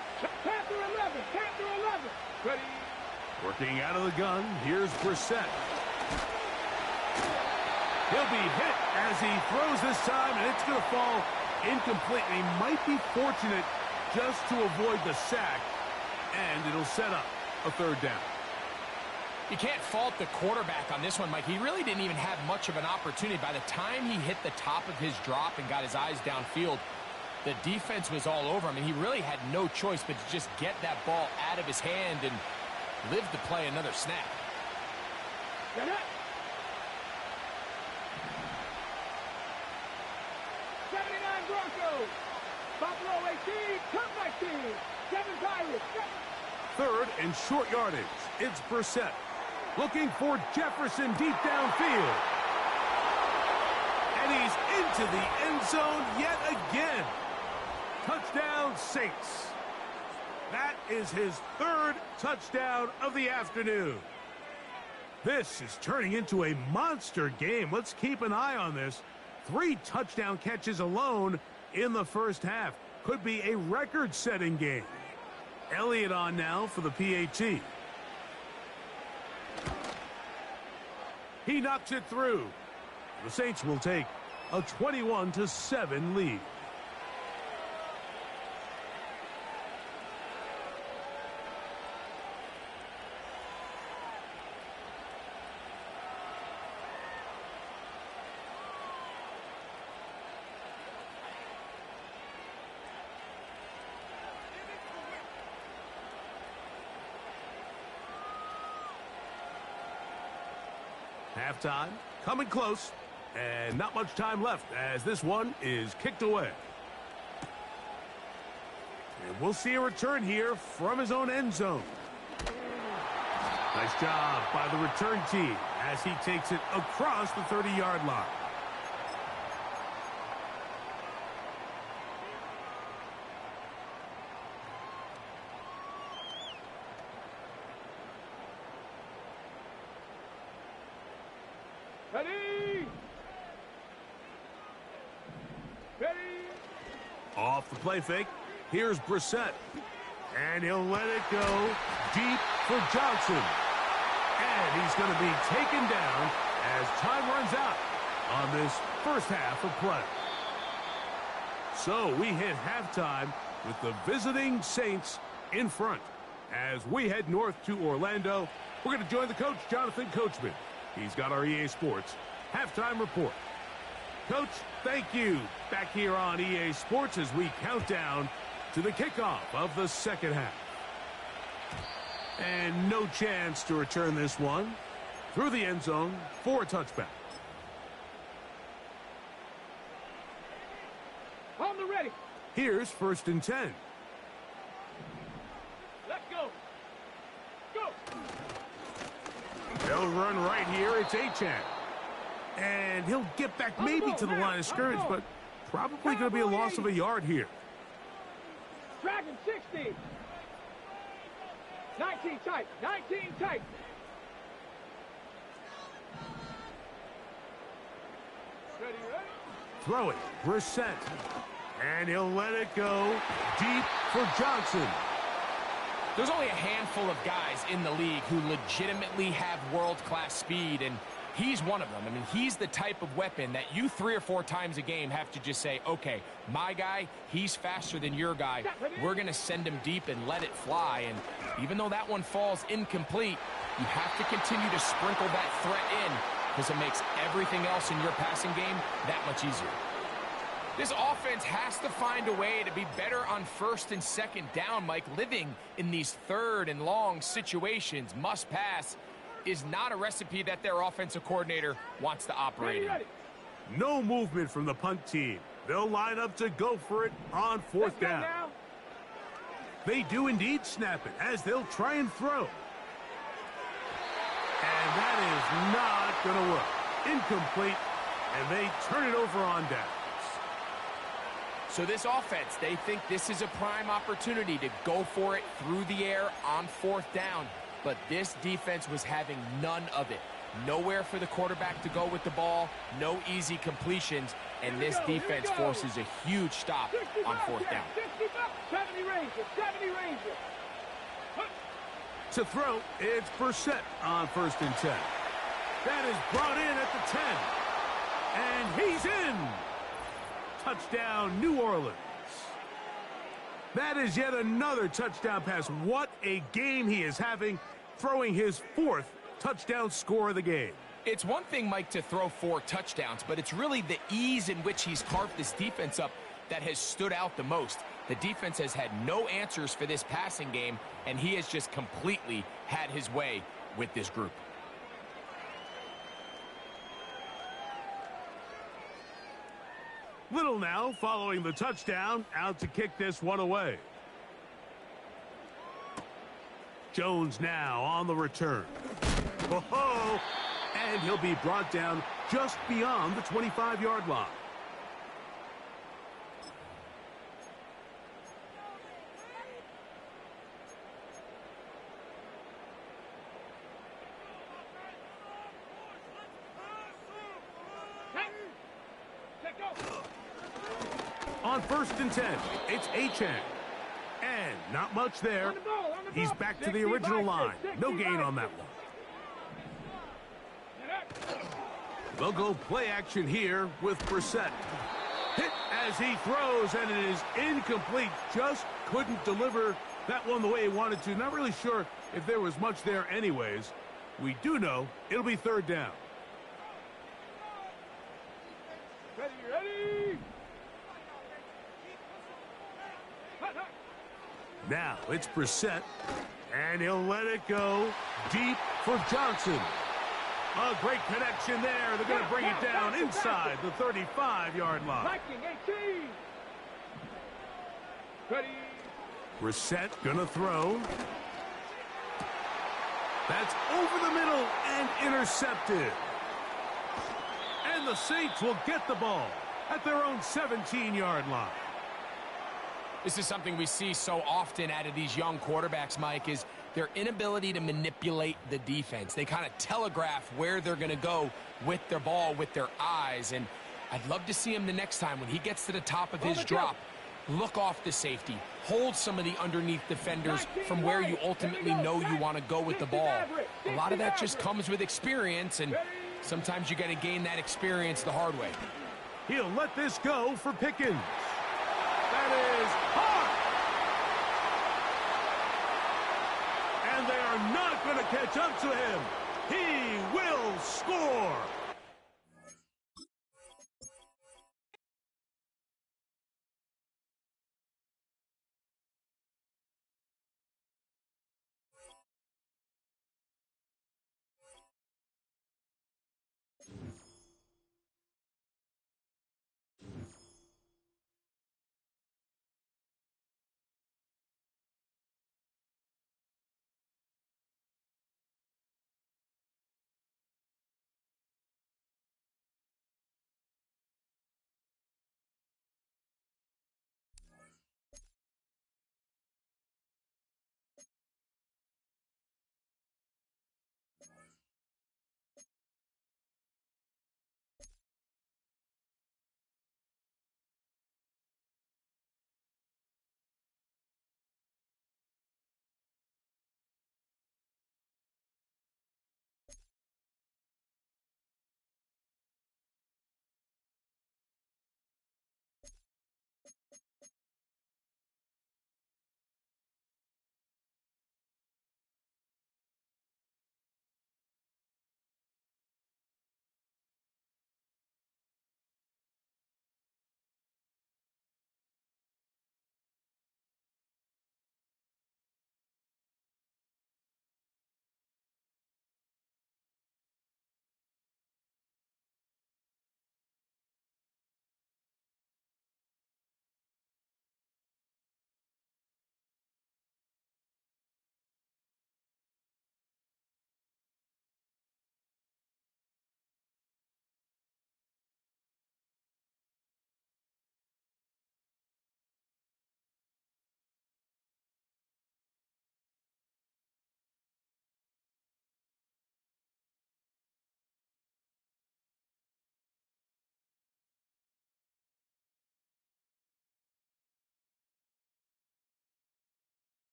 Panther 11. Panther 11. Ready. Working out of the gun, here's Brissett. He'll be hit as he throws this time, and it's going to fall incomplete. He might be fortunate just to avoid the sack, and it'll set up a 3rd down. You can't fault the quarterback on this one, Mike. He really didn't even have much of an opportunity. By the time he hit the top of his drop and got his eyes downfield, the defense was all over him, and he really had no choice but to just get that ball out of his hand and live to play another snap. Get it. 79 Broncos. Buffalo 18. Cup 19. 7 Pirates. 3rd and short yardage. It's Brissett. Looking for Jefferson deep downfield. And he's into the end zone yet again. Touchdown, Saints. That is his 3rd touchdown of the afternoon. This is turning into a monster game. Let's keep an eye on this. 3 touchdown catches alone in the first half. Could be a record-setting game. Elliott on now for the PAT. He knocks it through. The Saints will take a 21-7 lead. Halftime, coming close, and not much time left as this one is kicked away. And we'll see a return here from his own end zone. Nice job by the return team as he takes it across the 30-yard line. Ready! Ready! Off the play fake, here's Brissett. And he'll let it go deep for Johnson. And he's going to be taken down as time runs out on this first half of play. So we hit halftime with the visiting Saints in front. As we head north to Orlando, we're going to join the coach, Jonathan Coachman. He's got our EA Sports halftime report. Coach, thank you. Back here on EA Sports as we count down to the kickoff of the second half. And no chance to return this one through the end zone for a touchback. On the ready. Here's 1st and 10. Let's go. Go. They'll run right here. It's Achane. And he'll get back maybe to the line of scrimmage, but probably going to be a loss of a yard here. Dragon 60. 19 tight. 19 tight. Ready, ready? Throw it. Brissett. And he'll let it go deep for Johnson. There's only a handful of guys in the league who legitimately have world-class speed, and he's one of them. I mean, he's the type of weapon that you 3 or 4 times a game have to just say, okay, my guy, he's faster than your guy. We're going to send him deep and let it fly. And even though that one falls incomplete, you have to continue to sprinkle that threat in because it makes everything else in your passing game that much easier. This offense has to find a way to be better on 1st and 2nd down, Mike. Living in these 3rd and long situations, must pass, is not a recipe that their offensive coordinator wants to operate in. No movement from the punt team. They'll line up to go for it on 4th down. They do indeed snap it as they'll try and throw. And that is not going to work. Incomplete, and they turn it over on down. So this offense, they think this is a prime opportunity to go for it through the air on 4th down. But this defense was having none of it. Nowhere for the quarterback to go with the ball, no easy completions, and this defense forces a huge stop on 4th down. 70 Ranger, 70 Ranger. To throw, it's Brissett on 1st and 10. That is brought in at the 10. And he's in. Touchdown, New Orleans. That is yet another touchdown pass. What a game he is having, throwing his 4th touchdown score of the game. It's one thing, Mike, to throw 4 touchdowns, but it's really the ease in which he's carved this defense up that has stood out the most. The defense has had no answers for this passing game, and he has just completely had his way with this group. Little now following the touchdown, out to kick this one away. Jones now on the return. Oh, and he'll be brought down just beyond the 25-yard line. On 1st and 10, it's Achane. And not much there. He's back to the original line. No gain on that one. They'll go play action here with Brissett. Hit as he throws, and it is incomplete. Just couldn't deliver that one the way he wanted to. Not really sure if there was much there anyways. We do know it'll be 3rd down. Ready, ready. Now it's Brissett, and he'll let it go deep for Johnson. A great connection there. They're going to bring it down inside the 35-yard line. Viking 18. Ready. Brissett going to throw. That's over the middle and intercepted. And the Saints will get the ball at their own 17-yard line. This is something we see so often out of these young quarterbacks, Mike, is their inability to manipulate the defense. They kind of telegraph where they're going to go with their ball, with their eyes. And I'd love to see him the next time when he gets to the top of his drop. Look off the safety. Hold some of the underneath defenders from where you ultimately know you want to go with the ball. A lot of that just comes with experience, and sometimes you got to gain that experience the hard way. He'll let this go for Pickens. That is hard. And they are not going to catch up to him. He will score.